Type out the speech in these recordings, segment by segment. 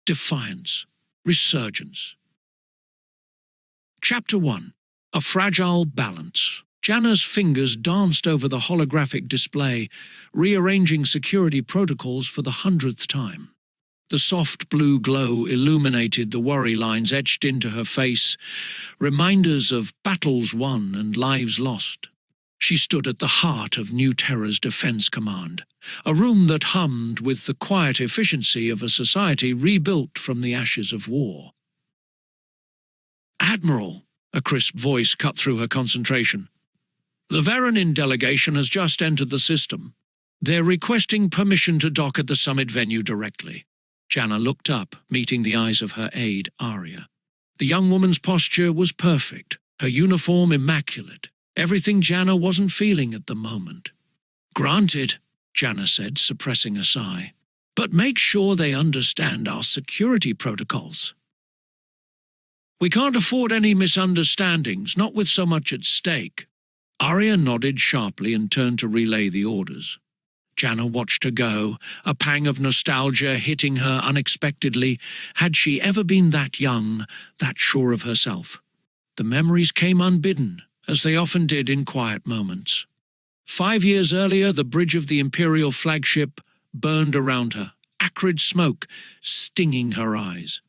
Defiance, Resurgence. Chapter 1. A Fragile Balance. Janna's fingers danced over the holographic display, rearranging security protocols for the 100th time. The soft blue glow illuminated the worry lines etched into her face, reminders of battles won and lives lost. She stood at the heart of New Terra's defense command, a room that hummed with the quiet efficiency of a society rebuilt from the ashes of war. "Admiral," a crisp voice cut through her concentration. "The Varanin delegation has just entered the system. They're requesting permission to dock at the summit venue directly." Janna looked up, meeting the eyes of her aide, Arya. The young woman's posture was perfect, her uniform immaculate, everything Janna wasn't feeling at the moment. "Granted," Janna said, suppressing a sigh, "but make sure they understand our security protocols. We can't afford any misunderstandings, not with so much at stake." Arya nodded sharply and turned to relay the orders. Janna watched her go, a pang of nostalgia hitting her unexpectedly. Had she ever been that young, that sure of herself? The memories came unbidden, as they often did in quiet moments. 5 years earlier, the bridge of the Imperial flagship burned around her, acrid smoke stinging her eyes.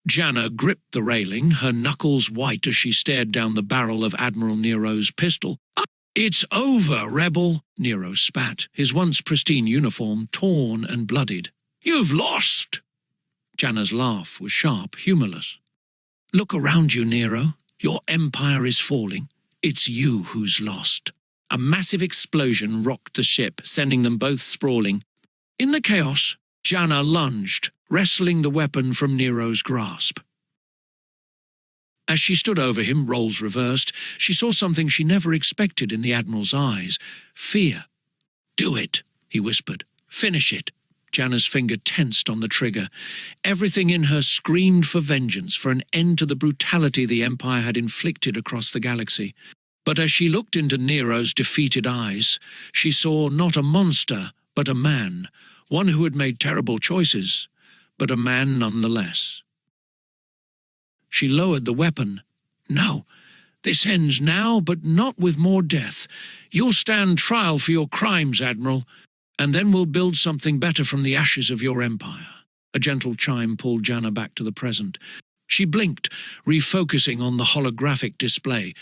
Janna gripped the railing, her knuckles white as she stared down the barrel of Admiral Nero's pistol. "It's over, rebel," Nero spat, his once pristine uniform torn and bloodied. "You've lost." Janna's laugh was sharp, humorless. "Look around you, Nero. Your empire is falling. It's you who's lost." A massive explosion rocked the ship, sending them both sprawling. In the chaos, Janna lunged, wresting the weapon from Nero's grasp. As she stood over him, roles reversed, she saw something she never expected in the Admiral's eyes: fear. "Do it," he whispered. "Finish it." Janna's finger tensed on the trigger. Everything in her screamed for vengeance, for an end to the brutality the Empire had inflicted across the galaxy. But as she looked into Nero's defeated eyes, she saw not a monster, but a man, one who had made terrible choices, but a man nonetheless. She lowered the weapon. "No, this ends now, but not with more death. You'll stand trial for your crimes, Admiral, and then we'll build something better from the ashes of your empire." A gentle chime pulled Janna back to the present. She blinked, refocusing on the holographic display.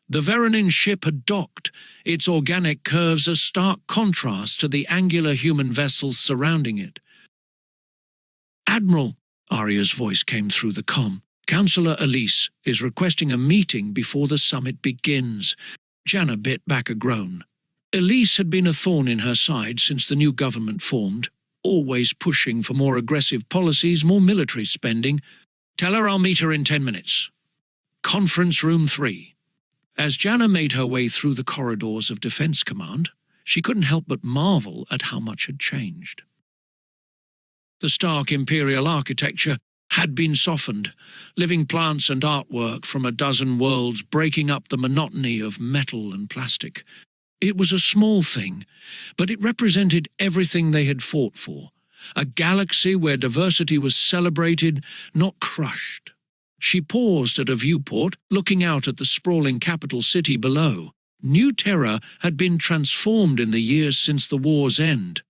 The Varanin ship had docked, its organic curves a stark contrast to the angular human vessels surrounding it. "Admiral," Arya's voice came through the comm, "Councillor Elise is requesting a meeting before the summit begins." Janna bit back a groan. Elise had been a thorn in her side since the new government formed, always pushing for more aggressive policies, more military spending. "Tell her I'll meet her in 10 minutes. Conference Room 3. As Janna made her way through the corridors of Defense Command, she couldn't help but marvel at how much had changed. The stark Imperial architecture had been softened, living plants and artwork from a dozen worlds breaking up the monotony of metal and plastic. It was a small thing, but it represented everything they had fought for, a galaxy where diversity was celebrated, not crushed. She paused at a viewport, looking out at the sprawling capital city below. New Terra had been transformed in the years since the war's end.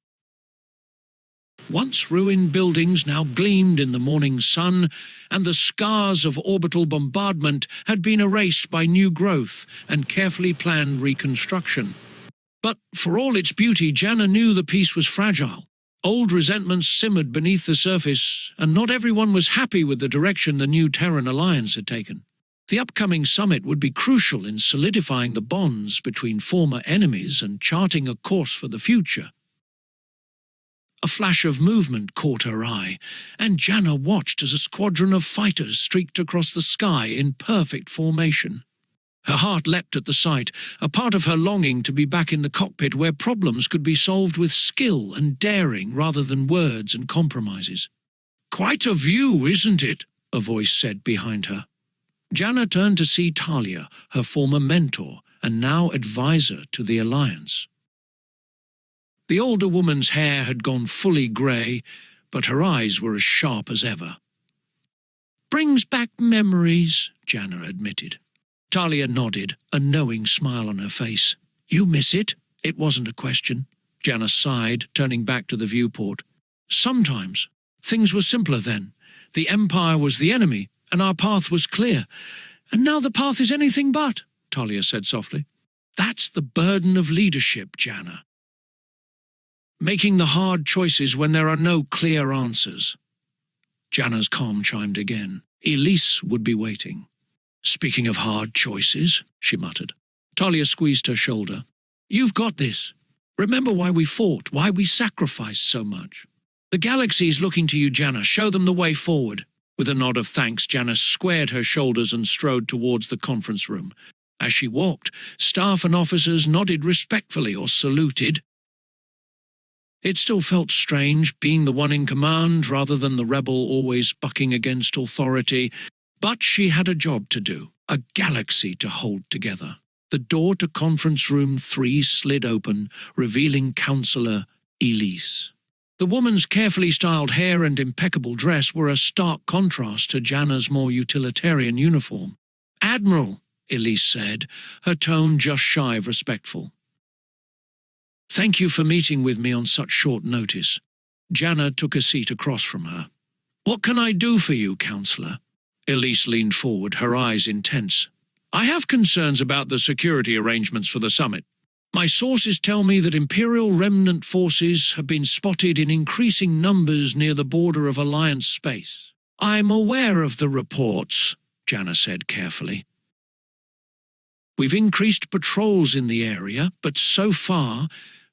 Once ruined buildings now gleamed in the morning sun, and the scars of orbital bombardment had been erased by new growth and carefully planned reconstruction. But for all its beauty, Janna knew the peace was fragile. Old resentments simmered beneath the surface, and not everyone was happy with the direction the new Terran alliance had taken. The upcoming summit would be crucial in solidifying the bonds between former enemies and charting a course for the future. A flash of movement caught her eye, and Janna watched as a squadron of fighters streaked across the sky in perfect formation. Her heart leapt at the sight, a part of her longing to be back in the cockpit where problems could be solved with skill and daring rather than words and compromises. "Quite a view, isn't it?" a voice said behind her. Janna turned to see Talia, her former mentor and now advisor to the Alliance. The older woman's hair had gone fully grey, but her eyes were as sharp as ever. "Brings back memories," Janna admitted. Talia nodded, a knowing smile on her face. "You miss it?" It wasn't a question. Janna sighed, turning back to the viewport. "Sometimes. Things were simpler then. The Empire was the enemy, and our path was clear. And now the path is anything but," Talia said softly. "That's the burden of leadership, Janna. Making the hard choices when there are no clear answers." Janna's calm chimed again. Elise would be waiting. "Speaking of hard choices," she muttered. Talia squeezed her shoulder. "You've got this. Remember why we fought, why we sacrificed so much. The galaxy is looking to you, Janna. Show them the way forward." With a nod of thanks, Janna squared her shoulders and strode towards the conference room. As she walked, staff and officers nodded respectfully or saluted. It still felt strange, being the one in command rather than the rebel always bucking against authority, but she had a job to do, a galaxy to hold together. The door to Conference Room 3 slid open, revealing Counselor Elise. The woman's carefully styled hair and impeccable dress were a stark contrast to Janna's more utilitarian uniform. "Admiral," Elise said, her tone just shy of respectful. "Thank you for meeting with me on such short notice." Janna took a seat across from her. "What can I do for you, Counselor?" Elise leaned forward, her eyes intense. "I have concerns about the security arrangements for the summit. My sources tell me that Imperial remnant forces have been spotted in increasing numbers near the border of Alliance space." "I'm aware of the reports," Janna said carefully. "We've increased patrols in the area, but so far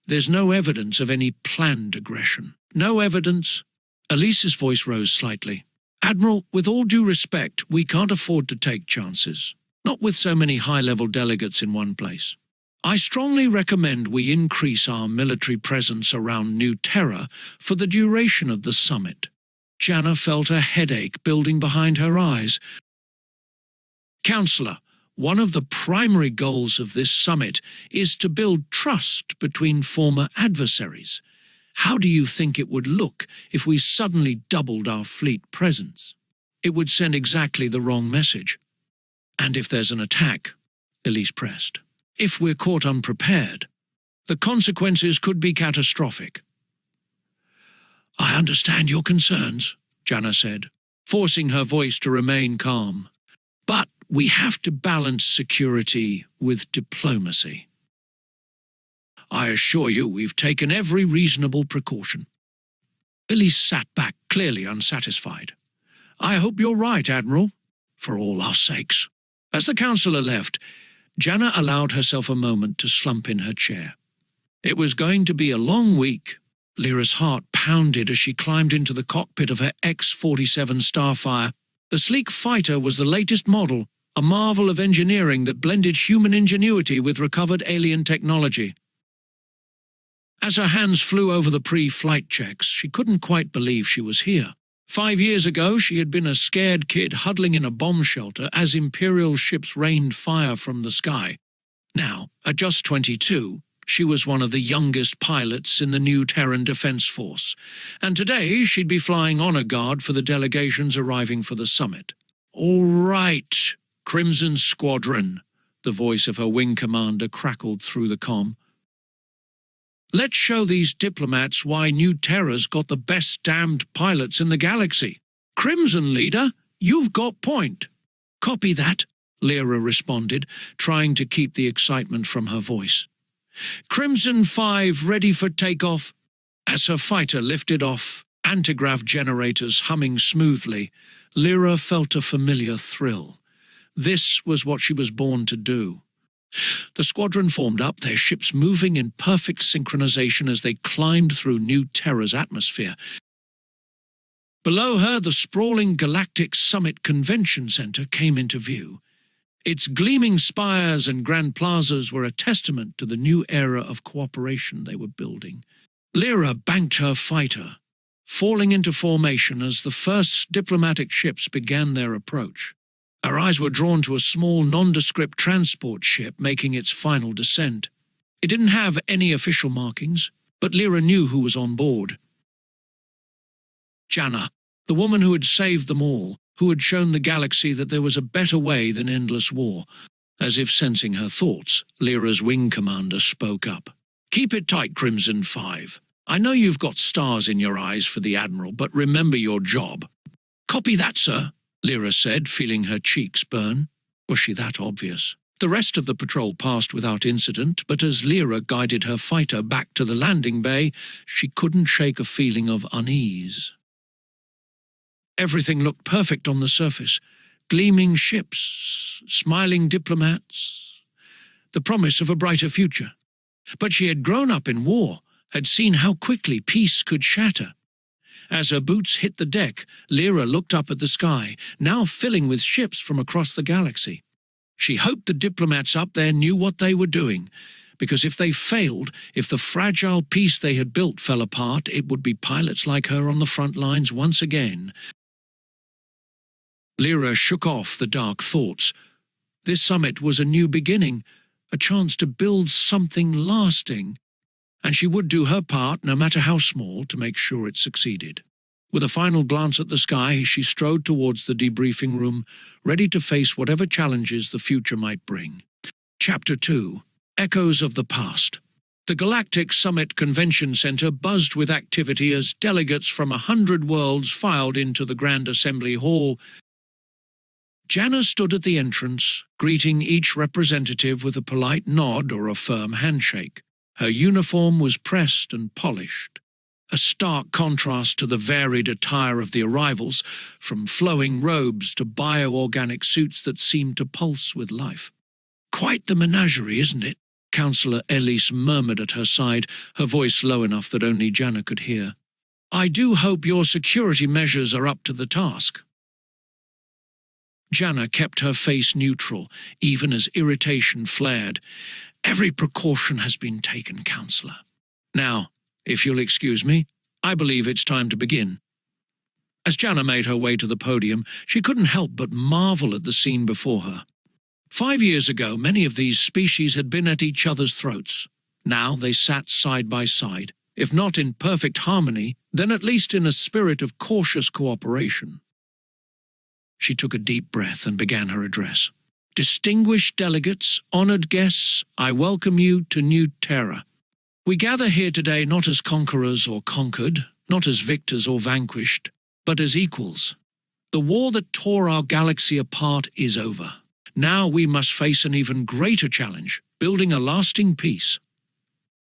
there's no evidence of any planned aggression. No evidence." Elise's voice rose slightly. "Admiral, with all due respect, we can't afford to take chances. Not with so many high-level delegates in one place. I strongly recommend we increase our military presence around New Terra for the duration of the summit." Janna felt a headache building behind her eyes. "Counselor, one of the primary goals of this summit is to build trust between former adversaries. How do you think it would look if we suddenly doubled our fleet presence? It would send exactly the wrong message. And if there's an attack," Elise pressed, "if we're caught unprepared, the consequences could be catastrophic." "I understand your concerns," Janna said, forcing her voice to remain calm. "But we have to balance security with diplomacy. I assure you we've taken every reasonable precaution." Elise sat back, clearly unsatisfied. "I hope you're right, Admiral, for all our sakes." As the Counselor left, Janna allowed herself a moment to slump in her chair. It was going to be a long week. Lyra's heart pounded as she climbed into the cockpit of her X-47 Starfire. The sleek fighter was the latest model, a marvel of engineering that blended human ingenuity with recovered alien technology. As her hands flew over the pre-flight checks, she couldn't quite believe she was here. 5 years ago, she had been a scared kid huddling in a bomb shelter as Imperial ships rained fire from the sky. Now, at just 22, she was one of the youngest pilots in the new Terran Defense Force, and today she'd be flying honor guard for the delegations arriving for the summit. "All right, Crimson Squadron," the voice of her wing commander crackled through the comm. "Let's show these diplomats why New Terra's got the best damned pilots in the galaxy. Crimson Leader, you've got point." "Copy that," Lyra responded, trying to keep the excitement from her voice. "Crimson 5 ready for takeoff." As her fighter lifted off, antigrav generators humming smoothly, Lyra felt a familiar thrill. This was what she was born to do. The squadron formed up, their ships moving in perfect synchronization as they climbed through New Terra's atmosphere. Below her, the sprawling Galactic Summit Convention Center came into view. Its gleaming spires and grand plazas were a testament to the new era of cooperation they were building. Lyra banked her fighter, falling into formation as the first diplomatic ships began their approach. Her eyes were drawn to a small, nondescript transport ship making its final descent. It didn't have any official markings, but Lyra knew who was on board. Janna, the woman who had saved them all, who had shown the galaxy that there was a better way than endless war. As if sensing her thoughts, Lyra's wing commander spoke up. "Keep it tight, Crimson 5. I know you've got stars in your eyes for the Admiral, but remember your job." "Copy that, sir," Lyra said, feeling her cheeks burn. Was she that obvious? The rest of the patrol passed without incident, but as Lyra guided her fighter back to the landing bay, she couldn't shake a feeling of unease. Everything looked perfect on the surface. Gleaming ships, smiling diplomats, the promise of a brighter future. But she had grown up in war, had seen how quickly peace could shatter. As her boots hit the deck, Lyra looked up at the sky, now filling with ships from across the galaxy. She hoped the diplomats up there knew what they were doing, because if they failed, if the fragile peace they had built fell apart, it would be pilots like her on the front lines once again. Lyra shook off the dark thoughts. This summit was a new beginning, a chance to build something lasting, and she would do her part, no matter how small, to make sure it succeeded. With a final glance at the sky, she strode towards the debriefing room, ready to face whatever challenges the future might bring. Chapter 2. Echoes of the Past. The Galactic Summit Convention Center buzzed with activity as delegates from 100 worlds filed into the Grand Assembly Hall. Janna stood at the entrance, greeting each representative with a polite nod or a firm handshake. Her uniform was pressed and polished, a stark contrast to the varied attire of the arrivals, from flowing robes to bioorganic suits that seemed to pulse with life. "Quite the menagerie, isn't it?" Councillor Elise murmured at her side, her voice low enough that only Janna could hear. "I do hope your security measures are up to the task." Janna kept her face neutral, even as irritation flared. "Every precaution has been taken, Councillor. Now, if you'll excuse me, I believe it's time to begin." As Janna made her way to the podium, she couldn't help but marvel at the scene before her. 5 years ago, many of these species had been at each other's throats. Now they sat side by side, if not in perfect harmony, then at least in a spirit of cautious cooperation. She took a deep breath and began her address. "Distinguished delegates, honored guests, I welcome you to New Terra. We gather here today not as conquerors or conquered, not as victors or vanquished, but as equals. The war that tore our galaxy apart is over. Now we must face an even greater challenge, building a lasting peace."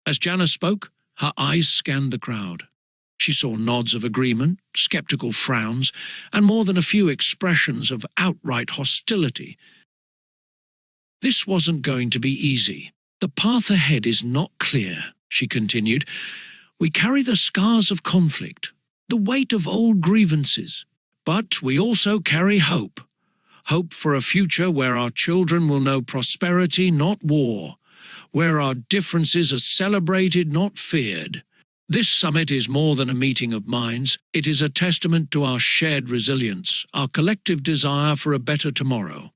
As Janna spoke, her eyes scanned the crowd. She saw nods of agreement, skeptical frowns, and more than a few expressions of outright hostility. "This wasn't going to be easy. The path ahead is not clear," she continued. "We carry the scars of conflict, the weight of old grievances, but we also carry hope. Hope for a future where our children will know prosperity, not war, where our differences are celebrated, not feared. This summit is more than a meeting of minds. It is a testament to our shared resilience, our collective desire for a better tomorrow."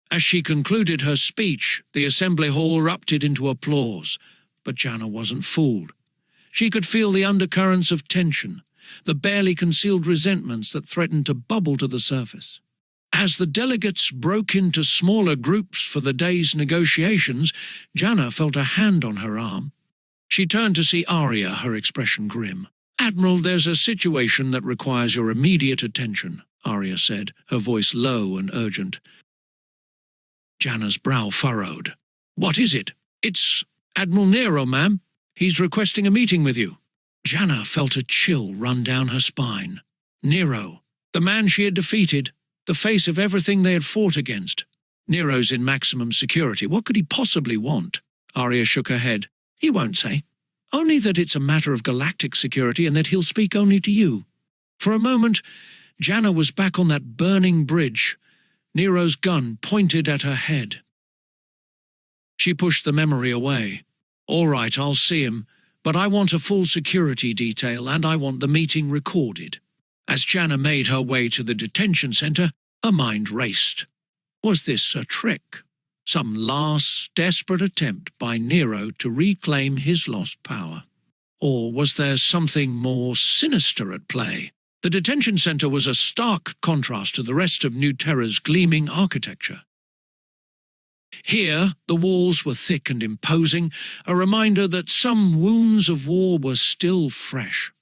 As she concluded her speech, the assembly hall erupted into applause, but Janna wasn't fooled. She could feel the undercurrents of tension, the barely concealed resentments that threatened to bubble to the surface. As the delegates broke into smaller groups for the day's negotiations, Janna felt a hand on her arm. She turned to see Arya, her expression grim. "Admiral, there's a situation that requires your immediate attention," Arya said, her voice low and urgent. Janna's brow furrowed. "What is it?" "It's Admiral Nero, ma'am. He's requesting a meeting with you." Janna felt a chill run down her spine. Nero, the man she had defeated, the face of everything they had fought against. Nero's in maximum security. What could he possibly want? Arya shook her head. "He won't say. Only that it's a matter of galactic security and that he'll speak only to you." For a moment, Janna was back on that burning bridge, Nero's gun pointed at her head. She pushed the memory away. "All right, I'll see him, but I want a full security detail and I want the meeting recorded." As Janna made her way to the detention center, her mind raced. Was this a trick? Some last, desperate attempt by Nero to reclaim his lost power? Or was there something more sinister at play? The detention center was a stark contrast to the rest of New Terra's gleaming architecture. Here, the walls were thick and imposing, a reminder that some wounds of war were still fresh.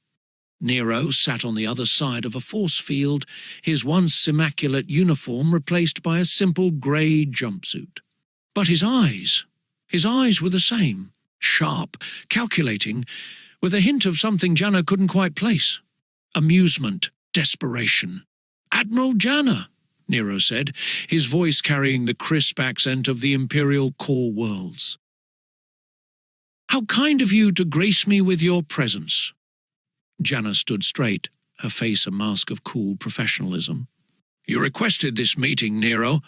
Nero sat on the other side of a force field, his once immaculate uniform replaced by a simple grey jumpsuit. But his eyes were the same, sharp, calculating, with a hint of something Janna couldn't quite place. Amusement, desperation. "Admiral Janna," Nero said, his voice carrying the crisp accent of the Imperial core worlds. "How kind of you to grace me with your presence." Janna stood straight, her face a mask of cool professionalism. "You requested this meeting, Nero.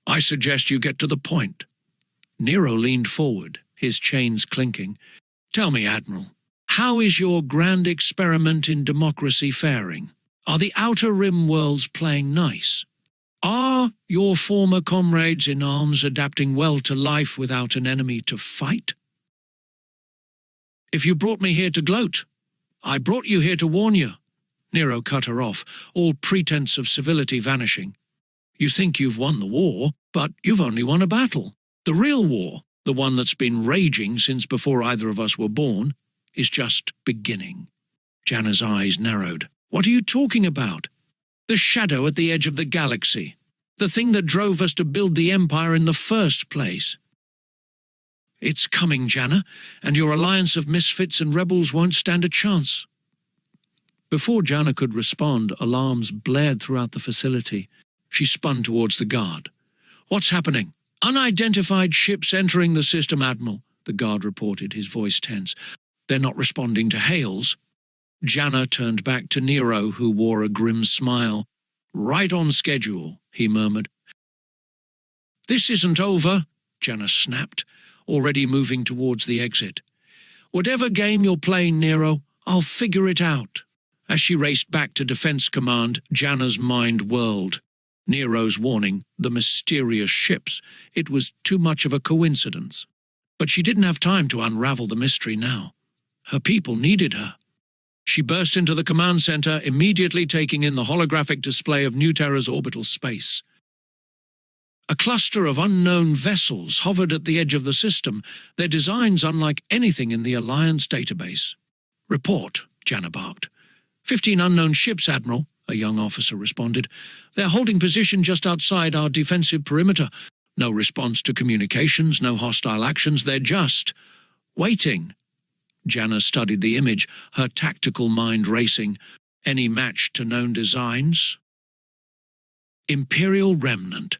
I suggest you get to the point." Nero leaned forward, his chains clinking. "Tell me, Admiral, how is your grand experiment in democracy faring? Are the Outer Rim worlds playing nice? Are your former comrades in arms adapting well to life without an enemy to fight? If you brought me here to gloat, I brought you here to warn you." Nero cut her off, all pretense of civility vanishing. "You think you've won the war, but you've only won a battle. The real war, the one that's been raging since before either of us were born, is just beginning." Janna's eyes narrowed. "What are you talking about?" "The shadow at the edge of the galaxy. The thing that drove us to build the Empire in the first place. It's coming, Janna, and your alliance of misfits and rebels won't stand a chance." Before Janna could respond, alarms blared throughout the facility. She spun towards the guard. "What's happening?" "Unidentified ships entering the system, Admiral," the guard reported, his voice tense. "They're not responding to hails." Janna turned back to Nero, who wore a grim smile. "Right on schedule," he murmured. "This isn't over," Janna snapped, already moving towards the exit. "Whatever game you're playing, Nero, I'll figure it out." As she raced back to Defense Command, Janna's mind whirled. Nero's warning, the mysterious ships, it was too much of a coincidence. But she didn't have time to unravel the mystery now. Her people needed her. She burst into the command center, immediately taking in the holographic display of New Terra's orbital space. A cluster of unknown vessels hovered at the edge of the system, their designs unlike anything in the Alliance database. "Report," Janna barked. 15 unknown ships, Admiral," a young officer responded. "They're holding position just outside our defensive perimeter. No response to communications, no hostile actions, they're just waiting." Janna studied the image, her tactical mind racing. Any match to known designs? Imperial Remnant.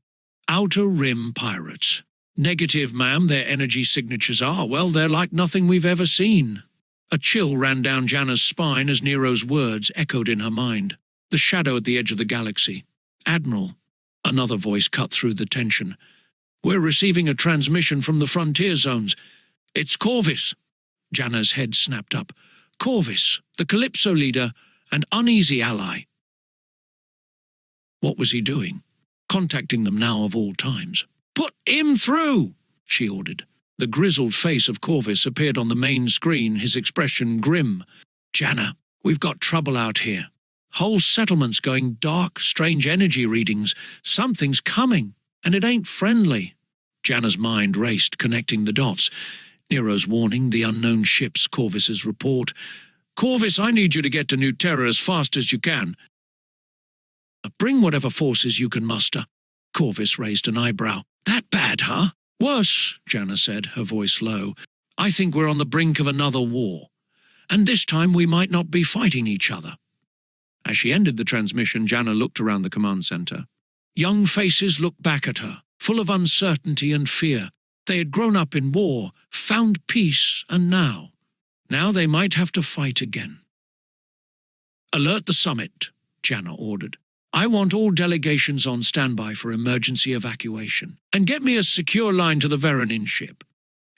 Outer Rim Pirates. Negative, ma'am, their energy signatures are, well, they're like nothing we've ever seen. A chill ran down Janna's spine as Nero's words echoed in her mind. The shadow at the edge of the galaxy. "Admiral," another voice cut through the tension. "We're receiving a transmission from the frontier zones. It's Corvus." Janna's head snapped up. "Corvus, the Calypso leader, and uneasy ally." What was he doing? Contacting them now of all times. "Put him through," she ordered. The grizzled face of Corvus appeared on the main screen, his expression grim. "Janna, we've got trouble out here. Whole settlement's going dark, strange energy readings. Something's coming, and it ain't friendly." Janna's mind raced, connecting the dots. Nero's warning, the unknown ships, Corvus's report. "Corvus, I need you to get to New Terra as fast as you can. Bring whatever forces you can muster." Corvus raised an eyebrow. "That bad, huh?" "Worse," Janna said, her voice low. "I think we're on the brink of another war. And this time we might not be fighting each other." As she ended the transmission, Janna looked around the command center. Young faces looked back at her, full of uncertainty and fear. They had grown up in war, found peace, and now they might have to fight again. "Alert the summit," Janna ordered. "I want all delegations on standby for emergency evacuation. And get me a secure line to the Veronin ship.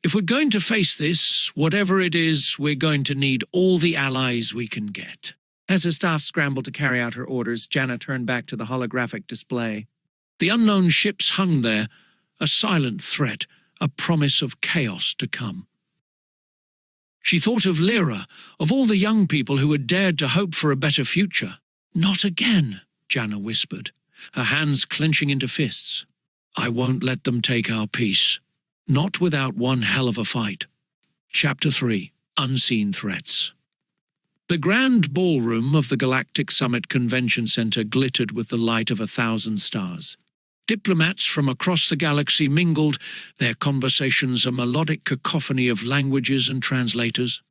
If we're going to face this, whatever it is, we're going to need all the allies we can get." As her staff scrambled to carry out her orders, Janna turned back to the holographic display. The unknown ships hung there, a silent threat, a promise of chaos to come. She thought of Lyra, of all the young people who had dared to hope for a better future. "Not again," Janna whispered, her hands clenching into fists. "I won't let them take our peace. Not without one hell of a fight." Chapter 3. Unseen Threats. The grand ballroom of the Galactic Summit Convention Center glittered with the light of 1,000 stars. Diplomats from across the galaxy mingled, their conversations a melodic cacophony of languages and translators.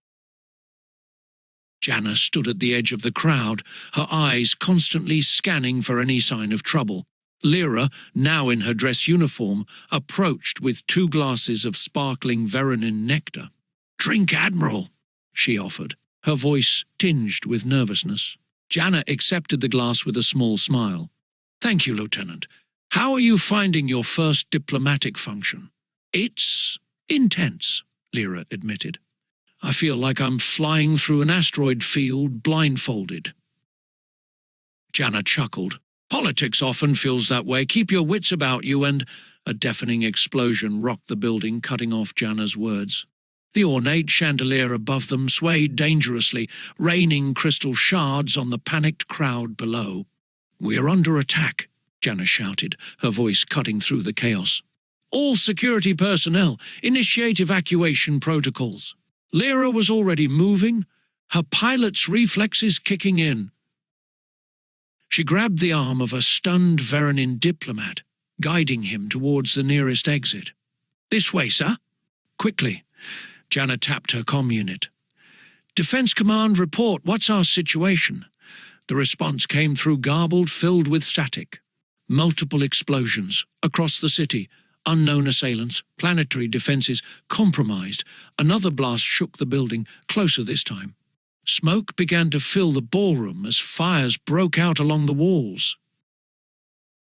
Janna stood at the edge of the crowd, her eyes constantly scanning for any sign of trouble. Lyra, now in her dress uniform, approached with 2 glasses of sparkling Veronin nectar. "Drink, Admiral," she offered, her voice tinged with nervousness. Janna accepted the glass with a small smile. "Thank you, Lieutenant. How are you finding your first diplomatic function?" "It's intense," Lyra admitted. "I feel like I'm flying through an asteroid field blindfolded." Janna chuckled. "Politics often feels that way. Keep your wits about you," and a deafening explosion rocked the building, cutting off Janna's words. The ornate chandelier above them swayed dangerously, raining crystal shards on the panicked crowd below. "We're under attack," Janna shouted, her voice cutting through the chaos. "All security personnel, initiate evacuation protocols." Lyra was already moving, her pilot's reflexes kicking in. She grabbed the arm of a stunned Veronin diplomat, guiding him towards the nearest exit. "This way, sir." Quickly, Janna tapped her comm unit. "Defense Command, report. What's our situation?" The response came through garbled, filled with static. Multiple explosions across the city. Unknown assailants, planetary defenses compromised. Another blast shook the building, closer this time. Smoke began to fill the ballroom as fires broke out along the walls.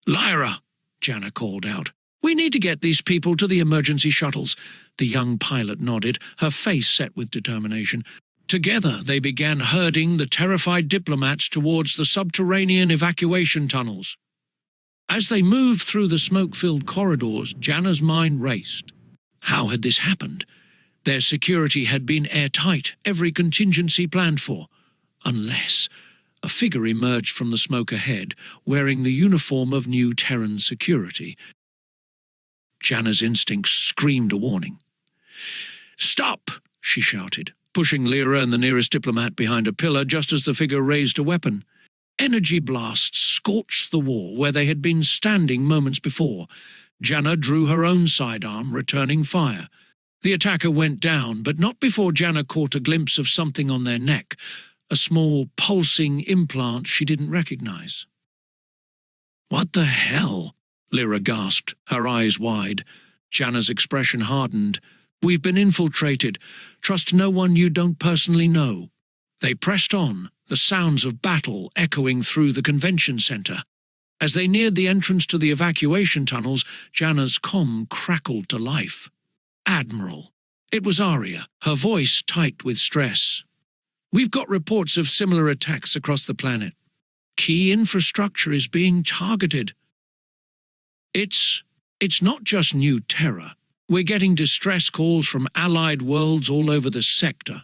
"Lyra," Janna called out, "we need to get these people to the emergency shuttles." The young pilot nodded, her face set with determination. Together they began herding the terrified diplomats towards the subterranean evacuation tunnels. As they moved through the smoke-filled corridors, Janna's mind raced. How had this happened? Their security had been airtight, every contingency planned for. Unless a figure emerged from the smoke ahead, wearing the uniform of new Terran security. Janna's instincts screamed a warning. "Stop!" she shouted, pushing Lyra and the nearest diplomat behind a pillar just as the figure raised a weapon. Energy blasts scorched the wall where they had been standing moments before. Janna drew her own sidearm, returning fire. The attacker went down, but not before Janna caught a glimpse of something on their neck, a small, pulsing implant she didn't recognize. "What the hell?" Lyra gasped, her eyes wide. Janna's expression hardened. "We've been infiltrated. Trust no one you don't personally know." They pressed on, the sounds of battle echoing through the convention center. As they neared the entrance to the evacuation tunnels, Janna's comm crackled to life. "Admiral." It was Aria, her voice tight with stress. "We've got reports of similar attacks across the planet. Key infrastructure is being targeted." It's not just new Terra. We're getting distress calls from allied worlds all over the sector."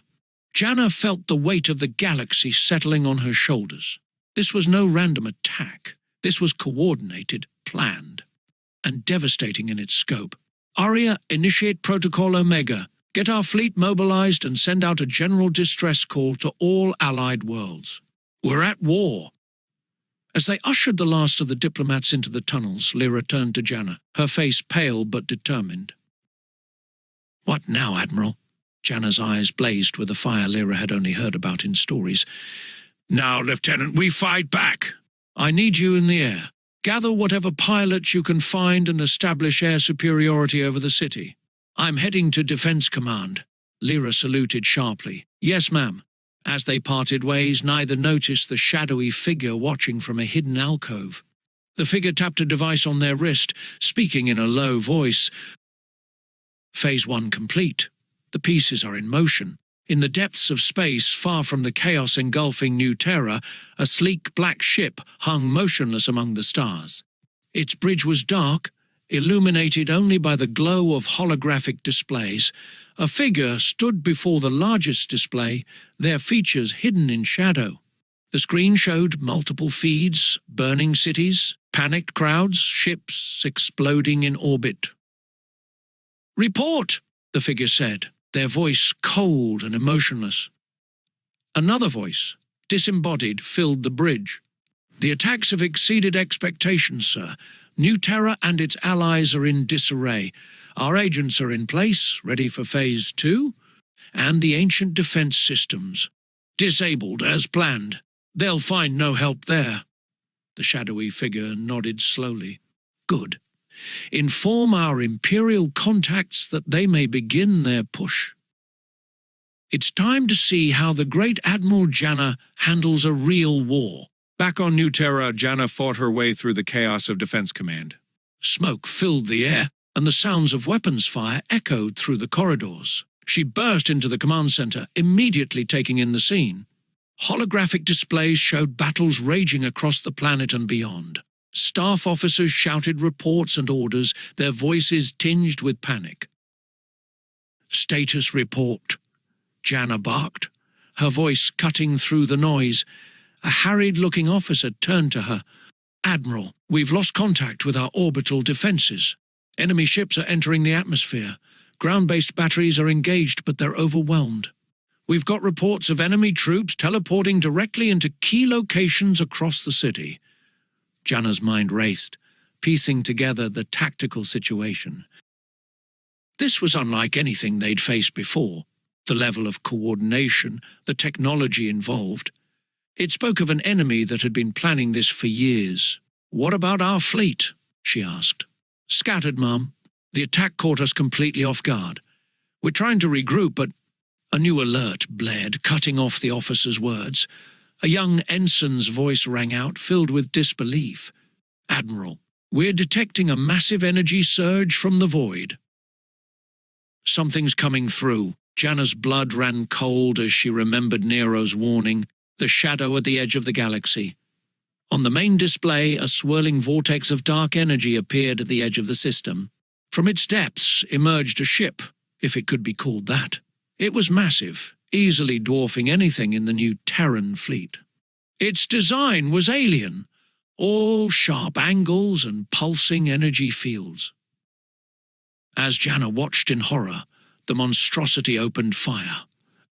Janna felt the weight of the galaxy settling on her shoulders. This was no random attack. This was coordinated, planned, and devastating in its scope. "Aria, initiate Protocol Omega. Get our fleet mobilized and send out a general distress call to all allied worlds. We're at war." As they ushered the last of the diplomats into the tunnels, Lyra turned to Janna, her face pale but determined. "What now, Admiral?" Janna's eyes blazed with a fire Lyra had only heard about in stories. "Now, Lieutenant, we fight back. I need you in the air. Gather whatever pilots you can find and establish air superiority over the city." "I'm heading to Defense Command." Lyra saluted sharply. "Yes, ma'am." As they parted ways, neither noticed the shadowy figure watching from a hidden alcove. The figure tapped a device on their wrist, speaking in a low voice. "Phase 1 complete. The pieces are in motion." In the depths of space, far from the chaos engulfing New Terra, a sleek black ship hung motionless among the stars. Its bridge was dark, Illuminated only by the glow of holographic displays, a figure stood before the largest display, their features hidden in shadow. The screen showed multiple feeds, burning cities, panicked crowds, ships exploding in orbit. "Report!" the figure said, their voice cold and emotionless. Another voice, disembodied, filled the bridge. "The attacks have exceeded expectations, sir. New Terra and its allies are in disarray. Our agents are in place, ready for Phase 2, and the ancient defense systems disabled as planned. They'll find no help there." The shadowy figure nodded slowly. "Good. Inform our Imperial contacts that they may begin their push. It's time to see how the great Admiral Janna handles a real war." Back on New Terra, Janna fought her way through the chaos of Defense Command. Smoke filled the air, and the sounds of weapons fire echoed through the corridors. She burst into the command center, immediately taking in the scene. Holographic displays showed battles raging across the planet and beyond. Staff officers shouted reports and orders, their voices tinged with panic. "Status report," Janna barked, her voice cutting through the noise. A harried-looking officer turned to her. "Admiral, we've lost contact with our orbital defenses. Enemy ships are entering the atmosphere. Ground-based batteries are engaged, but they're overwhelmed. We've got reports of enemy troops teleporting directly into key locations across the city." Janna's mind raced, piecing together the tactical situation. This was unlike anything they'd faced before. The level of coordination, the technology involved. It spoke of an enemy that had been planning this for years. "What about our fleet?" she asked. "Scattered, Mum. The attack caught us completely off guard. We're trying to regroup, but—" A new alert blared, cutting off the officer's words. A young ensign's voice rang out, filled with disbelief. "Admiral, we're detecting a massive energy surge from the void." "Something's coming through." Janna's blood ran cold as she remembered Nero's warning, the shadow at the edge of the galaxy. On the main display, a swirling vortex of dark energy appeared at the edge of the system. From its depths emerged a ship, if it could be called that. It was massive, easily dwarfing anything in the new Terran fleet. Its design was alien, all sharp angles and pulsing energy fields. As Janna watched in horror, the monstrosity opened fire.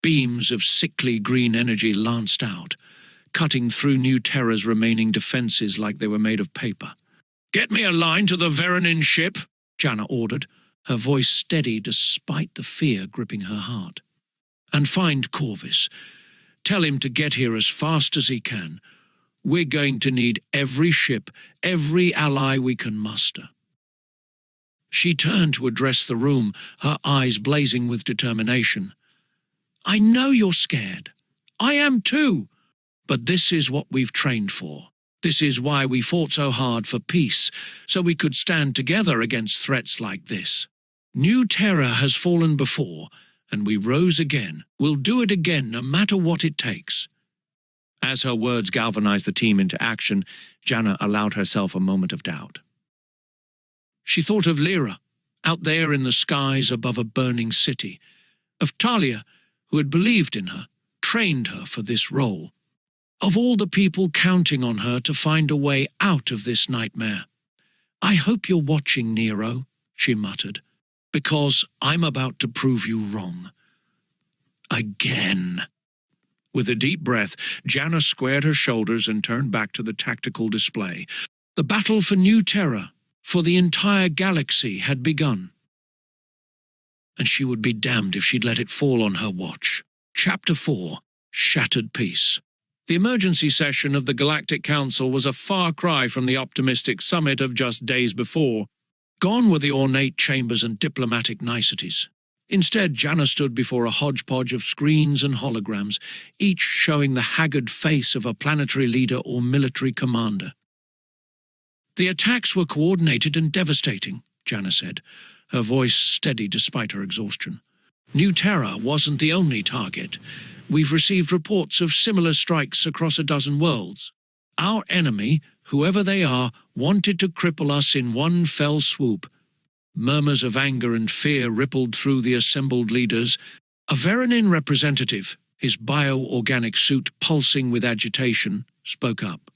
Beams of sickly green energy lanced out, cutting through New Terra's remaining defenses like they were made of paper. "Get me a line to the Veranin ship," Janna ordered, her voice steady despite the fear gripping her heart. "And find Corvus. Tell him to get here as fast as he can. We're going to need every ship, every ally we can muster." She turned to address the room, her eyes blazing with determination. "I know you're scared. I am too. But this is what we've trained for. This is why we fought so hard for peace, so we could stand together against threats like this. New Terra has fallen before, and we rose again. We'll do it again, no matter what it takes." As her words galvanized the team into action, Janna allowed herself a moment of doubt. She thought of Lyra, out there in the skies above a burning city, of Talia, who had believed in her, trained her for this role, of all the people counting on her to find a way out of this nightmare. "I hope you're watching, Nero," she muttered, "because I'm about to prove you wrong. Again." With a deep breath, Janna squared her shoulders and turned back to the tactical display. The battle for New Terra, for the entire galaxy, had begun. And she would be damned if she'd let it fall on her watch. Chapter 4, Shattered Peace. The emergency session of the Galactic Council was a far cry from the optimistic summit of just days before. Gone were the ornate chambers and diplomatic niceties. Instead, Janna stood before a hodgepodge of screens and holograms, each showing the haggard face of a planetary leader or military commander. "The attacks were coordinated and devastating," Janna said, her voice steady despite her exhaustion. "New Terra wasn't the only target. We've received reports of similar strikes across a dozen worlds. Our enemy, whoever they are, wanted to cripple us in one fell swoop. Murmurs of anger and fear rippled through the assembled leaders. A Veronin representative, his bio-organic suit pulsing with agitation, spoke up.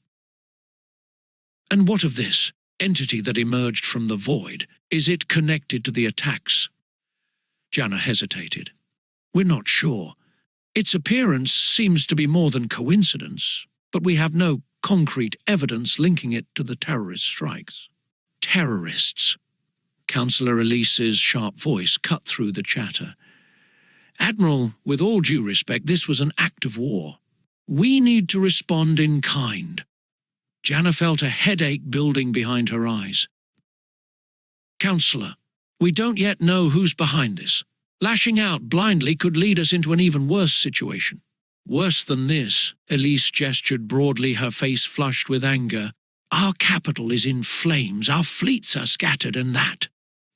"And what of this entity that emerged from the void? Is it connected to the attacks?" Janna hesitated. "We're not sure. Its appearance seems to be more than coincidence, but we have no concrete evidence linking it to the terrorist strikes." "Terrorists?" Councillor Elise's sharp voice cut through the chatter. "Admiral, with all due respect, this was an act of war. We need to respond in kind." Janna felt a headache building behind her eyes. "Councillor, we don't yet know who's behind this. Lashing out blindly could lead us into an even worse situation." "Worse than this," Elise gestured broadly, her face flushed with anger. "Our capital is in flames, our fleets are scattered, and that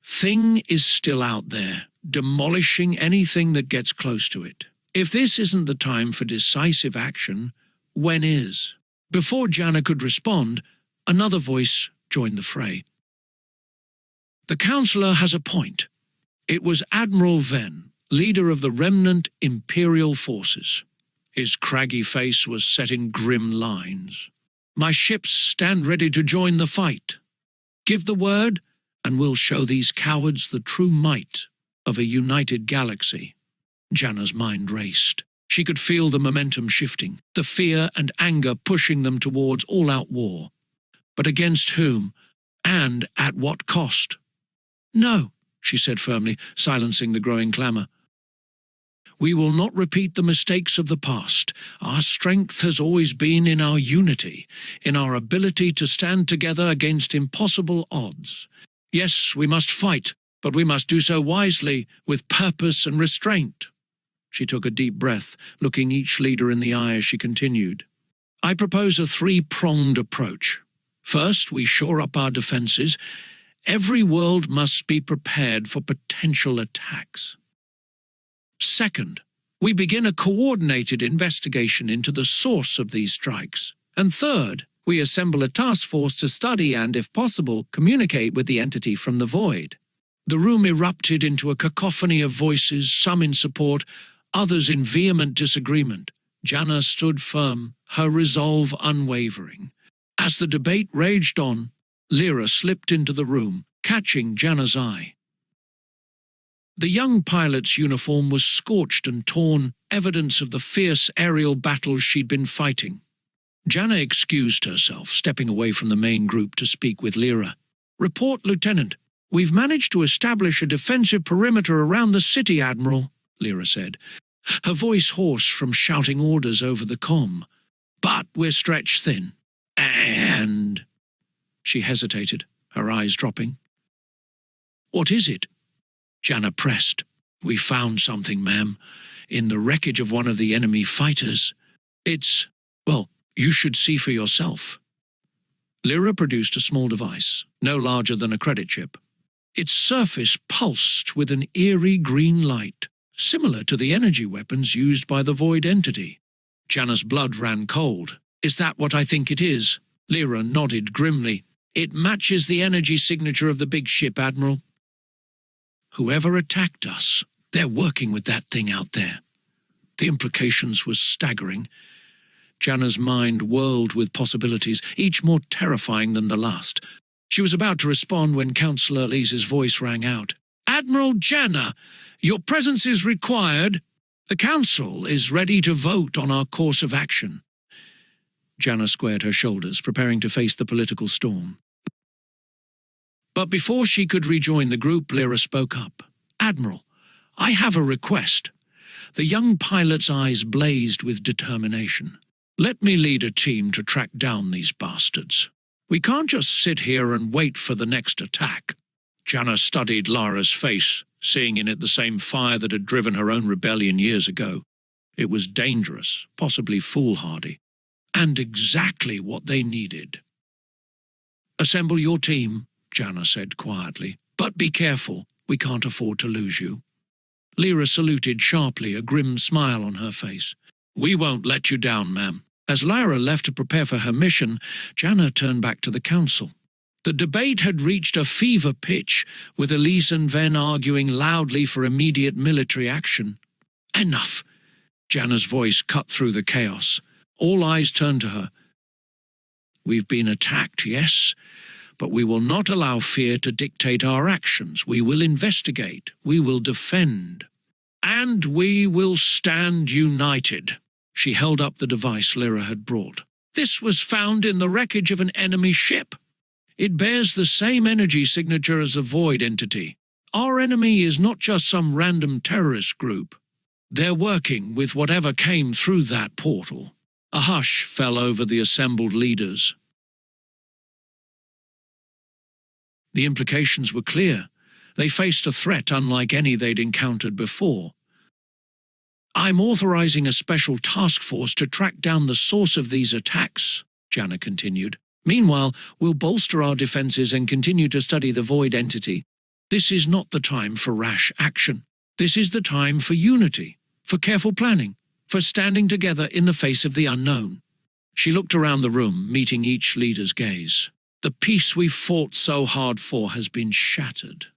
thing is still out there, demolishing anything that gets close to it. If this isn't the time for decisive action, when is?" Before Janna could respond, another voice joined the fray. "The councillor has a point." It was Admiral Ven, leader of the remnant Imperial forces. His craggy face was set in grim lines. "My ships stand ready to join the fight. Give the word, and we'll show these cowards the true might of a united galaxy." Janna's mind raced. She could feel the momentum shifting, the fear and anger pushing them towards all-out war. But against whom, and at what cost? "No," she said firmly, silencing the growing clamour. "We will not repeat the mistakes of the past. Our strength has always been in our unity, in our ability to stand together against impossible odds. Yes, we must fight, but we must do so wisely, with purpose and restraint." She took a deep breath, looking each leader in the eye as she continued. "I propose a three-pronged approach. First, we shore up our defences. Every world must be prepared for potential attacks. Second, we begin a coordinated investigation into the source of these strikes. And third, we assemble a task force to study and, if possible, communicate with the entity from the void." The room erupted into a cacophony of voices, some in support, others in vehement disagreement. Janna stood firm, her resolve unwavering. As the debate raged on, Lyra slipped into the room, catching Janna's eye. The young pilot's uniform was scorched and torn, evidence of the fierce aerial battles she'd been fighting. Janna excused herself, stepping away from the main group to speak with Lyra. "Report, Lieutenant. We've managed to establish a defensive perimeter around the city, Admiral," Lyra said, her voice hoarse from shouting orders over the comm. "But we're stretched thin. And—" She hesitated, her eyes dropping. "What is it?" Janna pressed. "We found something, ma'am, in the wreckage of one of the enemy fighters. Well, you should see for yourself." Lyra produced a small device, no larger than a credit chip. Its surface pulsed with an eerie green light, similar to the energy weapons used by the void entity. Janna's blood ran cold. "Is that what I think it is?" Lyra nodded grimly. "It matches the energy signature of the big ship, Admiral." "Whoever attacked us, they're working with that thing out there." The implications were staggering. Janna's mind whirled with possibilities, each more terrifying than the last. She was about to respond when Councillor Elise's voice rang out. "Admiral Janna, your presence is required. The Council is ready to vote on our course of action." Janna squared her shoulders, preparing to face the political storm. But before she could rejoin the group, Lyra spoke up. "Admiral, I have a request." The young pilot's eyes blazed with determination. "Let me lead a team to track down these bastards. We can't just sit here and wait for the next attack." Janna studied Lyra's face, seeing in it the same fire that had driven her own rebellion years ago. It was dangerous, possibly foolhardy, and exactly what they needed. "Assemble your team," Janna said quietly, "but be careful, we can't afford to lose you." Lyra saluted sharply, a grim smile on her face. "We won't let you down, ma'am. As Lyra left to prepare for her mission, Janna turned back to the council. The debate had reached a fever pitch, with Elise and Ven arguing loudly for immediate military action. "Enough!" Janna's voice cut through the chaos. All eyes turned to her. "We've been attacked, yes, but we will not allow fear to dictate our actions. We will investigate. We will defend. And we will stand united." She held up the device Lyra had brought. "This was found in the wreckage of an enemy ship. It bears the same energy signature as a void entity. Our enemy is not just some random terrorist group. They're working with whatever came through that portal." A hush fell over the assembled leaders. The implications were clear. They faced a threat unlike any they'd encountered before. "I'm authorizing a special task force to track down the source of these attacks," Janna continued. "Meanwhile, we'll bolster our defenses and continue to study the void entity. This is not the time for rash action. This is the time for unity, for careful planning, for standing together in the face of the unknown." She looked around the room, meeting each leader's gaze. "The peace we've fought so hard for has been shattered.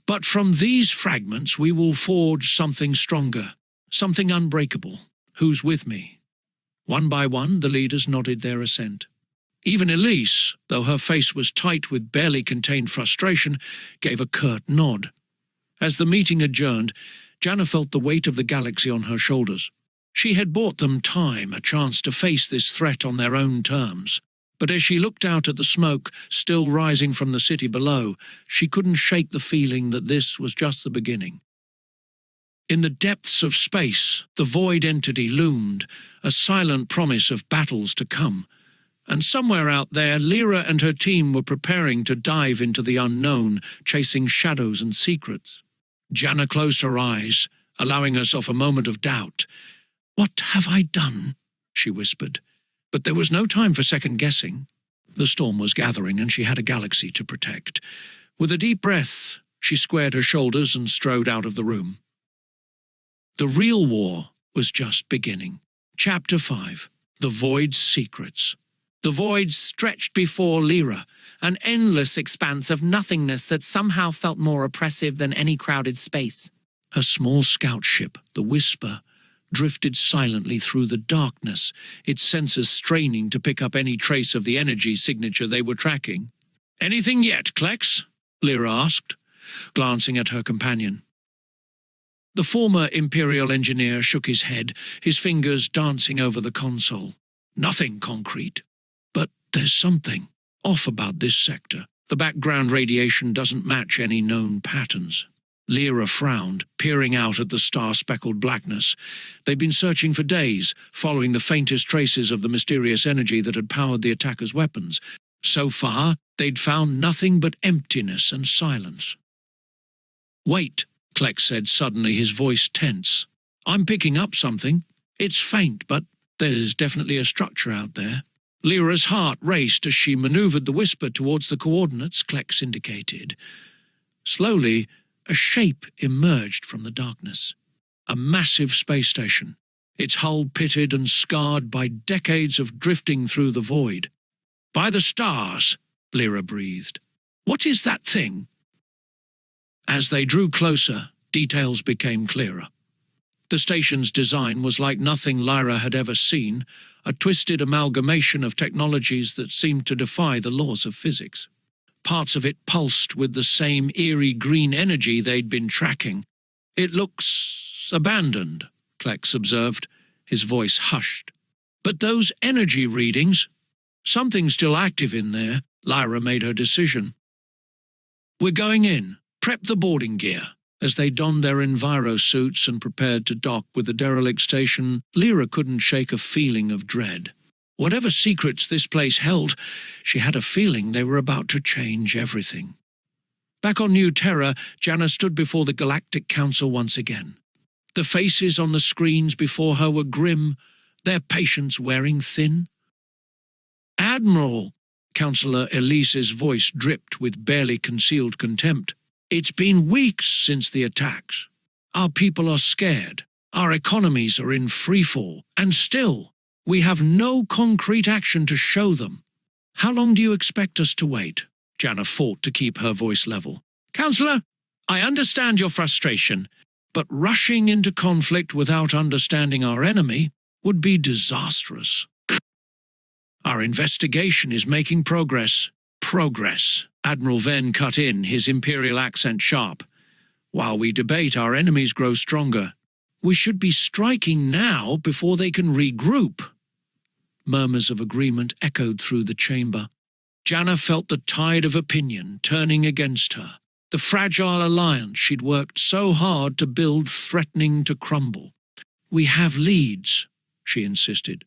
But from these fragments we will forge something stronger, something unbreakable. Who's with me?" One by one, the leaders nodded their assent. Even Elise, though her face was tight with barely contained frustration, gave a curt nod. As the meeting adjourned, Janna felt the weight of the galaxy on her shoulders. She had bought them time, a chance to face this threat on their own terms. But as she looked out at the smoke still rising from the city below, she couldn't shake the feeling that this was just the beginning. In the depths of space, the void entity loomed, a silent promise of battles to come. And somewhere out there, Lyra and her team were preparing to dive into the unknown, chasing shadows and secrets. Janna closed her eyes, allowing herself a moment of doubt. "What have I done?" she whispered. But there was no time for second-guessing. The storm was gathering, and she had a galaxy to protect. With a deep breath, she squared her shoulders and strode out of the room. The real war was just beginning. Chapter 5. The Void's Secrets. The void stretched before Lyra, an endless expanse of nothingness that somehow felt more oppressive than any crowded space. Her small scout ship, the Whisper, drifted silently through the darkness, its sensors straining to pick up any trace of the energy signature they were tracking. "Anything yet, Klex?" Lyra asked, glancing at her companion. The former Imperial engineer shook his head, his fingers dancing over the console. "Nothing concrete. But there's something off about this sector. The background radiation doesn't match any known patterns." Lyra frowned, peering out at the star-speckled blackness. They'd been searching for days, following the faintest traces of the mysterious energy that had powered the attackers' weapons. So far, they'd found nothing but emptiness and silence. "Wait," Klex said suddenly, his voice tense. "I'm picking up something. It's faint, but there's definitely a structure out there." Lyra's heart raced as she maneuvered the Whisper towards the coordinates Klex indicated. Slowly, a shape emerged from the darkness. A massive space station, its hull pitted and scarred by decades of drifting through the void. "By the stars," Lyra breathed. "What is that thing?" As they drew closer, details became clearer. The station's design was like nothing Lyra had ever seen, a twisted amalgamation of technologies that seemed to defy the laws of physics. Parts of it pulsed with the same eerie green energy they'd been tracking. "It looks abandoned," Klex observed, his voice hushed. "But those energy readings, something's still active in there." Lyra made her decision. "We're going in. Prep the boarding gear." As they donned their enviro suits and prepared to dock with the derelict station, Lyra couldn't shake a feeling of dread. Whatever secrets this place held, she had a feeling they were about to change everything. Back on New Terra, Janna stood before the Galactic Council once again. The faces on the screens before her were grim, their patience wearing thin. "Admiral," Councillor Elise's voice dripped with barely concealed contempt. "It's been weeks since the attacks. Our people are scared. Our economies are in freefall. And still, We have no concrete action to show them. How long do you expect us to wait? Janna fought to keep her voice level. Counselor, I understand your frustration, but rushing into conflict without understanding our enemy would be disastrous. Our investigation is making progress. Progress. Admiral Venn cut in, his imperial accent sharp. While we debate, our enemies grow stronger. We should be striking now before they can regroup. Murmurs of agreement echoed through the chamber. Janna felt the tide of opinion turning against her. The fragile alliance she'd worked so hard to build threatening to crumble. We have leads, she insisted.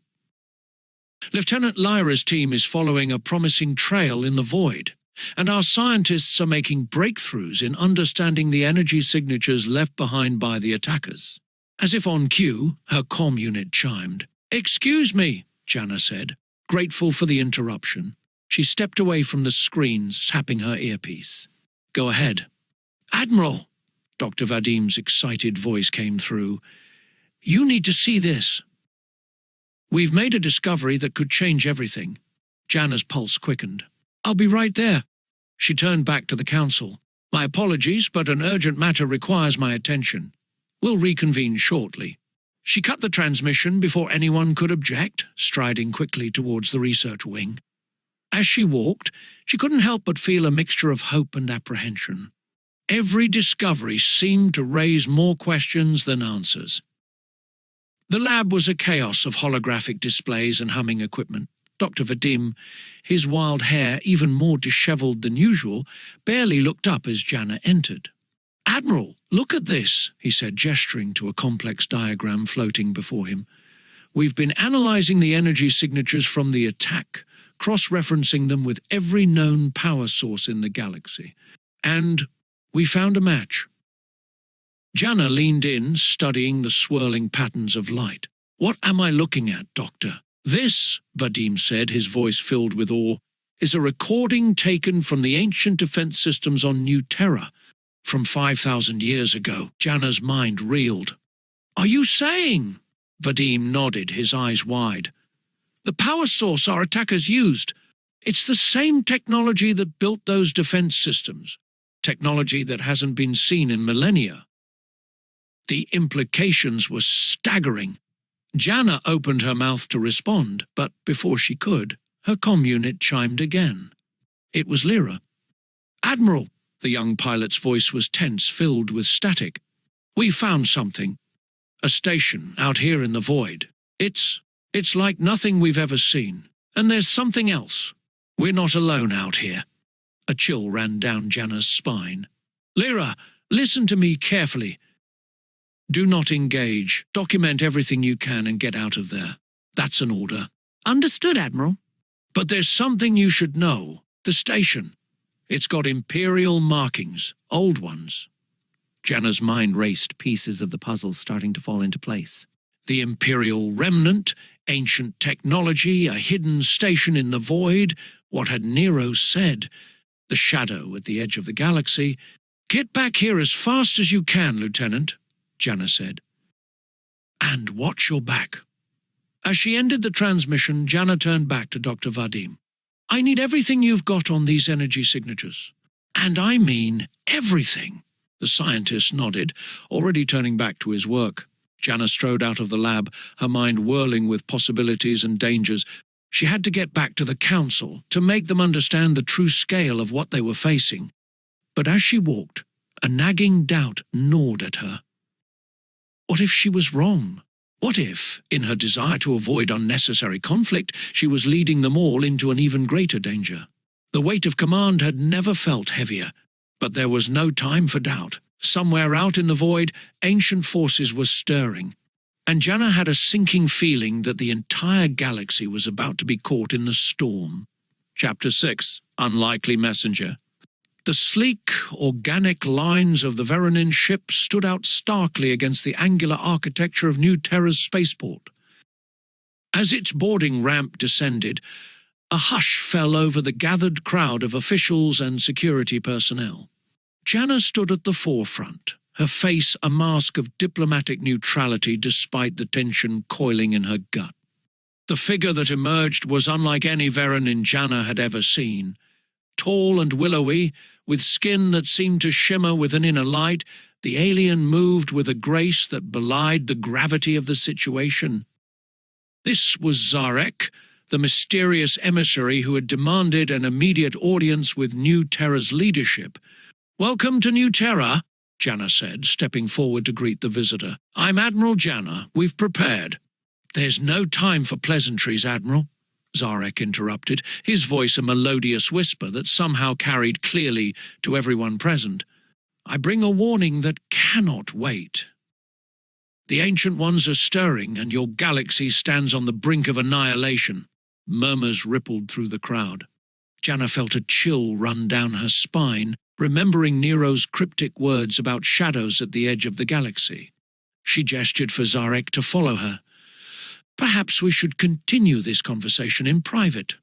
Lieutenant Lyra's team is following a promising trail in the void, and our scientists are making breakthroughs in understanding the energy signatures left behind by the attackers. As if on cue, her comm unit chimed. "Excuse me," Janna said, grateful for the interruption. She stepped away from the screens, tapping her earpiece. "Go ahead." "Admiral," Dr. Vadim's excited voice came through. "You need to see this. We've made a discovery that could change everything." Janna's pulse quickened. "I'll be right there." She turned back to the council. "My apologies, but an urgent matter requires my attention. We'll reconvene shortly." She cut the transmission before anyone could object, striding quickly towards the research wing. As she walked, she couldn't help but feel a mixture of hope and apprehension. Every discovery seemed to raise more questions than answers. The lab was a chaos of holographic displays and humming equipment. Dr. Vadim, his wild hair even more dishevelled than usual, barely looked up as Janna entered. "Admiral, look at this," he said, gesturing to a complex diagram floating before him. "We've been analysing the energy signatures from the attack, cross-referencing them with every known power source in the galaxy. And we found a match." Janna leaned in, studying the swirling patterns of light. "What am I looking at, Doctor?" "This," Vadim said, his voice filled with awe, "is a recording taken from the ancient defense systems on New Terra, from 5,000 years ago." Janna's mind reeled. "Are you saying?" Vadim nodded, his eyes wide. "The power source our attackers used. It's the same technology that built those defense systems. Technology that hasn't been seen in millennia." The implications were staggering. Janna opened her mouth to respond, but before she could, her comm unit chimed again. It was Lyra. "Admiral," the young pilot's voice was tense, filled with static. "We found something. A station out here in the void. It's like nothing we've ever seen. And there's something else. We're not alone out here." A chill ran down Janna's spine. "Lyra, listen to me carefully. Do not engage. Document everything you can and get out of there. That's an order." "Understood, Admiral." "But there's something you should know. The station. It's got Imperial markings, old ones." Janna's mind raced, pieces of the puzzle starting to fall into place. The Imperial remnant, ancient technology, a hidden station in the void, what had Nero said, the shadow at the edge of the galaxy. "Get back here as fast as you can, Lieutenant," Janna said. "And watch your back." As she ended the transmission, Janna turned back to Dr. Vadim. "I need everything you've got on these energy signatures. And I mean everything." The scientist nodded, already turning back to his work. Janna strode out of the lab, her mind whirling with possibilities and dangers. She had to get back to the council to make them understand the true scale of what they were facing. But as she walked, a nagging doubt gnawed at her. What if she was wrong? What if, in her desire to avoid unnecessary conflict, she was leading them all into an even greater danger? The weight of command had never felt heavier, but there was no time for doubt. Somewhere out in the void, ancient forces were stirring, and Janna had a sinking feeling that the entire galaxy was about to be caught in the storm. Chapter 6. Unlikely Messenger. The sleek, organic lines of the Veronin ship stood out starkly against the angular architecture of New Terra's spaceport. As its boarding ramp descended, a hush fell over the gathered crowd of officials and security personnel. Janna stood at the forefront, her face a mask of diplomatic neutrality despite the tension coiling in her gut. The figure that emerged was unlike any Veronin Janna had ever seen. Tall and willowy, with skin that seemed to shimmer with an inner light, the alien moved with a grace that belied the gravity of the situation. This was Zarek, the mysterious emissary who had demanded an immediate audience with New Terra's leadership. "Welcome to New Terra," Janna said, stepping forward to greet the visitor. "I'm Admiral Janna. We've prepared." "There's no time for pleasantries, Admiral," Zarek interrupted, his voice a melodious whisper that somehow carried clearly to everyone present. "I bring a warning that cannot wait. The Ancient Ones are stirring, and your galaxy stands on the brink of annihilation." Murmurs rippled through the crowd. Janna felt a chill run down her spine, remembering Nero's cryptic words about shadows at the edge of the galaxy. She gestured for Zarek to follow her. "Perhaps we should continue this conversation in private."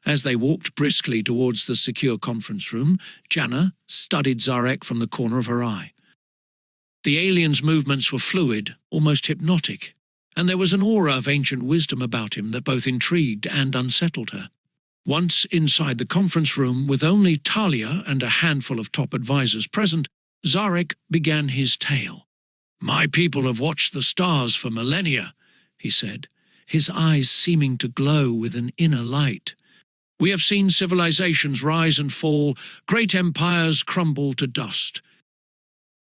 As they walked briskly towards the secure conference room, Janna studied Zarek from the corner of her eye. The alien's movements were fluid, almost hypnotic, and there was an aura of ancient wisdom about him that both intrigued and unsettled her. Once inside the conference room, with only Talia and a handful of top advisors present, Zarek began his tale. "My people have watched the stars for millennia," he said, his eyes seeming to glow with an inner light. "We have seen civilizations rise and fall, great empires crumble to dust.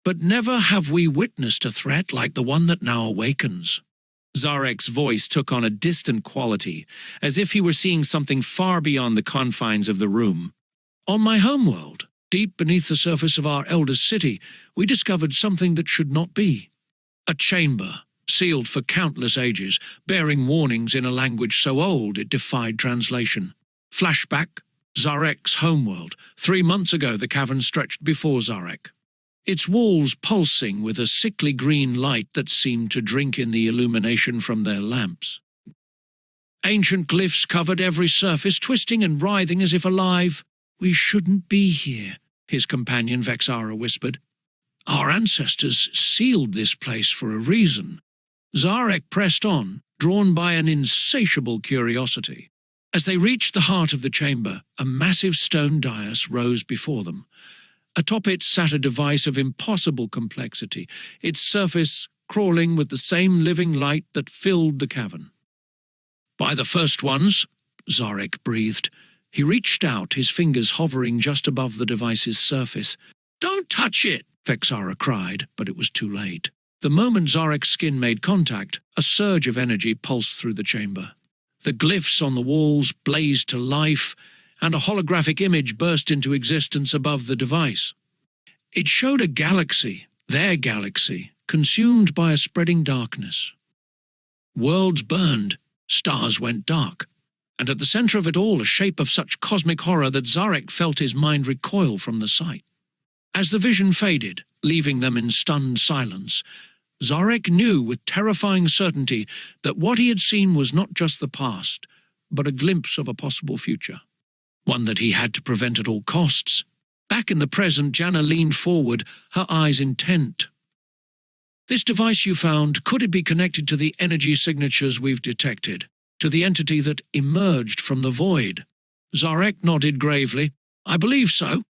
But never have we witnessed a threat like the one that now awakens." Zarek's voice took on a distant quality, as if he were seeing something far beyond the confines of the room. "On my homeworld, deep beneath the surface of our eldest city, we discovered something that should not be. A chamber, sealed for countless ages, bearing warnings in a language so old it defied translation. Flashback, Zarek's homeworld. 3 months ago the cavern stretched before Zarek, its walls pulsing with a sickly green light that seemed to drink in the illumination from their lamps. Ancient glyphs covered every surface, twisting and writhing as if alive. "We shouldn't be here," his companion Vexara whispered. "Our ancestors sealed this place for a reason." Zarek pressed on, drawn by an insatiable curiosity. As they reached the heart of the chamber, a massive stone dais rose before them. Atop it sat a device of impossible complexity, its surface crawling with the same living light that filled the cavern. "By the first ones," Zarek breathed. He reached out, his fingers hovering just above the device's surface. "Don't touch it!" Vexara cried, but it was too late. The moment Zarek's skin made contact, a surge of energy pulsed through the chamber. The glyphs on the walls blazed to life, and a holographic image burst into existence above the device. It showed a galaxy, their galaxy, consumed by a spreading darkness. Worlds burned, stars went dark, and at the center of it all a shape of such cosmic horror that Zarek felt his mind recoil from the sight. As the vision faded, leaving them in stunned silence, Zarek knew with terrifying certainty that what he had seen was not just the past, but a glimpse of a possible future. One that he had to prevent at all costs. Back in the present, Janna leaned forward, her eyes intent. "This device you found, could it be connected to the energy signatures we've detected, to the entity that emerged from the void?" Zarek nodded gravely. "I believe so.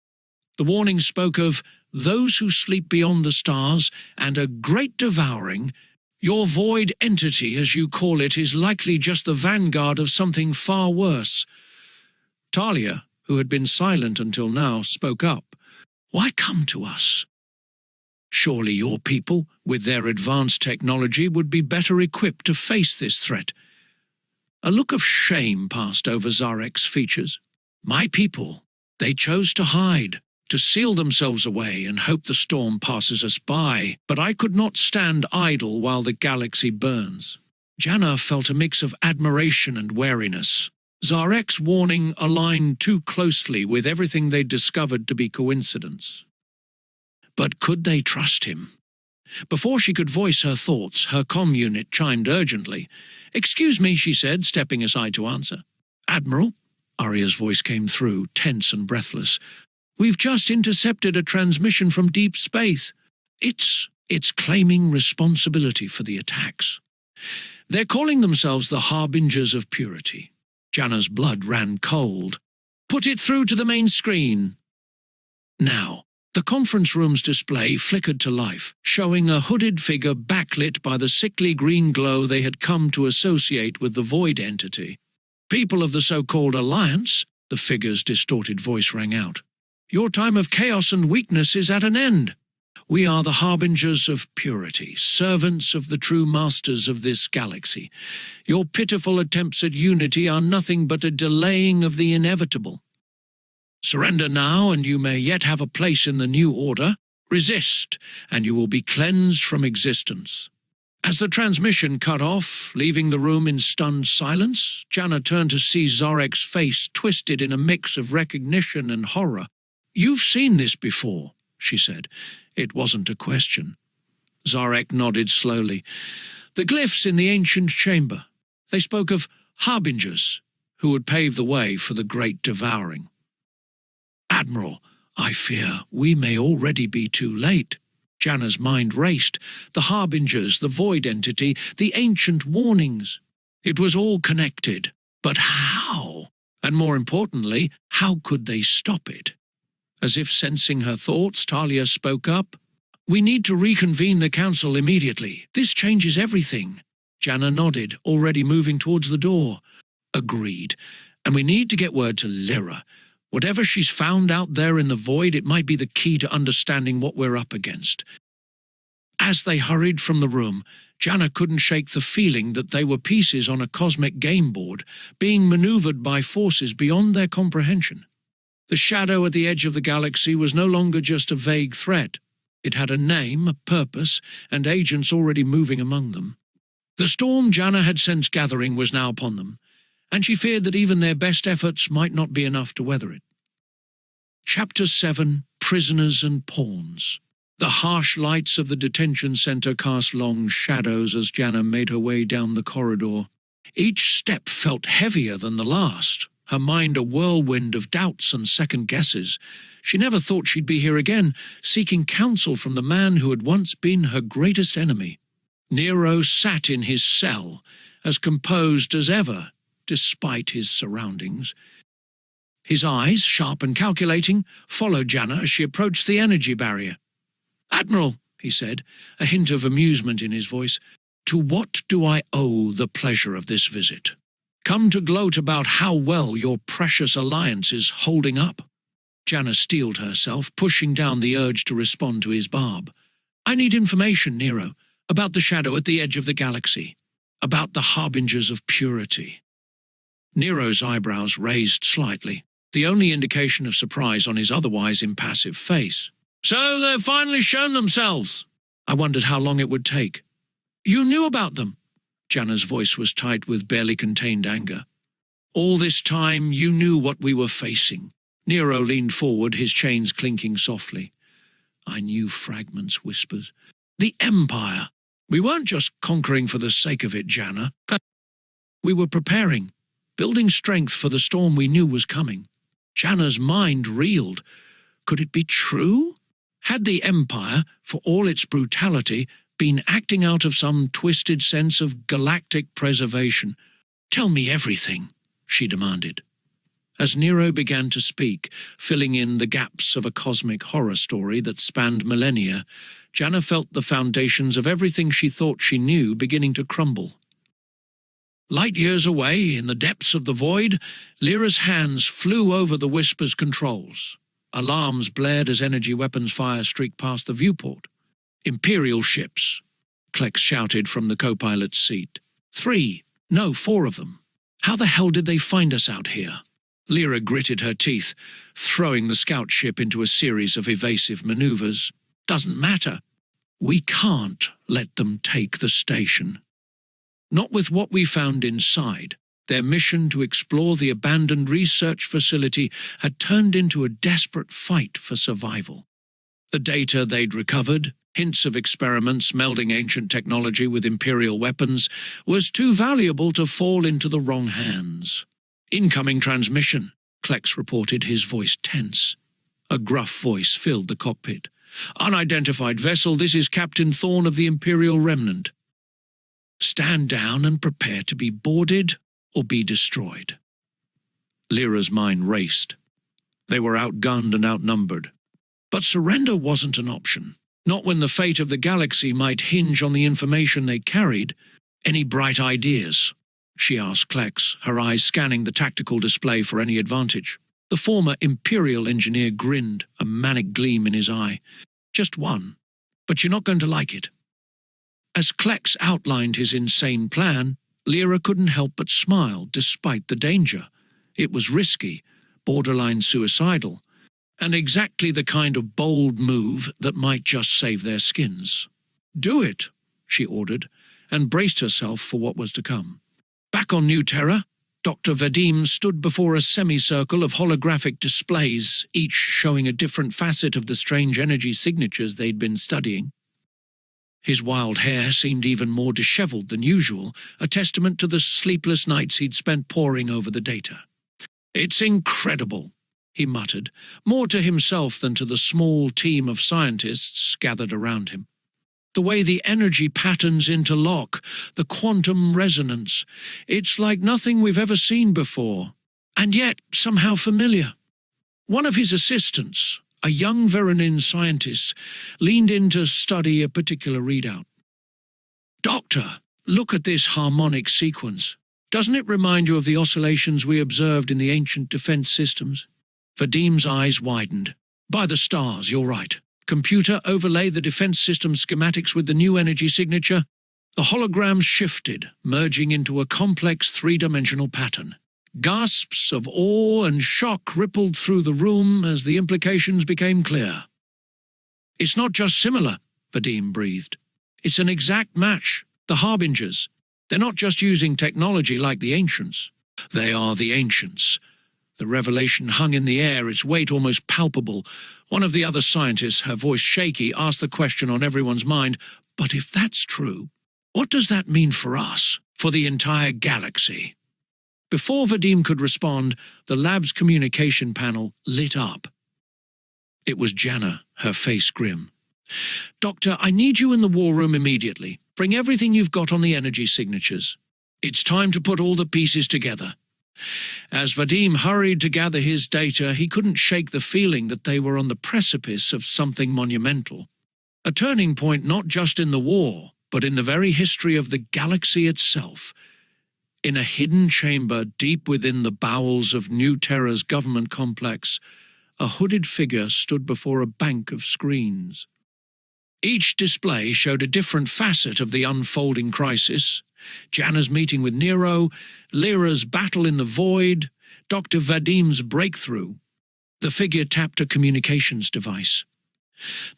The warning spoke of those who sleep beyond the stars and a great devouring. Your void entity, as you call it, is likely just the vanguard of something far worse." Talia, who had been silent until now, spoke up. "Why come to us? Surely your people, with their advanced technology, would be better equipped to face this threat." A look of shame passed over Zarek's features. "My people, they chose to hide, to seal themselves away and hope the storm passes us by, but I could not stand idle while the galaxy burns." Janna felt a mix of admiration and wariness. Zarek's warning aligned too closely with everything they'd discovered to be coincidence. But could they trust him? Before she could voice her thoughts, her comm unit chimed urgently. "Excuse me," she said, stepping aside to answer. "Admiral," Arya's voice came through, tense and breathless. "We've just intercepted a transmission from deep space. It's claiming responsibility for the attacks. They're calling themselves the Harbingers of Purity. Janna's blood ran cold. Put it through to the main screen. Now, the conference room's display flickered to life, showing a hooded figure backlit by the sickly green glow they had come to associate with the void entity. People of the so-called Alliance, the figure's distorted voice rang out. Your time of chaos and weakness is at an end. We are the Harbingers of Purity, servants of the true masters of this galaxy. Your pitiful attempts at unity are nothing but a delaying of the inevitable. Surrender now, and you may yet have a place in the new order. Resist, and you will be cleansed from existence. As the transmission cut off, leaving the room in stunned silence, Janna turned to see Zarek's face twisted in a mix of recognition and horror. You've seen this before, she said. It wasn't a question. Zarek nodded slowly. The glyphs in the ancient chamber. They spoke of harbingers, who would pave the way for the great devouring. Admiral, I fear we may already be too late. Janna's mind raced. The harbingers, the void entity, the ancient warnings. It was all connected. But how? And more importantly, how could they stop it? As if sensing her thoughts, Talia spoke up. We need to reconvene the council immediately. This changes everything. Janna nodded, already moving towards the door. Agreed. And we need to get word to Lyra. Whatever she's found out there in the void, it might be the key to understanding what we're up against. As they hurried from the room, Janna couldn't shake the feeling that they were pieces on a cosmic game board, being maneuvered by forces beyond their comprehension. The shadow at the edge of the galaxy was no longer just a vague threat. It had a name, a purpose, and agents already moving among them. The storm Janna had sensed gathering was now upon them, and she feared that even their best efforts might not be enough to weather it. Chapter 7, Prisoners and Pawns. The harsh lights of the detention center cast long shadows as Janna made her way down the corridor. Each step felt heavier than the last, her mind a whirlwind of doubts and second guesses. She never thought she'd be here again, seeking counsel from the man who had once been her greatest enemy. Nero sat in his cell, as composed as ever, despite his surroundings. His eyes, sharp and calculating, followed Janna as she approached the energy barrier. "Admiral," he said, a hint of amusement in his voice, "to what do I owe the pleasure of this visit? Come to gloat about how well your precious alliance is holding up." Janna steeled herself, pushing down the urge to respond to his barb. "I need information, Nero, about the shadow at the edge of the galaxy, about the Harbingers of Purity." Nero's eyebrows raised slightly, the only indication of surprise on his otherwise impassive face. "So they've finally shown themselves." I wondered how long it would take. "You knew about them?" Janna's voice was tight with barely contained anger. "All this time you knew what we were facing." Nero leaned forward, his chains clinking softly. "I knew," fragments whispered. "The Empire. We weren't just conquering for the sake of it, Janna. We were preparing, building strength for the storm we knew was coming." Janna's mind reeled. Could it be true? Had the Empire, for all its brutality, been acting out of some twisted sense of galactic preservation? "Tell me everything," she demanded. As Nero began to speak, filling in the gaps of a cosmic horror story that spanned millennia, Janna felt the foundations of everything she thought she knew beginning to crumble. Light years away, in the depths of the void, Lyra's hands flew over the Whisper's controls. Alarms blared as energy weapons fire streaked past the viewport. "Imperial ships," Klex shouted from the co-pilot's seat. 3, no, 4 of them. How the hell did they find us out here? Lyra gritted her teeth, throwing the scout ship into a series of evasive maneuvers. "Doesn't matter. We can't let them take the station." Not with what we found inside. Their mission to explore the abandoned research facility had turned into a desperate fight for survival. The data they'd recovered, hints of experiments melding ancient technology with Imperial weapons, was too valuable to fall into the wrong hands. "Incoming transmission," Klex reported, his voice tense. A gruff voice filled the cockpit. "Unidentified vessel, this is Captain Thorne of the Imperial Remnant." Stand down and prepare to be boarded or be destroyed. Lyra's mind raced. They were outgunned and outnumbered. But surrender wasn't an option, not when the fate of the galaxy might hinge on the information they carried. Any bright ideas? She asked Klex, her eyes scanning the tactical display for any advantage. The former Imperial engineer grinned, a manic gleam in his eye. Just one, but you're not going to like it. As Klex outlined his insane plan, Lyra couldn't help but smile despite the danger. It was risky, borderline suicidal, and exactly the kind of bold move that might just save their skins. "Do it," she ordered, and braced herself for what was to come. Back on New Terra, Dr. Vadim stood before a semicircle of holographic displays, each showing a different facet of the strange energy signatures they'd been studying. His wild hair seemed even more disheveled than usual, a testament to the sleepless nights he'd spent poring over the data. "It's incredible," he muttered, more to himself than to the small team of scientists gathered around him. "The way the energy patterns interlock, the quantum resonance, it's like nothing we've ever seen before, and yet somehow familiar." One of his assistants, a young Veronin scientist, leaned in to study a particular readout. "Doctor, look at this harmonic sequence. Doesn't it remind you of the oscillations we observed in the ancient defense systems?" Vadim's eyes widened. "By the stars, you're right. Computer overlay the defense system schematics with the new energy signature." The holograms shifted, merging into a complex three-dimensional pattern. Gasps of awe and shock rippled through the room as the implications became clear. "It's not just similar," Vadim breathed. "It's an exact match. The Harbingers. They're not just using technology like the ancients. They are the ancients." The revelation hung in the air, its weight almost palpable. One of the other scientists, her voice shaky, asked the question on everyone's mind, "But if that's true, what does that mean for us, for the entire galaxy?" Before Vadim could respond, the lab's communication panel lit up. It was Janna, her face grim. "Doctor, I need you in the war room immediately. Bring everything you've got on the energy signatures. It's time to put all the pieces together." As Vadim hurried to gather his data, he couldn't shake the feeling that they were on the precipice of something monumental. A turning point not just in the war, but in the very history of the galaxy itself. In a hidden chamber deep within the bowels of New Terra's government complex, a hooded figure stood before a bank of screens. Each display showed a different facet of the unfolding crisis: Janna's meeting with Nero, Lyra's battle in the void, Dr. Vadim's breakthrough. The figure tapped a communications device.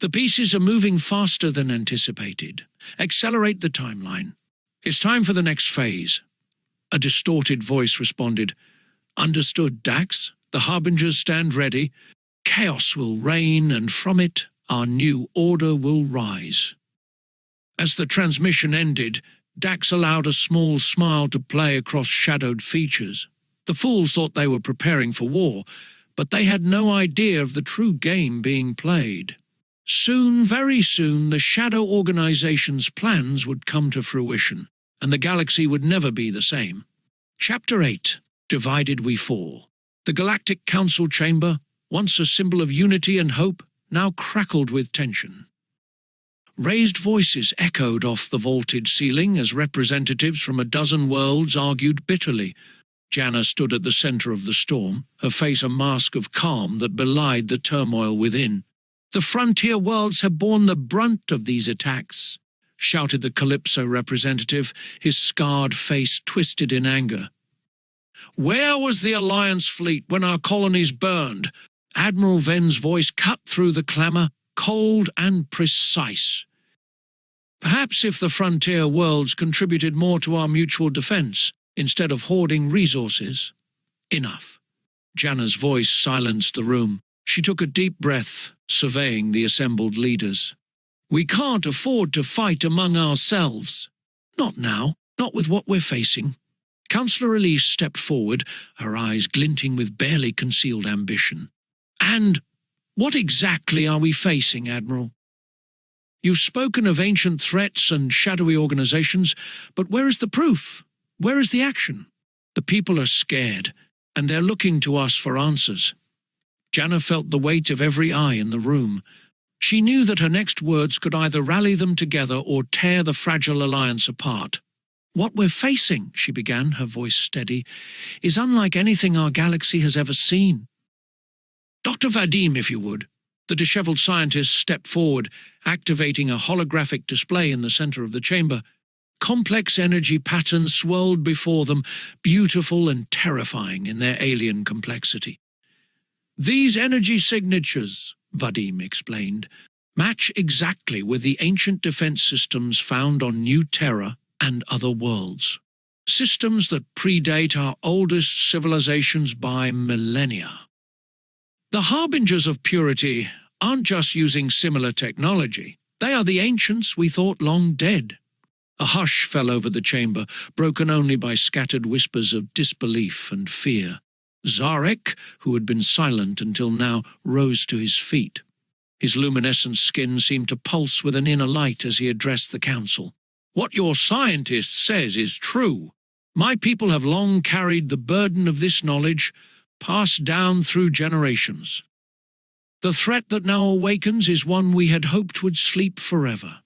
"The pieces are moving faster than anticipated. Accelerate the timeline. It's time for the next phase." A distorted voice responded, "Understood, Dax. The Harbingers stand ready. Chaos will reign, and from it, our new order will rise." As the transmission ended, Dax allowed a small smile to play across shadowed features. The fools thought they were preparing for war, but they had no idea of the true game being played. Soon, very soon, the Shadow Organization's plans would come to fruition, and the galaxy would never be the same. Chapter 8. Divided We Fall. The Galactic Council Chamber, once a symbol of unity and hope, now crackled with tension. Raised voices echoed off the vaulted ceiling as representatives from a dozen worlds argued bitterly. Janna stood at the center of the storm, her face a mask of calm that belied the turmoil within. "The frontier worlds have borne the brunt of these attacks," shouted the Calypso representative, his scarred face twisted in anger. "Where was the Alliance fleet when our colonies burned?" Admiral Ven's voice cut through the clamor, cold and precise. "Perhaps if the frontier worlds contributed more to our mutual defense, instead of hoarding resources." "Enough." Janna's voice silenced the room. She took a deep breath, surveying the assembled leaders. "We can't afford to fight among ourselves. Not now, not with what we're facing." Councillor Elise stepped forward, her eyes glinting with barely concealed ambition. "And what exactly are we facing, Admiral?" You've spoken of ancient threats and shadowy organizations, but where is the proof? Where is the action? The people are scared, and they're looking to us for answers. Janna felt the weight of every eye in the room. She knew that her next words could either rally them together or tear the fragile alliance apart. What we're facing, she began, her voice steady, is unlike anything our galaxy has ever seen. Dr. Vadim, if you would. The disheveled scientist stepped forward, activating a holographic display in the center of the chamber. Complex energy patterns swirled before them, beautiful and terrifying in their alien complexity. These energy signatures, Vadim explained, match exactly with the ancient defense systems found on New Terra and other worlds. Systems that predate our oldest civilizations by millennia. The Harbingers of Purity aren't just using similar technology. They are the ancients we thought long dead. A hush fell over the chamber, broken only by scattered whispers of disbelief and fear. Zarek, who had been silent until now, rose to his feet. His luminescent skin seemed to pulse with an inner light as he addressed the council. What your scientist says is true. My people have long carried the burden of this knowledge, passed down through generations. The threat that now awakens is one we had hoped would sleep forever.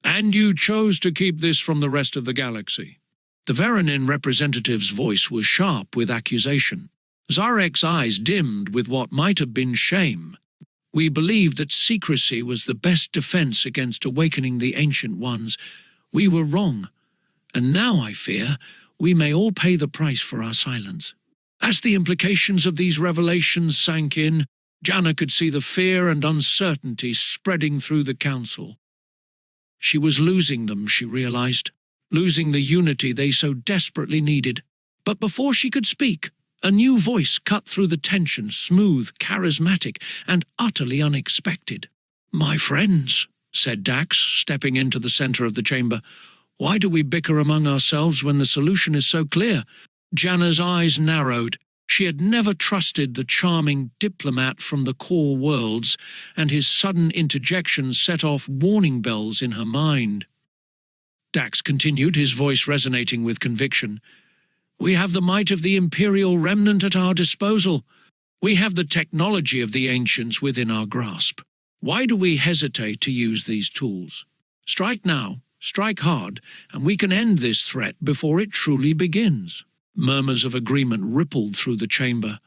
And you chose to keep this from the rest of the galaxy. The Veranin representative's voice was sharp with accusation. Zarek's eyes dimmed with what might have been shame. We believed that secrecy was the best defense against awakening the Ancient Ones. We were wrong, and now, I fear, we may all pay the price for our silence. As the implications of these revelations sank in, Janna could see the fear and uncertainty spreading through the council. She was losing them, she realized, losing the unity they so desperately needed. But before she could speak, a new voice cut through the tension, smooth, charismatic, and utterly unexpected. "My friends," said Dax, stepping into the center of the chamber, "why do we bicker among ourselves when the solution is so clear?" Janna's eyes narrowed. She had never trusted the charming diplomat from the core worlds, and his sudden interjection set off warning bells in her mind. Dax continued, his voice resonating with conviction. "We have the might of the Imperial Remnant at our disposal. We have the technology of the Ancients within our grasp. Why do we hesitate to use these tools? Strike now, strike hard, and we can end this threat before it truly begins." Murmurs of agreement rippled through the chamber.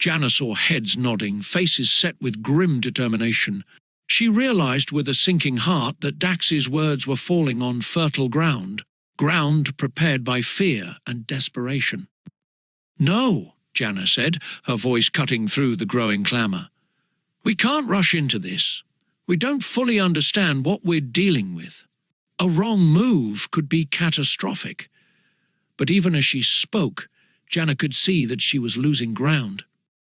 Janna saw heads nodding, faces set with grim determination. She realized with a sinking heart that Dax's words were falling on fertile ground, ground prepared by fear and desperation. "No," Janna said, her voice cutting through the growing clamour. "We can't rush into this. We don't fully understand what we're dealing with. A wrong move could be catastrophic." But even as she spoke, Janna could see that she was losing ground.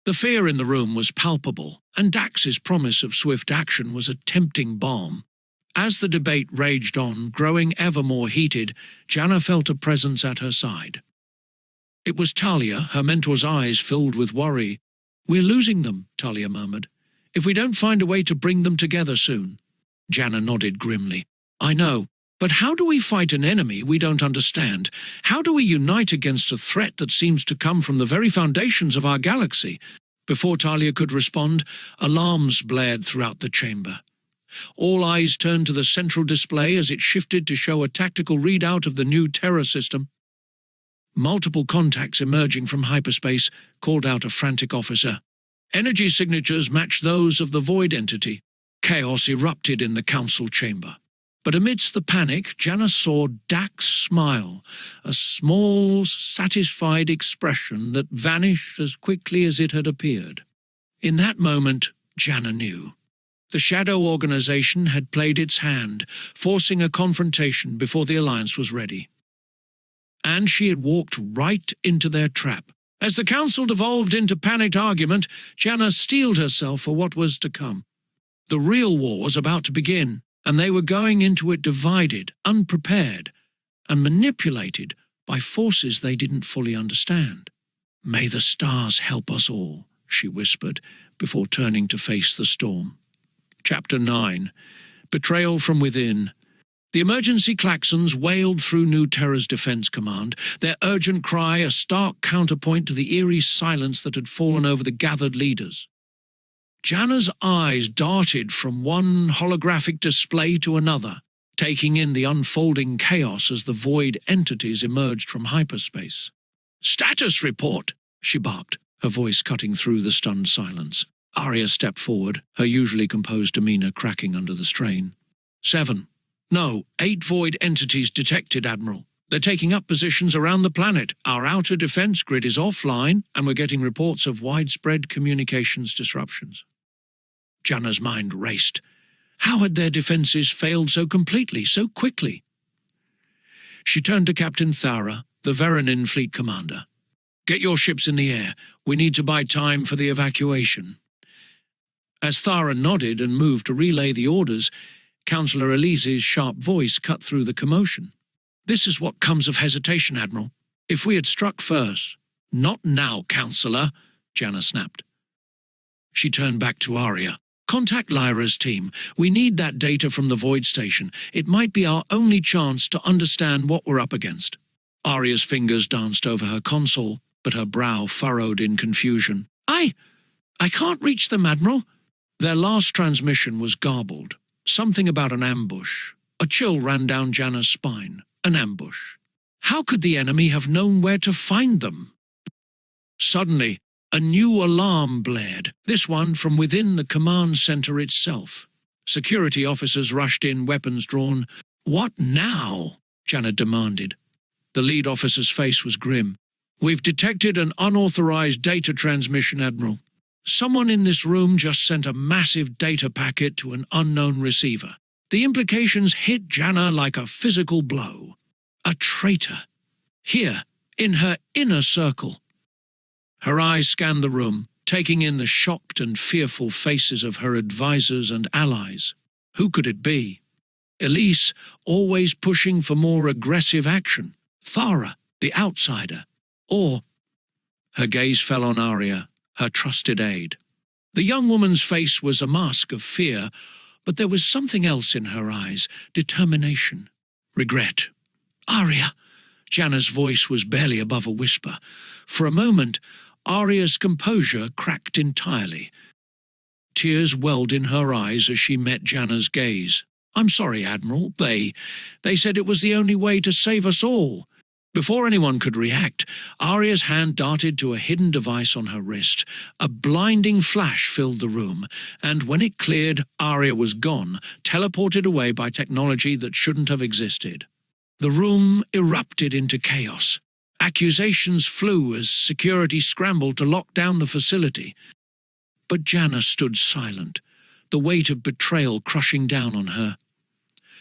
The fear in the room was palpable, and Dax's promise of swift action was a tempting balm. As the debate raged on, growing ever more heated, Janna felt a presence at her side. It was Talia, her mentor's eyes filled with worry. "We're losing them," Talia murmured, "if we don't find a way to bring them together soon." Janna nodded grimly. "I know. But how do we fight an enemy we don't understand? How do we unite against a threat that seems to come from the very foundations of our galaxy?" Before Talia could respond, alarms blared throughout the chamber. All eyes turned to the central display as it shifted to show a tactical readout of the new Terra system. Multiple contacts emerging from hyperspace called out a frantic officer. Energy signatures matched those of the void entity. Chaos erupted in the council chamber. But amidst the panic, Janna saw Dax smile, a small, satisfied expression that vanished as quickly as it had appeared. In that moment, Janna knew. The Shadow Organization had played its hand, forcing a confrontation before the Alliance was ready. And she had walked right into their trap. As the Council devolved into panicked argument, Janna steeled herself for what was to come. The real war was about to begin, and they were going into it divided, unprepared, and manipulated by forces they didn't fully understand. "May the stars help us all," she whispered, before turning to face the storm. Chapter 9. Betrayal from within. The emergency klaxons wailed through New Terra's defense command, their urgent cry a stark counterpoint to the eerie silence that had fallen over the gathered leaders. Janna's eyes darted from one holographic display to another, taking in the unfolding chaos as the void entities emerged from hyperspace. "Status report!" she barked, her voice cutting through the stunned silence. Arya stepped forward, her usually composed demeanor cracking under the strain. 7. No, 8 void entities detected, Admiral. They're taking up positions around the planet. Our outer defense grid is offline, and we're getting reports of widespread communications disruptions. Janna's mind raced. How had their defenses failed so completely, so quickly? She turned to Captain Terra, the Veranin fleet commander. "Get your ships in the air. We need to buy time for the evacuation." As Terra nodded and moved to relay the orders, Councillor Elise's sharp voice cut through the commotion. "This is what comes of hesitation, Admiral. If we had struck first—" "Not now, Councillor," Janna snapped. She turned back to Arya. "Contact Lyra's team. We need that data from the Void Station. It might be our only chance to understand what we're up against." Arya's fingers danced over her console, but her brow furrowed in confusion. I can't reach them, Admiral." Their last transmission was garbled. Something about an ambush. A chill ran down Janna's spine. An ambush. How could the enemy have known where to find them? Suddenly, a new alarm blared, this one from within the command center itself. Security officers rushed in, weapons drawn. "What now?" Janna demanded. The lead officer's face was grim. "We've detected an unauthorized data transmission, Admiral. Someone in this room just sent a massive data packet to an unknown receiver. The implications hit Janna like a physical blow. A traitor. Here, in her inner circle." Her eyes scanned the room, taking in the shocked and fearful faces of her advisors and allies. Who could it be? Elise, always pushing for more aggressive action. Terra, the outsider. Or— Her gaze fell on Arya, her trusted aide. The young woman's face was a mask of fear, but there was something else in her eyes, determination, regret. "Arya!" Janna's voice was barely above a whisper. For a moment, Arya's composure cracked entirely. Tears welled in her eyes as she met Janna's gaze. "I'm sorry, Admiral. They said it was the only way to save us all." Before anyone could react, Arya's hand darted to a hidden device on her wrist. A blinding flash filled the room, and when it cleared, Arya was gone, teleported away by technology that shouldn't have existed. The room erupted into chaos. Accusations flew as security scrambled to lock down the facility. But Janna stood silent, the weight of betrayal crushing down on her.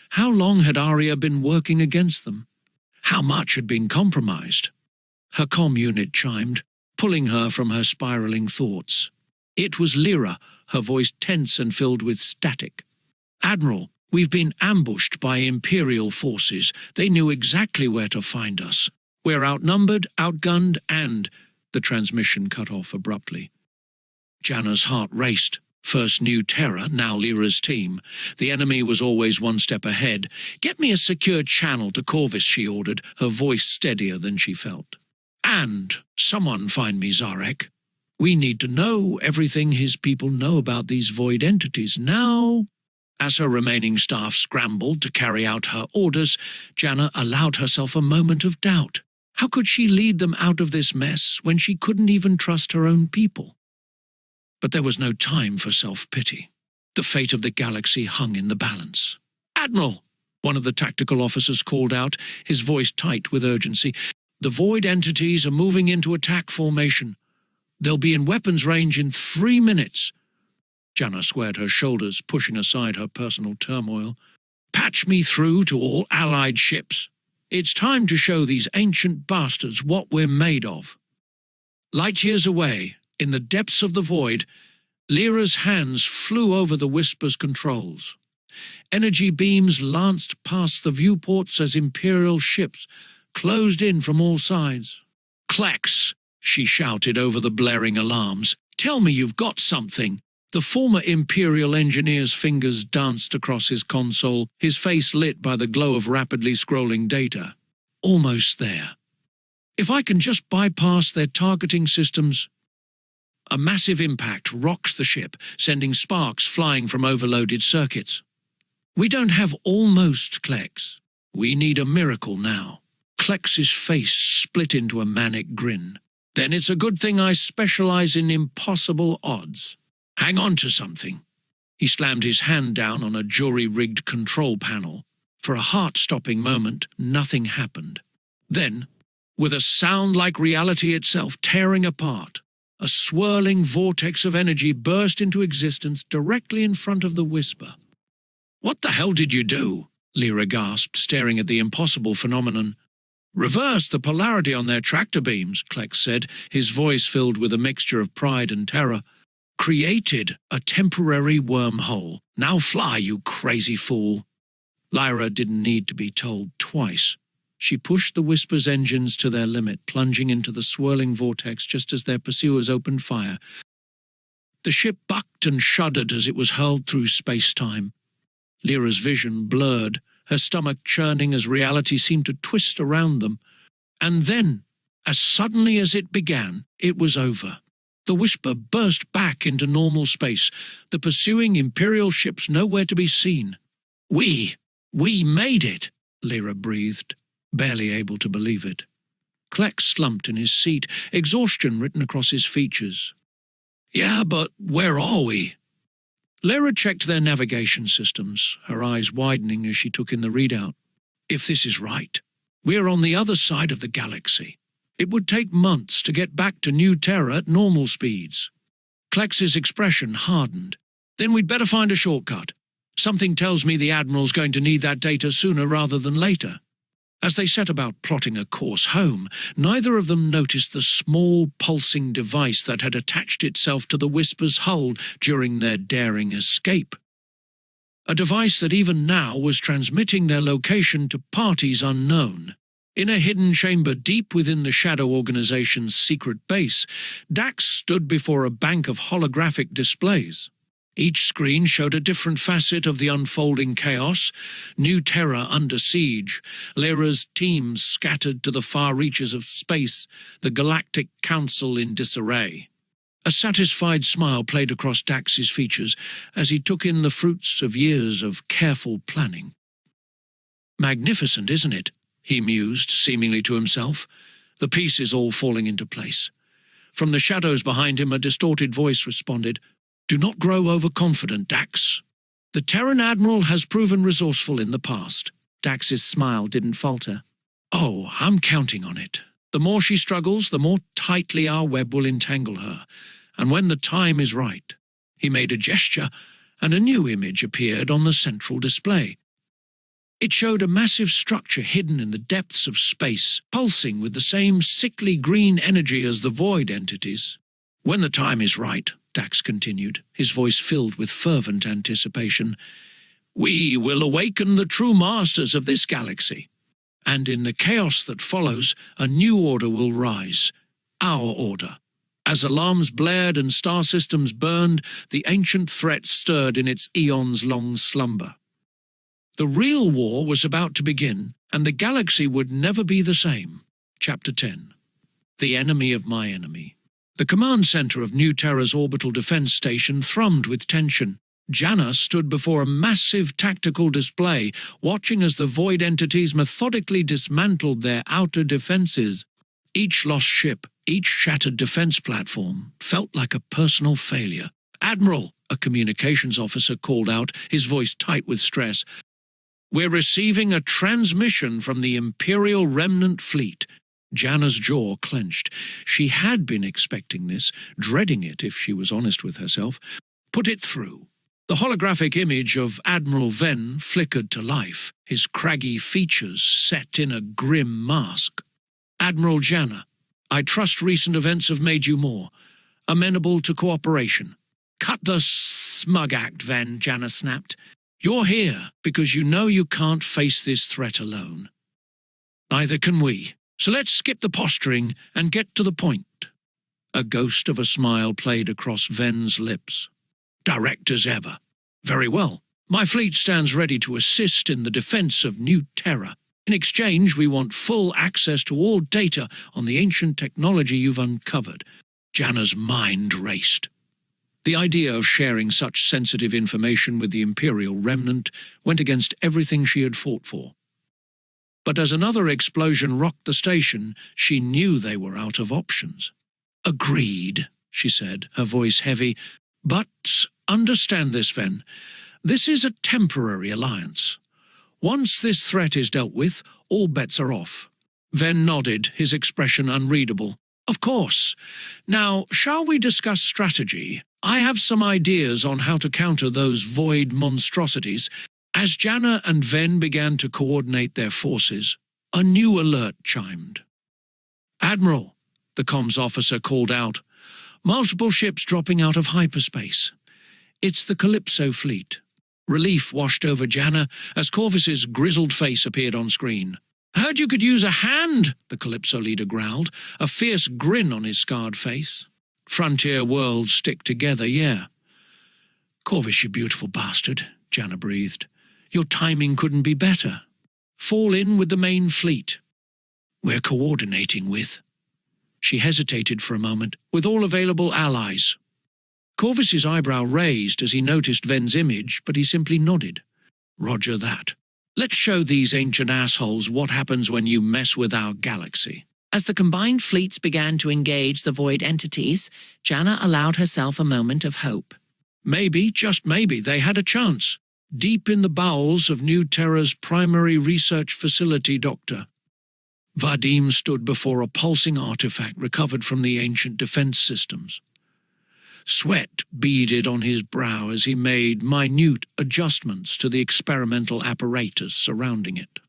How long had Arya been working against them? How much had been compromised? Her comm unit chimed, pulling her from her spiraling thoughts. It was Lyra, her voice tense and filled with static. "Admiral, we've been ambushed by Imperial forces. They knew exactly where to find us. We're outnumbered, outgunned, and—" The transmission cut off abruptly. Janna's heart raced. First New Terra, now Lyra's team. The enemy was always one step ahead. "Get me a secure channel to Corvus," she ordered, her voice steadier than she felt. "And someone find me Zarek. We need to know everything his people know about these void entities now." As her remaining staff scrambled to carry out her orders, Janna allowed herself a moment of doubt. How could she lead them out of this mess when she couldn't even trust her own people? But there was no time for self-pity. The fate of the galaxy hung in the balance. "Admiral!" one of the tactical officers called out, his voice tight with urgency. "The void entities are moving into attack formation. They'll be in weapons range in 3 minutes." Janna squared her shoulders, pushing aside her personal turmoil. "Patch me through to all allied ships. It's time to show these ancient bastards what we're made of." Light years away, in the depths of the void, Lyra's hands flew over the Whisper's controls. Energy beams lanced past the viewports as Imperial ships closed in from all sides. "Klex!" she shouted over the blaring alarms. "Tell me you've got something. The former Imperial engineer's fingers danced across his console, his face lit by the glow of rapidly scrolling data. Almost there. If I can just bypass their targeting systems... A massive impact rocked the ship, sending sparks flying from overloaded circuits. We don't have almost, Klex. We need a miracle now. Klex's face split into a manic grin. Then it's a good thing I specialize in impossible odds. Hang on to something. He slammed his hand down on a jury-rigged control panel. For a heart-stopping moment, nothing happened. Then, with a sound like reality itself tearing apart, a swirling vortex of energy burst into existence directly in front of the Whisper. "What the hell did you do?" Lyra gasped, staring at the impossible phenomenon. "Reverse the polarity on their tractor beams," Klex said, his voice filled with a mixture of pride and terror. "Created a temporary wormhole. Now fly, you crazy fool." Lyra didn't need to be told twice. She pushed the Whisper's engines to their limit, plunging into the swirling vortex just as their pursuers opened fire. The ship bucked and shuddered as it was hurled through space-time. Lyra's vision blurred, her stomach churning as reality seemed to twist around them. And then, as suddenly as it began, it was over. The Whisper burst back into normal space, the pursuing Imperial ships nowhere to be seen. We made it," Lyra breathed, barely able to believe it. Klex slumped in his seat, exhaustion written across his features. "Yeah, but where are we?" Lyra checked their navigation systems, her eyes widening as she took in the readout. "If this is right, we're on the other side of the galaxy. It would take months to get back to New Terra at normal speeds." Klex's expression hardened. "Then we'd better find a shortcut. Something tells me the Admiral's going to need that data sooner rather than later." As they set about plotting a course home, neither of them noticed the small, pulsing device that had attached itself to the Whisper's hull during their daring escape. A device that even now was transmitting their location to parties unknown. In a hidden chamber deep within the Shadow Organization's secret base, Dax stood before a bank of holographic displays. Each screen showed a different facet of the unfolding chaos: New Terra under siege, Lyra's teams scattered to the far reaches of space, the Galactic Council in disarray. A satisfied smile played across Dax's features as he took in the fruits of years of careful planning. "Magnificent, isn't it?" he mused, seemingly to himself. The pieces all falling into place. From the shadows behind him, a distorted voice responded, "Do not grow overconfident, Dax. The Terran Admiral has proven resourceful in the past." Dax's smile didn't falter. "Oh, I'm counting on it. The more she struggles, the more tightly our web will entangle her. And when the time is right..." He made a gesture, and a new image appeared on the central display. It showed a massive structure hidden in the depths of space, pulsing with the same sickly green energy as the void entities. "When the time is right," Dax continued, his voice filled with fervent anticipation, "we will awaken the true masters of this galaxy. And in the chaos that follows, a new order will rise. Our order." As alarms blared and star systems burned, the ancient threat stirred in its eons-long slumber. The real war was about to begin, and the galaxy would never be the same. Chapter 10. The Enemy of My Enemy. The command center of New Terra's orbital defense station thrummed with tension. Janna stood before a massive tactical display, watching as the void entities methodically dismantled their outer defenses. Each lost ship, each shattered defense platform, felt like a personal failure. "Admiral," a communications officer called out, his voice tight with stress, "we're receiving a transmission from the Imperial Remnant Fleet." Janna's jaw clenched. She had been expecting this, dreading it if she was honest with herself. "Put it through." The holographic image of Admiral Venn flickered to life, his craggy features set in a grim mask. "Admiral Janna, I trust recent events have made you more amenable to cooperation." "Cut the smug act, Venn," Janna snapped. "You're here because you know you can't face this threat alone. Neither can we. So let's skip the posturing and get to the point." A ghost of a smile played across Venn's lips. direct as ever. Very well. My fleet stands ready to assist in the defense of New Terra. In exchange, we want full access to all data on the ancient technology you've uncovered. Janna's mind raced. The idea of sharing such sensitive information with the Imperial remnant went against everything she had fought for. But as another explosion rocked the station, she knew they were out of options. "Agreed," she said, her voice heavy. "But understand this, Ven. This is a temporary alliance. Once this threat is dealt with, all bets are off." Ven nodded, his expression unreadable. "Of course. Now, shall we discuss strategy? I have some ideas on how to counter those void monstrosities." As Janna and Ven began to coordinate their forces, a new alert chimed. "Admiral," the comms officer called out, "multiple ships dropping out of hyperspace. It's the Calypso fleet." Relief washed over Janna as Corvus's grizzled face appeared on screen. "Heard you could use a hand," the Calypso leader growled, a fierce grin on his scarred face. "Frontier worlds stick together, yeah." "Corvus, you beautiful bastard," Janna breathed. "Your timing couldn't be better. Fall in with the main fleet. We're coordinating with—" She hesitated for a moment. "With all available allies." Corvus's eyebrow raised as he noticed Ven's image, but he simply nodded. "Roger that. Let's show these ancient assholes what happens when you mess with our galaxy." As the combined fleets began to engage the void entities, Janna allowed herself a moment of hope. Maybe, just maybe, they had a chance. Deep in the bowels of New Terra's primary research facility, Doctor. Vadim stood before a pulsing artifact recovered from the ancient defense systems. Sweat beaded on his brow as he made minute adjustments to the experimental apparatus surrounding it.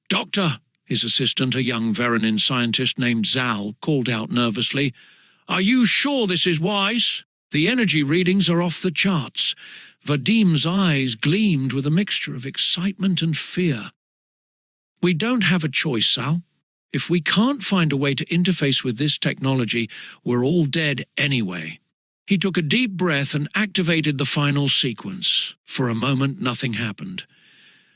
"Doctor," his assistant, a young Veranin scientist named Zal, called out nervously, "are you sure this is wise? The energy readings are off the charts." Vadim's eyes gleamed with a mixture of excitement and fear. "We don't have a choice, Sal. If we can't find a way to interface with this technology, we're all dead anyway." He took a deep breath and activated the final sequence. For a moment, nothing happened.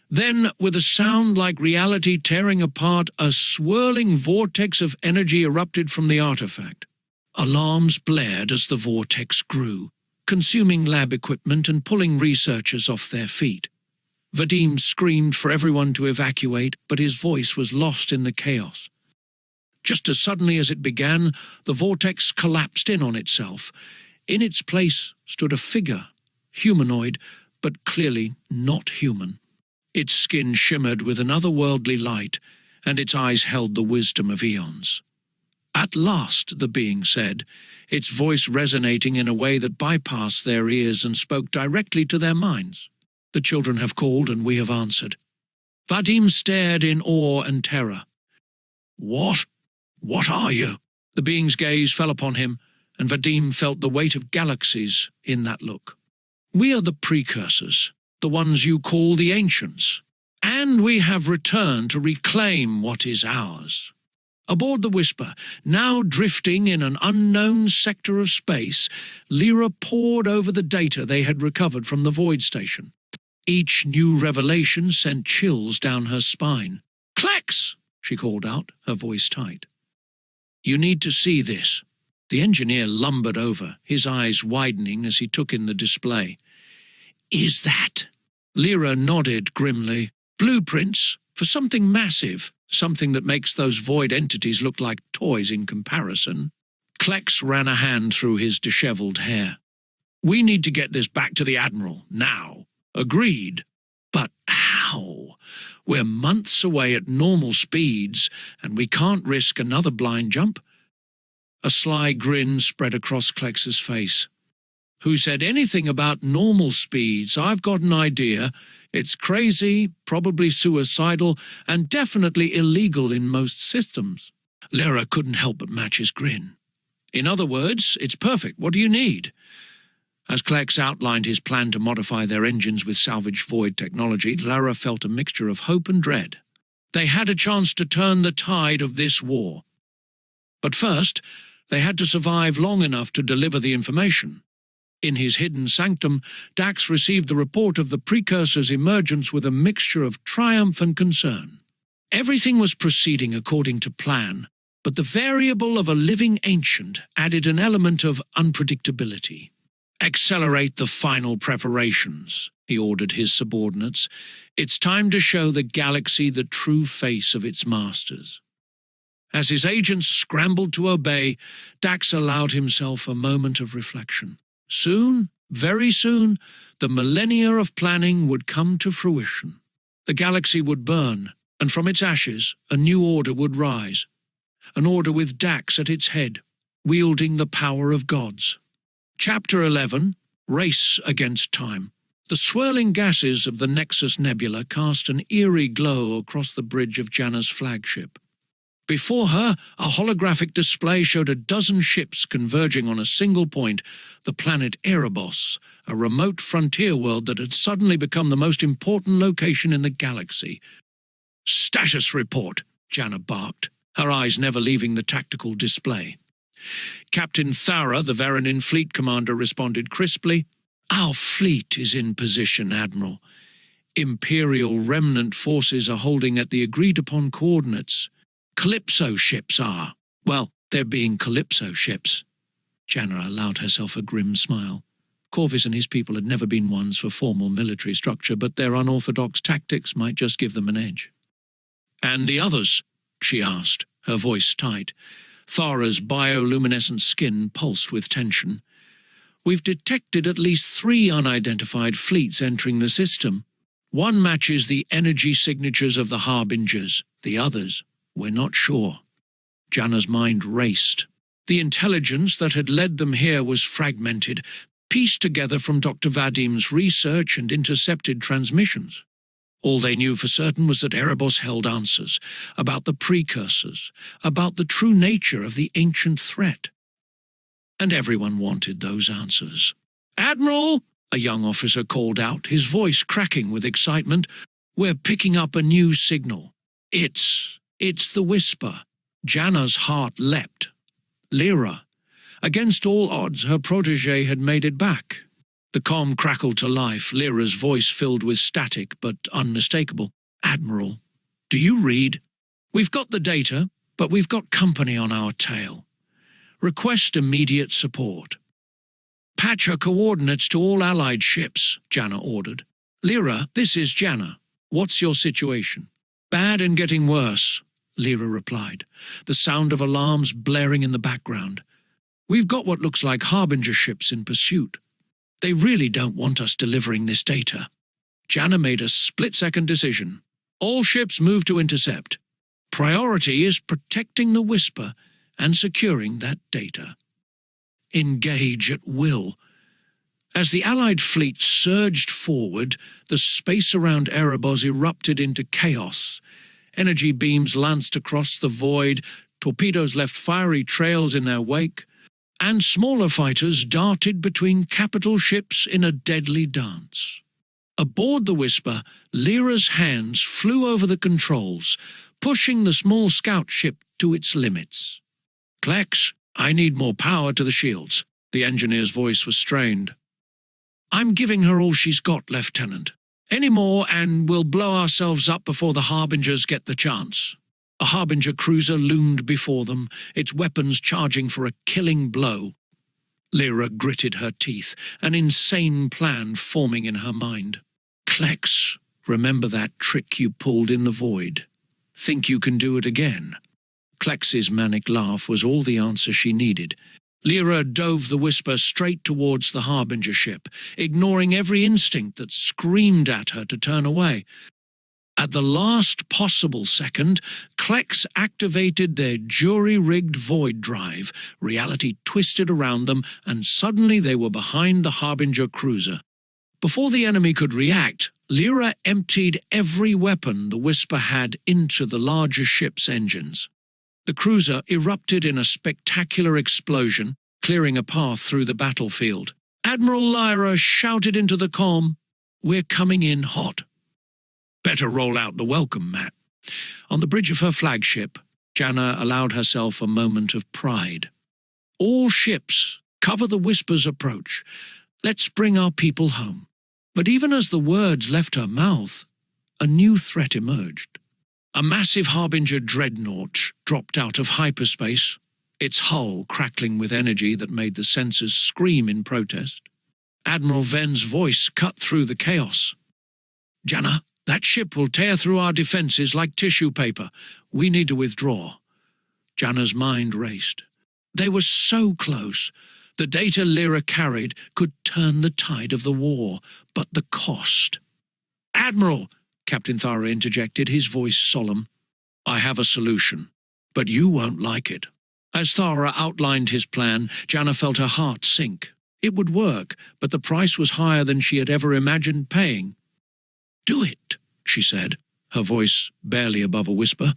Then, with a sound like reality tearing apart, a swirling vortex of energy erupted from the artifact. Alarms blared as the vortex grew, consuming lab equipment and pulling researchers off their feet. Vadim screamed for everyone to evacuate, but his voice was lost in the chaos. Just as suddenly as it began, the vortex collapsed in on itself. In its place stood a figure, humanoid, but clearly not human. Its skin shimmered with an otherworldly light, and its eyes held the wisdom of eons. "At last," the being said, its voice resonating in a way that bypassed their ears and spoke directly to their minds. "The children have called and we have answered." Vadim stared in awe and terror. What are you?" The being's gaze fell upon him, and Vadim felt the weight of galaxies in that look. "We are the Precursors, the ones you call the Ancients, and we have returned to reclaim what is ours." Aboard the Whisper, now drifting in an unknown sector of space, Lyra pored over the data they had recovered from the Void Station. Each new revelation sent chills down her spine. "Klex!" she called out, her voice tight. "You need to see this." The engineer lumbered over, his eyes widening as he took in the display. "Is that—" Lyra nodded grimly. "Blueprints for something massive, something that makes those void entities look like toys in comparison." Klex ran a hand through his dishevelled hair. "We need to get this back to the Admiral, now." "Agreed. But how? We're months away at normal speeds, and we can't risk another blind jump." A sly grin spread across Klex's face. "Who said anything about normal speeds? I've got an idea. It's crazy, probably suicidal, and definitely illegal in most systems." Lyra couldn't help but match his grin. "In other words, it's perfect. What do you need?" As Klex outlined his plan to modify their engines with salvaged void technology, Lyra felt a mixture of hope and dread. They had a chance to turn the tide of this war. But first, they had to survive long enough to deliver the information. In his hidden sanctum, Dax received the report of the Precursors' emergence with a mixture of triumph and concern. Everything was proceeding according to plan, but the variable of a living ancient added an element of unpredictability. "Accelerate the final preparations," he ordered his subordinates. "It's time to show the galaxy the true face of its masters." As his agents scrambled to obey, Dax allowed himself a moment of reflection. Soon, very soon, the millennia of planning would come to fruition. The galaxy would burn, and from its ashes a new order would rise. An order with Dax at its head, wielding the power of gods. Chapter 11, Race Against Time. The swirling gases of the Nexus Nebula cast an eerie glow across the bridge of Janna's flagship. Before her, a holographic display showed a dozen ships converging on a single point, the planet Erebos, a remote frontier world that had suddenly become the most important location in the galaxy. "Status report," Janna barked, her eyes never leaving the tactical display. Captain Terra, the Veranin fleet commander, responded crisply. "Our fleet is in position, Admiral. Imperial remnant forces are holding at the agreed-upon coordinates. Calypso ships are. Well, they're being Calypso ships." Janna allowed herself a grim smile. Corvus and his people had never been ones for formal military structure, but their unorthodox tactics might just give them an edge. "And the others?" she asked, her voice tight. Thara's bioluminescent skin pulsed with tension. "We've detected at least 3 unidentified fleets entering the system. One matches the energy signatures of the Harbingers. The others, we're not sure." Janna's mind raced. The intelligence that had led them here was fragmented, pieced together from Dr. Vadim's research and intercepted transmissions. All they knew for certain was that Erebos held answers, about the Precursors, about the true nature of the ancient threat. And everyone wanted those answers. "Admiral!" a young officer called out, his voice cracking with excitement. "We're picking up a new signal. It's the Whisper." Janna's heart leapt. Lyra. Against all odds, her protégé had made it back. The comm crackled to life, Lyra's voice filled with static but unmistakable. "Admiral, do you read? We've got the data, but we've got company on our tail. Request immediate support." "Patch her coordinates to all allied ships," Janna ordered. "Lyra, this is Janna. What's your situation?" "Bad and getting worse," Lyra replied, the sound of alarms blaring in the background. "We've got what looks like Harbinger ships in pursuit. They really don't want us delivering this data." Janna made a split-second decision. "All ships move to intercept. Priority is protecting the Whisper and securing that data. Engage at will." As the Allied fleet surged forward, the space around Erebos erupted into chaos. Energy beams lanced across the void, torpedoes left fiery trails in their wake, and smaller fighters darted between capital ships in a deadly dance. Aboard the Whisper, Lyra's hands flew over the controls, pushing the small scout ship to its limits. "Klex, I need more power to the shields." The engineer's voice was strained. "I'm giving her all she's got, Lieutenant. Any more and we'll blow ourselves up before the Harbingers get the chance." A Harbinger cruiser loomed before them, its weapons charging for a killing blow. Lyra gritted her teeth, an insane plan forming in her mind. "Klex, remember that trick you pulled in the void? Think you can do it again?" Klex's manic laugh was all the answer she needed. Lyra dove the Whisper straight towards the Harbinger ship, ignoring every instinct that screamed at her to turn away. At the last possible second, Klex activated their jury-rigged void drive. Reality twisted around them, and suddenly they were behind the Harbinger cruiser. Before the enemy could react, Lyra emptied every weapon the Whisper had into the larger ship's engines. The cruiser erupted in a spectacular explosion, clearing a path through the battlefield. Admiral Lyra shouted into the comm, "We're coming in hot." "Better roll out the welcome mat." On the bridge of her flagship, Janna allowed herself a moment of pride. "All ships, cover the Whisper's approach. Let's bring our people home. But even as the words left her mouth, a new threat emerged. A massive Harbinger dreadnought dropped out of hyperspace, its hull crackling with energy that made the sensors scream in protest. Admiral Ven's voice cut through the chaos. "Janna, that ship will tear through our defenses like tissue paper. We need to withdraw." Janna's mind raced. They were so close. The data Lyra carried could turn the tide of the war, but the cost. "Admiral," Captain Thara interjected, his voice solemn, "I have a solution, but you won't like it." As Thara outlined his plan, Janna felt her heart sink. It would work, but the price was higher than she had ever imagined paying. "Do it," she said, her voice barely above a whisper.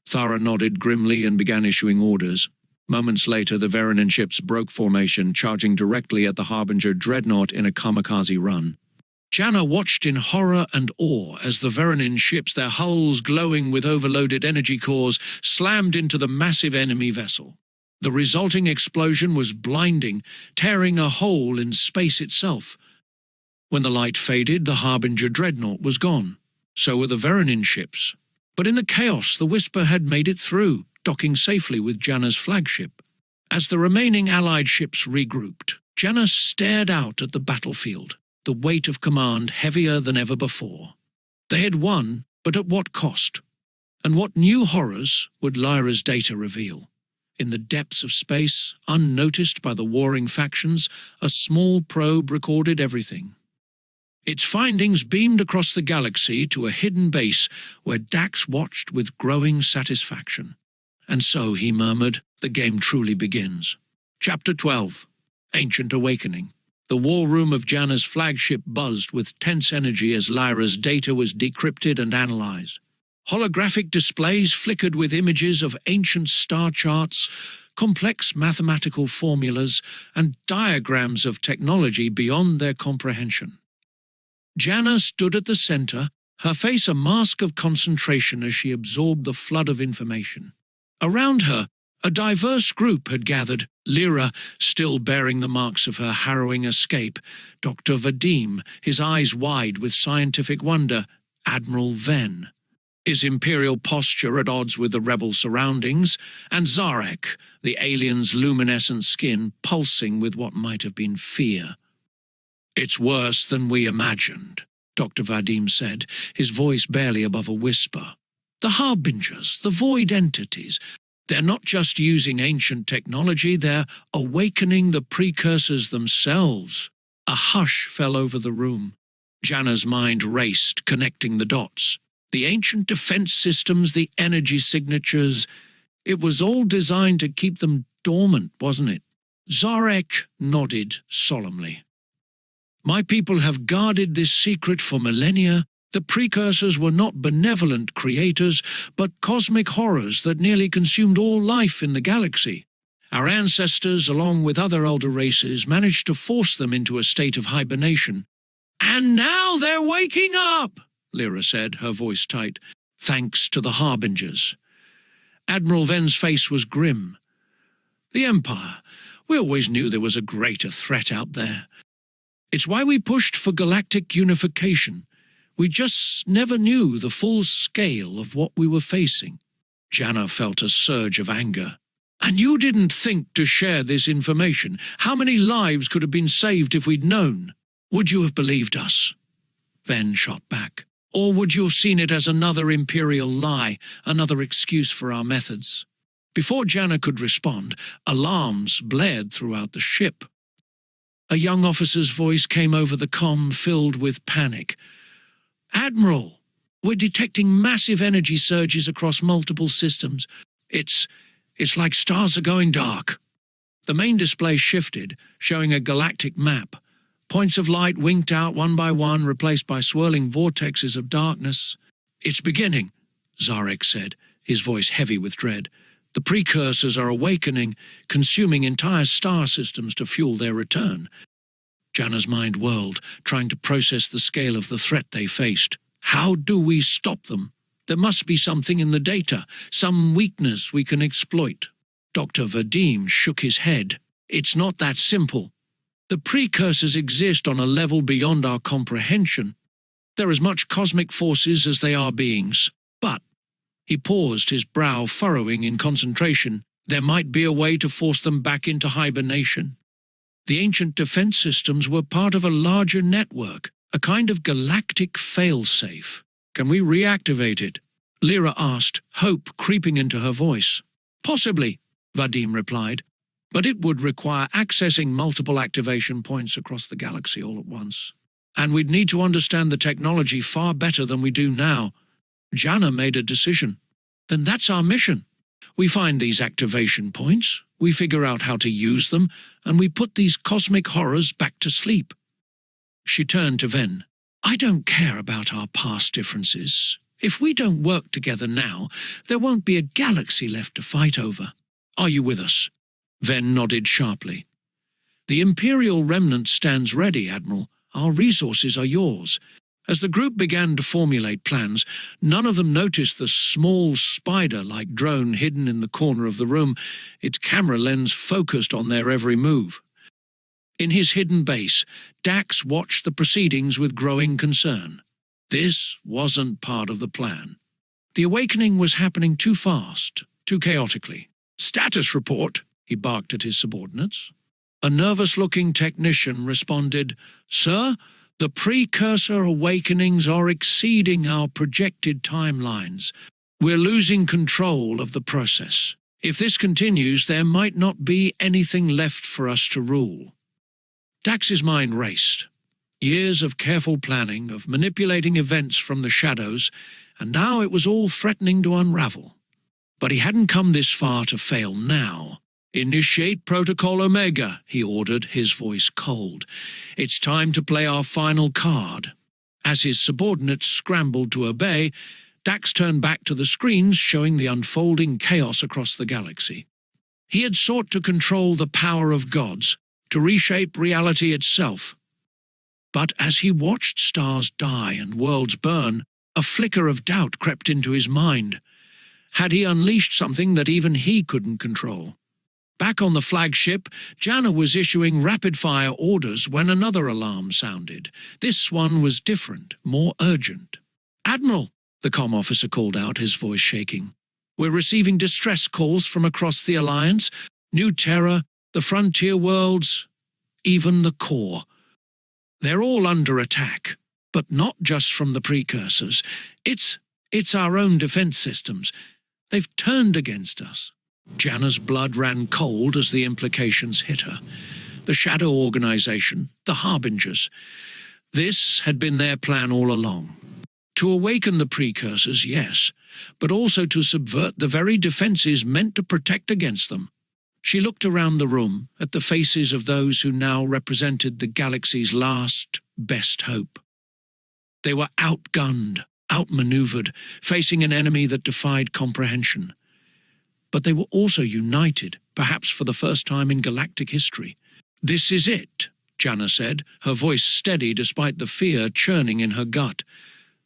Thara nodded grimly and began issuing orders. Moments later, the Veranin ships broke formation, charging directly at the Harbinger dreadnought in a kamikaze run. Janna watched in horror and awe as the Veranin ships, their hulls glowing with overloaded energy cores, slammed into the massive enemy vessel. The resulting explosion was blinding, tearing a hole in space itself. When the light faded, the Harbinger dreadnought was gone. So were the Veranin ships. But in the chaos, the Whisper had made it through, docking safely with Janna's flagship. As the remaining Allied ships regrouped, Janna stared out at the battlefield, the weight of command heavier than ever before. They had won, but at what cost? And what new horrors would Lyra's data reveal? In the depths of space, unnoticed by the warring factions, a small probe recorded everything. Its findings beamed across the galaxy to a hidden base where Dax watched with growing satisfaction. "And so," he murmured, "the game truly begins." Chapter 12. Ancient Awakening. The war room of Janna's flagship buzzed with tense energy as Lyra's data was decrypted and analyzed. Holographic displays flickered with images of ancient star charts, complex mathematical formulas, and diagrams of technology beyond their comprehension. Janna stood at the center, her face a mask of concentration as she absorbed the flood of information. Around her, a diverse group had gathered, Lyra still bearing the marks of her harrowing escape, Dr. Vadim, his eyes wide with scientific wonder, Admiral Ven, his imperial posture at odds with the rebel surroundings, and Zarek, the alien's luminescent skin pulsing with what might have been fear. "It's worse than we imagined," Dr. Vadim said, his voice barely above a whisper. "The Harbingers, the void entities, they're not just using ancient technology, they're awakening the Precursors themselves." A hush fell over the room. Janna's mind raced, connecting the dots. The ancient defense systems, the energy signatures, it was all designed to keep them dormant, wasn't it? Zarek nodded solemnly. "My people have guarded this secret for millennia. The Precursors were not benevolent creators, but cosmic horrors that nearly consumed all life in the galaxy. Our ancestors, along with other older races, managed to force them into a state of hibernation. And now they're waking up," Lyra said, her voice tight, "thanks to the Harbingers." Admiral Ven's face was grim. "The Empire. We always knew there was a greater threat out there. It's why we pushed for galactic unification. We just never knew the full scale of what we were facing." Janna felt a surge of anger. "And you didn't think to share this information? How many lives could have been saved if we'd known? Would you have believed us?" Ven shot back. "Or would you have seen it as another imperial lie, another excuse for our methods?" Before Janna could respond, alarms blared throughout the ship. A young officer's voice came over the comm, filled with panic. "Admiral, we're detecting massive energy surges across multiple systems. It's like stars are going dark." The main display shifted, showing a galactic map. Points of light winked out one by one, replaced by swirling vortexes of darkness. "It's beginning," Zarek said, his voice heavy with dread. "The Precursors are awakening, consuming entire star systems to fuel their return." Janna's mind whirled, trying to process the scale of the threat they faced. How do we stop them? There must be something in the data, some weakness we can exploit. Dr. Vadim shook his head. "It's not that simple." The precursors exist on a level beyond our comprehension. They're as much cosmic forces as they are beings. But, he paused, his brow furrowing in concentration, there might be a way to force them back into hibernation. The ancient defense systems were part of a larger network, a kind of galactic failsafe. Can we reactivate it? Lyra asked, hope creeping into her voice. Possibly, Vadim replied, but it would require accessing multiple activation points across the galaxy all at once. And we'd need to understand the technology far better than we do now. Janna made a decision. Then that's our mission. We find these activation points, we figure out how to use them, and we put these cosmic horrors back to sleep. She turned to Ven. I don't care about our past differences. If we don't work together now, there won't be a galaxy left to fight over. Are you with us? Ven nodded sharply. The Imperial remnant stands ready, Admiral. Our resources are yours. As the group began to formulate plans, none of them noticed the small spider-like drone hidden in the corner of the room, its camera lens focused on their every move. In his hidden base, Dax watched the proceedings with growing concern. This wasn't part of the plan. The awakening was happening too fast, too chaotically. Status report, he barked at his subordinates. A nervous-looking technician responded, Sir, the precursor awakenings are exceeding our projected timelines. We're losing control of the process. If this continues, there might not be anything left for us to rule. Dax's mind raced. Years of careful planning, of manipulating events from the shadows, and now it was all threatening to unravel. But he hadn't come this far to fail now. Initiate Protocol Omega, he ordered, his voice cold. It's time to play our final card. As his subordinates scrambled to obey, Dax turned back to the screens showing the unfolding chaos across the galaxy. He had sought to control the power of gods, to reshape reality itself. But as he watched stars die and worlds burn, a flicker of doubt crept into his mind. Had he unleashed something that even he couldn't control? Back on the flagship, Janna was issuing rapid-fire orders when another alarm sounded. This one was different, more urgent. Admiral, the comm officer called out, his voice shaking. We're receiving distress calls from across the Alliance, New Terra, the frontier worlds, even the core. They're all under attack, but not just from the precursors. It's our own defense systems. They've turned against us. Janna's blood ran cold as the implications hit her. The Shadow Organization, the Harbingers. This had been their plan all along. To awaken the precursors, yes, but also to subvert the very defenses meant to protect against them. She looked around the room at the faces of those who now represented the galaxy's last, best hope. They were outgunned, outmaneuvered, facing an enemy that defied comprehension. But they were also united, perhaps for the first time in galactic history. This is it, Janna said, her voice steady despite the fear churning in her gut.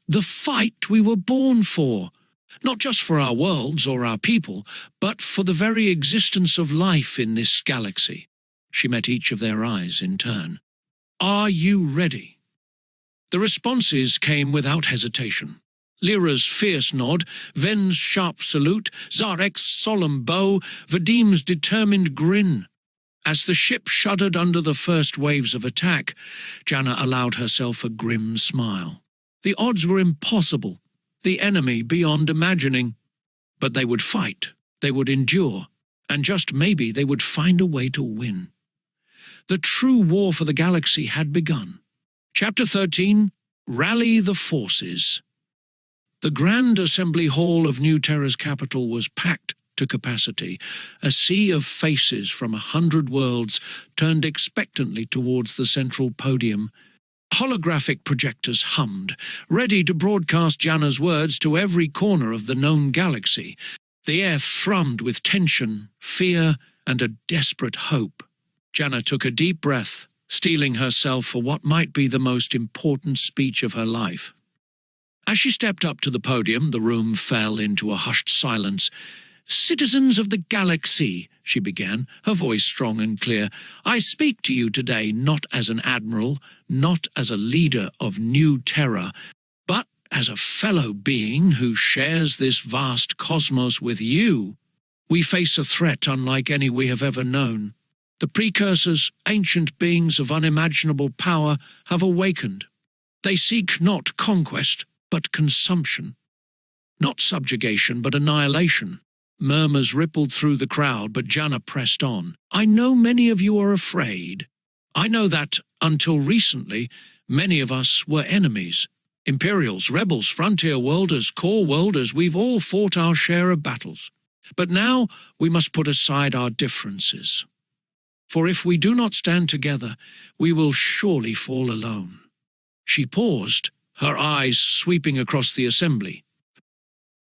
The fight we were born for. Not just for our worlds or our people, but for the very existence of life in this galaxy. She met each of their eyes in turn. Are you ready? The responses came without hesitation. Lyra's fierce nod, Ven's sharp salute, Zarek's solemn bow, Vadim's determined grin. As the ship shuddered under the first waves of attack, Janna allowed herself a grim smile. The odds were impossible, the enemy beyond imagining. But they would fight, they would endure, and just maybe they would find a way to win. The true war for the galaxy had begun. Chapter 13, Rally the Forces. The Grand Assembly Hall of New Terra's capital was packed to capacity. A sea of faces from 100 worlds turned expectantly towards the central podium. Holographic projectors hummed, ready to broadcast Janna's words to every corner of the known galaxy. The air thrummed with tension, fear, and a desperate hope. Janna took a deep breath, steeling herself for what might be the most important speech of her life. As she stepped up to the podium, the room fell into a hushed silence, "Citizens of the galaxy," she began, her voice strong and clear, "I speak to you today not as an admiral, not as a leader of new Terra, but as a fellow being who shares this vast cosmos with you. We face a threat unlike any we have ever known. The Precursors, ancient beings of unimaginable power, have awakened. They seek not conquest, but consumption. Not subjugation, but annihilation." Murmurs rippled through the crowd, but Janna pressed on. "I know many of you are afraid. I know that, until recently, many of us were enemies. Imperials, rebels, frontier worlders, core worlders, we've all fought our share of battles. But now we must put aside our differences. For if we do not stand together, we will surely fall alone." She paused, her eyes sweeping across the assembly.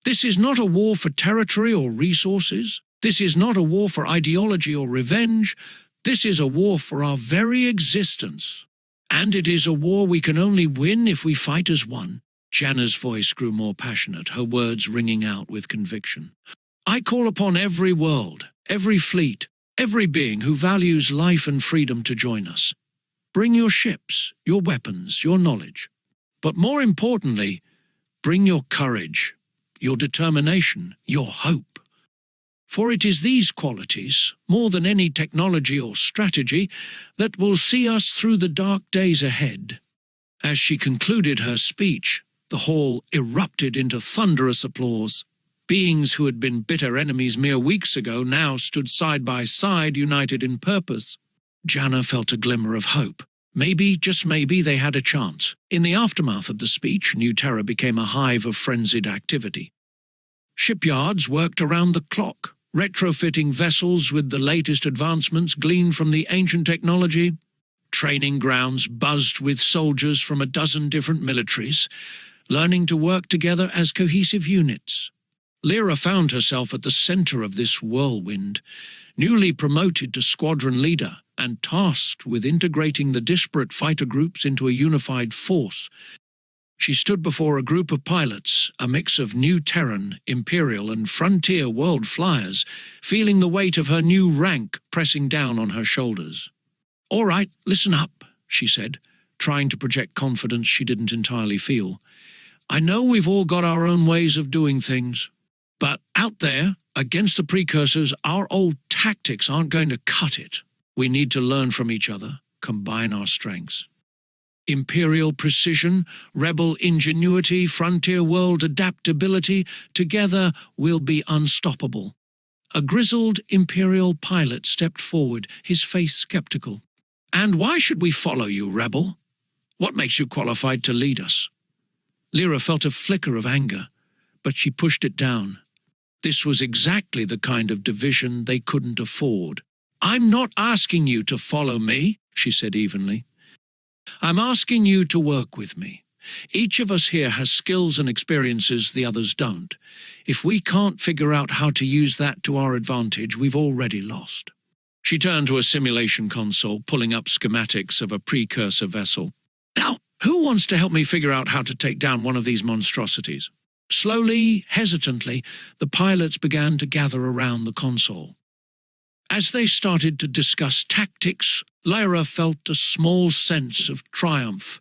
"This is not a war for territory or resources. This is not a war for ideology or revenge. This is a war for our very existence. And it is a war we can only win if we fight as one." Janna's voice grew more passionate, her words ringing out with conviction. "I call upon every world, every fleet, every being who values life and freedom to join us. Bring your ships, your weapons, your knowledge. But more importantly, bring your courage, your determination, your hope. For it is these qualities, more than any technology or strategy, that will see us through the dark days ahead." As she concluded her speech, the hall erupted into thunderous applause. Beings who had been bitter enemies mere weeks ago now stood side by side, united in purpose. Janna felt a glimmer of hope. Maybe, just maybe, they had a chance. In the aftermath of the speech, New Terra became a hive of frenzied activity. Shipyards worked around the clock, retrofitting vessels with the latest advancements gleaned from the ancient technology. Training grounds buzzed with soldiers from a dozen different militaries, learning to work together as cohesive units. Lyra found herself at the center of this whirlwind, newly promoted to squadron leader and tasked with integrating the disparate fighter groups into a unified force. She stood before a group of pilots, a mix of new Terran, Imperial and frontier world flyers, feeling the weight of her new rank pressing down on her shoulders. "All right, listen up," she said, trying to project confidence she didn't entirely feel. "I know we've all got our own ways of doing things, but out there, against the Precursors, our old tactics aren't going to cut it. We need to learn from each other, combine our strengths. Imperial precision, rebel ingenuity, frontier world adaptability, together we'll be unstoppable." A grizzled Imperial pilot stepped forward, his face skeptical. "And why should we follow you, rebel? What makes you qualified to lead us?" Lyra felt a flicker of anger, but she pushed it down. This was exactly the kind of division they couldn't afford. "I'm not asking you to follow me," she said evenly. "I'm asking you to work with me. Each of us here has skills and experiences the others don't. If we can't figure out how to use that to our advantage, we've already lost." She turned to a simulation console, pulling up schematics of a precursor vessel. "Now, who wants to help me figure out how to take down one of these monstrosities?" Slowly, hesitantly, the pilots began to gather around the console. As they started to discuss tactics, Lyra felt a small sense of triumph.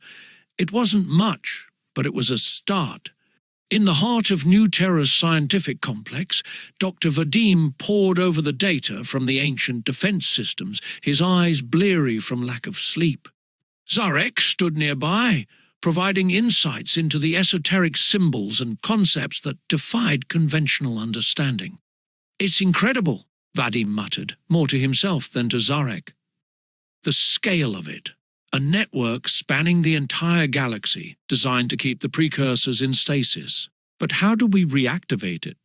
It wasn't much, but it was a start. In the heart of New Terra's scientific complex, Dr. Vadim pored over the data from the ancient defense systems, his eyes bleary from lack of sleep. Zarek stood nearby, providing insights into the esoteric symbols and concepts that defied conventional understanding. "It's incredible," Vadim muttered, more to himself than to Zarek. "The scale of it. A network spanning the entire galaxy, designed to keep the Precursors in stasis. But how do we reactivate it?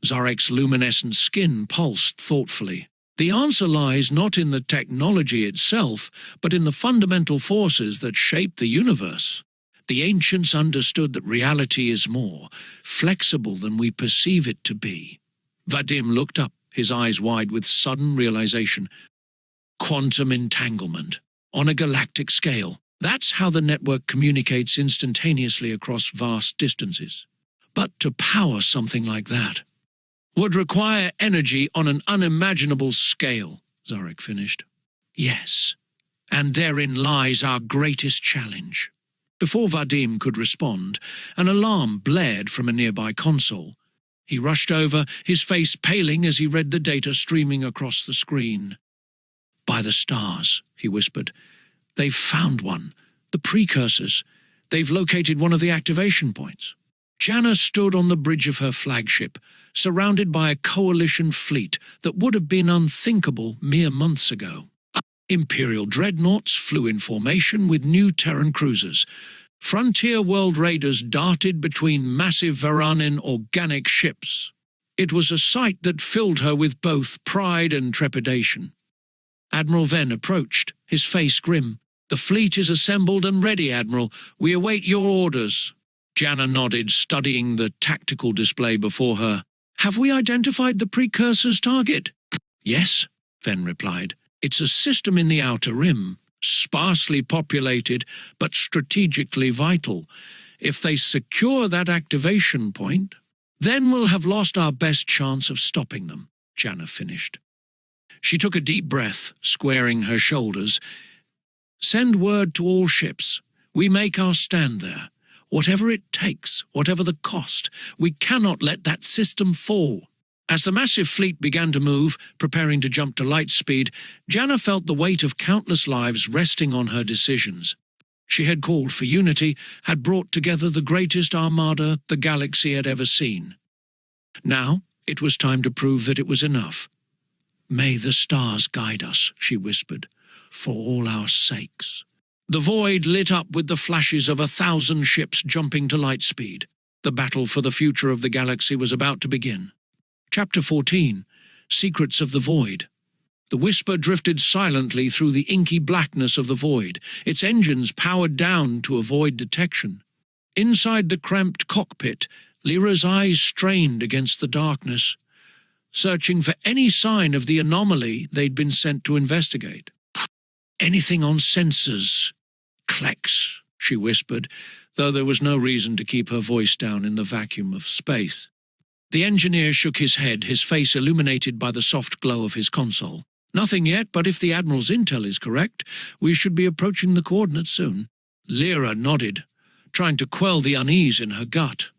Zarek's luminescent skin pulsed thoughtfully. The answer lies not in the technology itself, but in the fundamental forces that shape the universe. The ancients understood that reality is more flexible than we perceive it to be. Vadim looked up, his eyes wide with sudden realization. Quantum entanglement. On a galactic scale. That's how the network communicates instantaneously across vast distances. But to power something like that, would require energy on an unimaginable scale, Zarek finished. Yes, and therein lies our greatest challenge. Before Vadim could respond, an alarm blared from a nearby console. He rushed over, his face paling as he read the data streaming across the screen. "By the stars," he whispered. "They've found one. The Precursors. They've located one of the activation points." Janna stood on the bridge of her flagship, surrounded by a coalition fleet that would have been unthinkable mere months ago. Imperial dreadnoughts flew in formation with new Terran cruisers. Frontier world raiders darted between massive Varanin organic ships. It was a sight that filled her with both pride and trepidation. Admiral Venn approached, his face grim. "The fleet is assembled and ready, Admiral. We await your orders." Janna nodded, studying the tactical display before her. "Have we identified the Precursors' target?" "Yes," Venn replied. "It's a system in the Outer Rim, sparsely populated but strategically vital. If they secure that activation point, then we'll have lost our best chance of stopping them," Janna finished. She took a deep breath, squaring her shoulders. "Send word to all ships. We make our stand there. Whatever it takes, whatever the cost, we cannot let that system fall." As the massive fleet began to move, preparing to jump to light speed, Janna felt the weight of countless lives resting on her decisions. She had called for unity, had brought together the greatest armada the galaxy had ever seen. Now it was time to prove that it was enough. "May the stars guide us," she whispered, "for all our sakes." The void lit up with the flashes of 1,000 ships jumping to light speed. The battle for the future of the galaxy was about to begin. Chapter 14, Secrets of the Void. The Whisper drifted silently through the inky blackness of the void, its engines powered down to avoid detection. Inside the cramped cockpit, Lyra's eyes strained against the darkness, searching for any sign of the anomaly they'd been sent to investigate. "Anything on sensors, Klex," she whispered, though there was no reason to keep her voice down in the vacuum of space. The engineer shook his head, his face illuminated by the soft glow of his console. "Nothing yet, but if the Admiral's intel is correct, we should be approaching the coordinates soon." Lyra nodded, trying to quell the unease in her gut.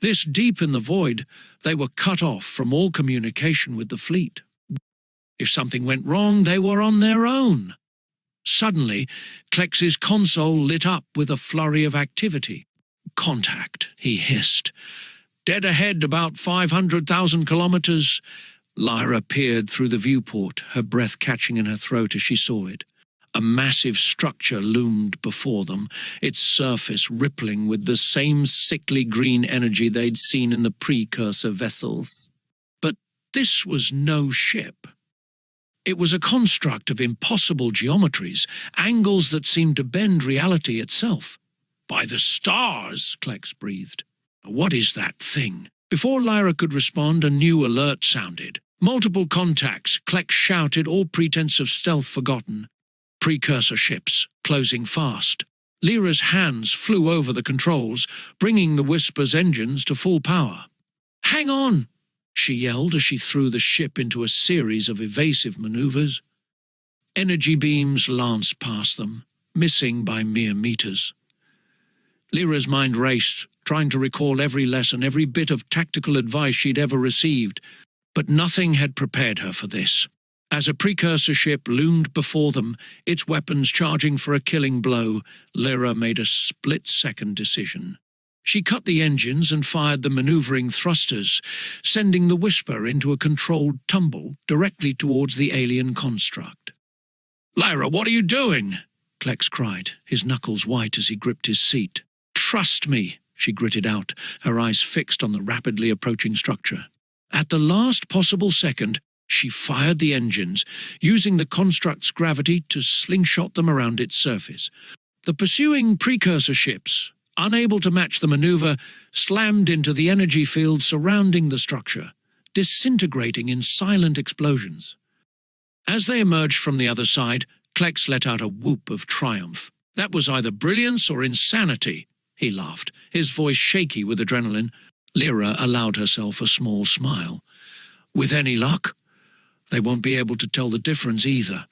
This deep in the void, they were cut off from all communication with the fleet. If something went wrong, they were on their own. Suddenly, Klex's console lit up with a flurry of activity. "Contact," he hissed. "Dead ahead about 500,000 kilometers." Lyra peered through the viewport, her breath catching in her throat as she saw it. A massive structure loomed before them, its surface rippling with the same sickly green energy they'd seen in the precursor vessels. But this was no ship. It was a construct of impossible geometries, angles that seemed to bend reality itself. "By the stars," Klex breathed. "What is that thing?" Before Lyra could respond, a new alert sounded. "Multiple contacts," Klex shouted, all pretense of stealth forgotten. "Precursor ships, closing fast." Lyra's hands flew over the controls, bringing the Whisper's engines to full power. "Hang on!" she yelled as she threw the ship into a series of evasive maneuvers. Energy beams lanced past them, missing by mere meters. Lyra's mind raced, trying to recall every lesson, every bit of tactical advice she'd ever received, but nothing had prepared her for this. As a precursor ship loomed before them, its weapons charging for a killing blow, Lyra made a split-second decision. She cut the engines and fired the maneuvering thrusters, sending the Whisper into a controlled tumble directly towards the alien construct. "Lyra, what are you doing?" Klex cried, his knuckles white as he gripped his seat. "Trust me," she gritted out, her eyes fixed on the rapidly approaching structure. At the last possible second, she fired the engines, using the construct's gravity to slingshot them around its surface. The pursuing precursor ships, unable to match the maneuver, slammed into the energy field surrounding the structure, disintegrating in silent explosions. As they emerged from the other side, Klex let out a whoop of triumph. "That was either brilliance or insanity," he laughed, his voice shaky with adrenaline. Lyra allowed herself a small smile. With any luck, they won't be able to tell the difference either.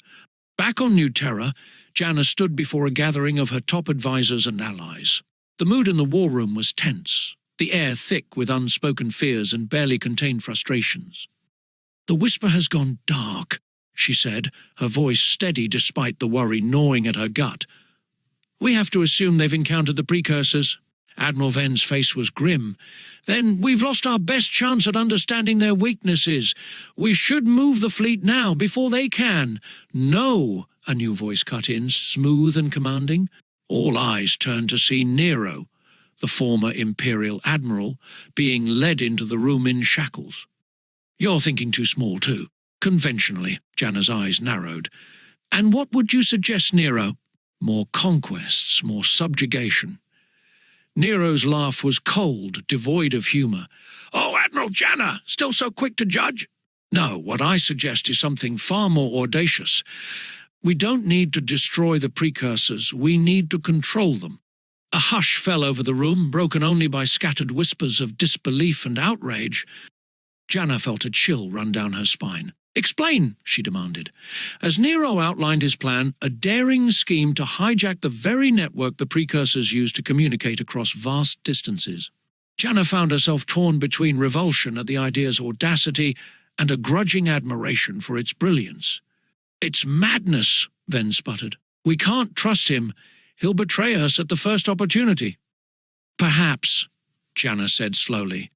Back on New Terra, Janna stood before a gathering of her top advisors and allies. The mood in the war room was tense, the air thick with unspoken fears and barely contained frustrations. "The whisper has gone dark," she said, her voice steady despite the worry gnawing at her gut. "We have to assume they've encountered the Precursors." Admiral Ven's face was grim. "Then we've lost our best chance at understanding their weaknesses. We should move the fleet now, before they can." "No," a new voice cut in, smooth and commanding. All eyes turned to see Nero, the former Imperial Admiral, being led into the room in shackles. "You're thinking too small, too." Conventionally, Janna's eyes narrowed. "And what would you suggest, Nero?" "More conquests, more subjugation." Nero's laugh was cold, devoid of humour. "Oh, Admiral Janna, still so quick to judge?" "No, what I suggest is something far more audacious. We don't need to destroy the Precursors, we need to control them." A hush fell over the room, broken only by scattered whispers of disbelief and outrage. Janna felt a chill run down her spine. "Explain," she demanded. As Nero outlined his plan, a daring scheme to hijack the very network the Precursors used to communicate across vast distances. Janna found herself torn between revulsion at the idea's audacity and a grudging admiration for its brilliance. "It's madness," Ven sputtered. "We can't trust him. He'll betray us at the first opportunity." "Perhaps," Janna said slowly.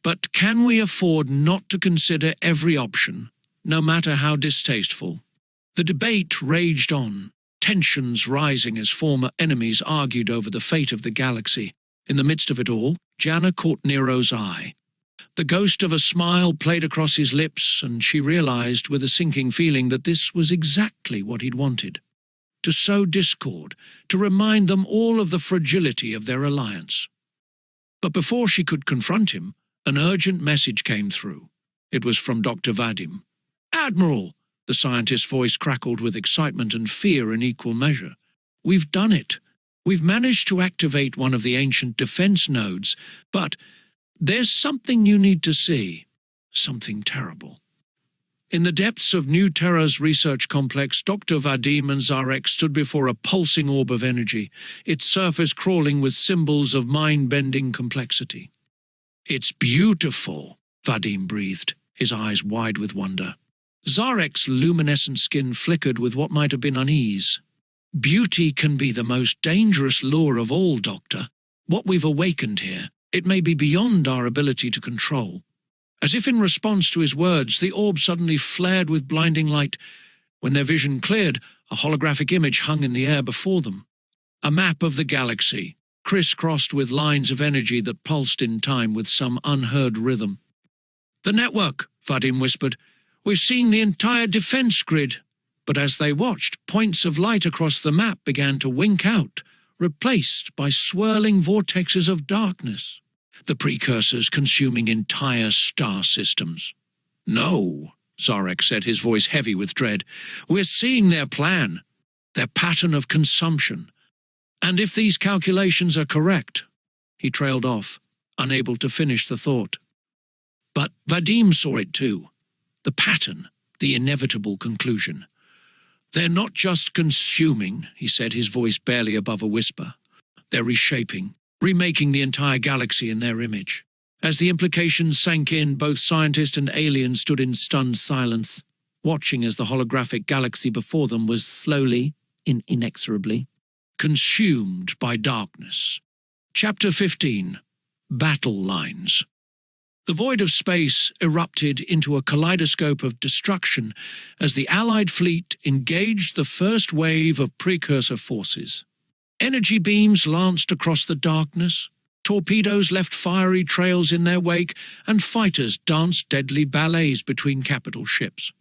"But can we afford not to consider every option, no matter how distasteful?" The debate raged on, tensions rising as former enemies argued over the fate of the galaxy. In the midst of it all, Janna caught Nero's eye. The ghost of a smile played across his lips, and she realized with a sinking feeling that this was exactly what he'd wanted. To sow discord, to remind them all of the fragility of their alliance. But before she could confront him, an urgent message came through. It was from Dr. Vadim. "Admiral!" The scientist's voice crackled with excitement and fear in equal measure. "We've done it. We've managed to activate one of the ancient defense nodes, but there's something you need to see. Something terrible." In the depths of New Terra's research complex, Dr. Vadim and Zarek stood before a pulsing orb of energy, its surface crawling with symbols of mind-bending complexity. "It's beautiful," Vadim breathed, his eyes wide with wonder. Zarek's luminescent skin flickered with what might have been unease. "Beauty can be the most dangerous lure of all, Doctor. What we've awakened here, it may be beyond our ability to control." As if in response to his words, the orb suddenly flared with blinding light. When their vision cleared, a holographic image hung in the air before them. A map of the galaxy, crisscrossed with lines of energy that pulsed in time with some unheard rhythm. "The network," Vadim whispered. "We're seeing the entire defense grid." But as they watched, points of light across the map began to wink out, replaced by swirling vortexes of darkness. The Precursors consuming entire star systems. "No," Zarek said, his voice heavy with dread. "We're seeing their plan, their pattern of consumption. And if these calculations are correct..." He trailed off, unable to finish the thought. But Vadim saw it too. The pattern, the inevitable conclusion. "They're not just consuming," he said, his voice barely above a whisper. "They're reshaping, remaking the entire galaxy in their image." As the implications sank in, both scientist and alien stood in stunned silence, watching as the holographic galaxy before them was slowly, inexorably, consumed by darkness. Chapter 15. Battle Lines. The void of space erupted into a kaleidoscope of destruction as the Allied fleet engaged the first wave of Precursor forces. Energy beams lanced across the darkness, torpedoes left fiery trails in their wake, and fighters danced deadly ballets between capital ships.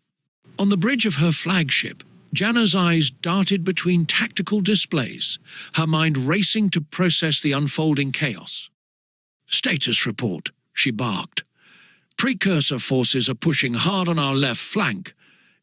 On the bridge of her flagship, Janna's eyes darted between tactical displays, her mind racing to process the unfolding chaos. "Status report," she barked. "Precursor forces are pushing hard on our left flank,"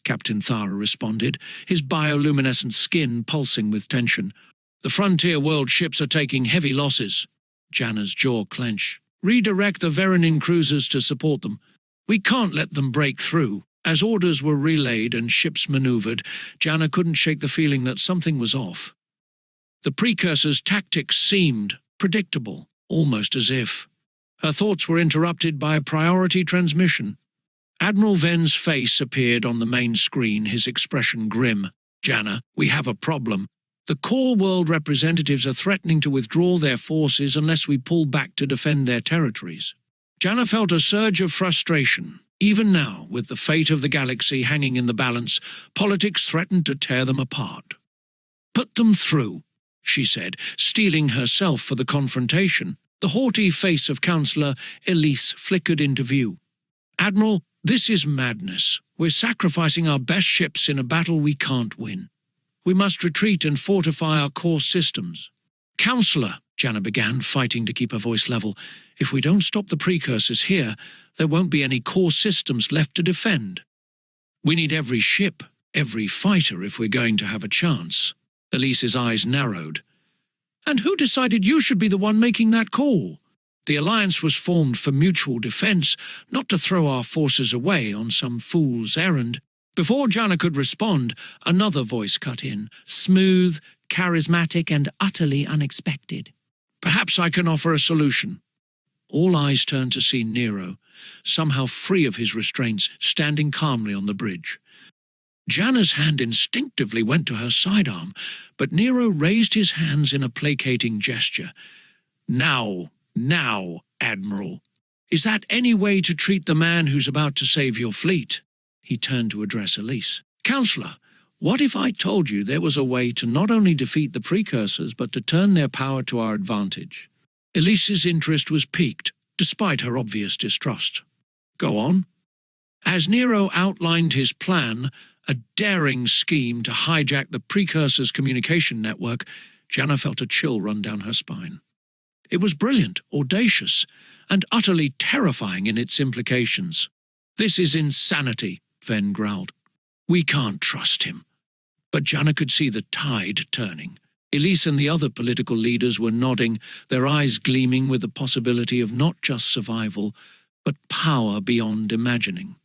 Captain Thara responded, his bioluminescent skin pulsing with tension. "The Frontier World ships are taking heavy losses." Janna's jaw clenched. "Redirect the Veronin cruisers to support them." We can't let them break through. As orders were relayed and ships maneuvered, Janna couldn't shake the feeling that something was off. The Precursors' tactics seemed predictable, almost as if. Her thoughts were interrupted by a priority transmission. Admiral Ven's face appeared on the main screen, his expression grim. "Janna, we have a problem. The core world representatives are threatening to withdraw their forces unless we pull back to defend their territories." Janna felt a surge of frustration. Even now, with the fate of the galaxy hanging in the balance, politics threatened to tear them apart. "Put them through," she said, steeling herself for the confrontation. The haughty face of Councillor Elise flickered into view. "Admiral, this is madness. We're sacrificing our best ships in a battle we can't win. We must retreat and fortify our core systems." "Councillor," Janna began, fighting to keep her voice level, "if we don't stop the Precursors here, there won't be any core systems left to defend. We need every ship, every fighter if we're going to have a chance." Elise's eyes narrowed. "And who decided you should be the one making that call? The alliance was formed for mutual defence, not to throw our forces away on some fool's errand." Before Janna could respond, another voice cut in, smooth, charismatic, and utterly unexpected. "Perhaps I can offer a solution." All eyes turned to see Nero, somehow free of his restraints, standing calmly on the bridge. Janna's hand instinctively went to her sidearm, but Nero raised his hands in a placating gesture. Now, Admiral. Is that any way to treat the man who's about to save your fleet?" He turned to address Elise. "Councillor, what if I told you there was a way to not only defeat the Precursors, but to turn their power to our advantage?" Elise's interest was piqued, despite her obvious distrust. "Go on." As Nero outlined his plan, a daring scheme to hijack the Precursors' communication network, Janna felt a chill run down her spine. It was brilliant, audacious, and utterly terrifying in its implications. "This is insanity," Ven growled. "We can't trust him." But Janna could see the tide turning. Elise and the other political leaders were nodding, their eyes gleaming with the possibility of not just survival, but power beyond imagining.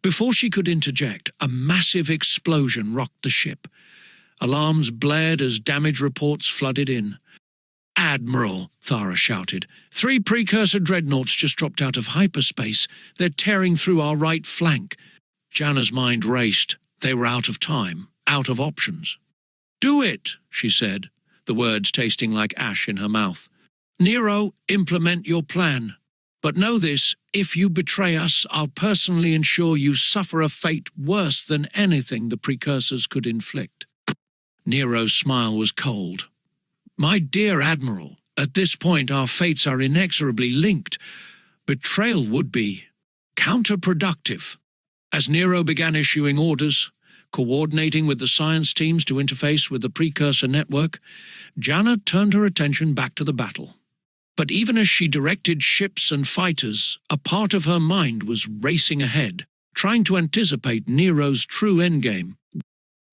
Before she could interject, a massive explosion rocked the ship. Alarms blared as damage reports flooded in. "Admiral," Thara shouted, "3 Precursor dreadnoughts just dropped out of hyperspace. They're tearing through our right flank." Janna's mind raced. They were out of time, out of options. "Do it," she said, the words tasting like ash in her mouth. "Nero, implement your plan. But know this, if you betray us, I'll personally ensure you suffer a fate worse than anything the Precursors could inflict." Nero's smile was cold. "My dear Admiral, at this point our fates are inexorably linked. Betrayal would be counterproductive." As Nero began issuing orders, coordinating with the science teams to interface with the Precursor network, Janna turned her attention back to the battle. But even as she directed ships and fighters, a part of her mind was racing ahead, trying to anticipate Nero's true endgame.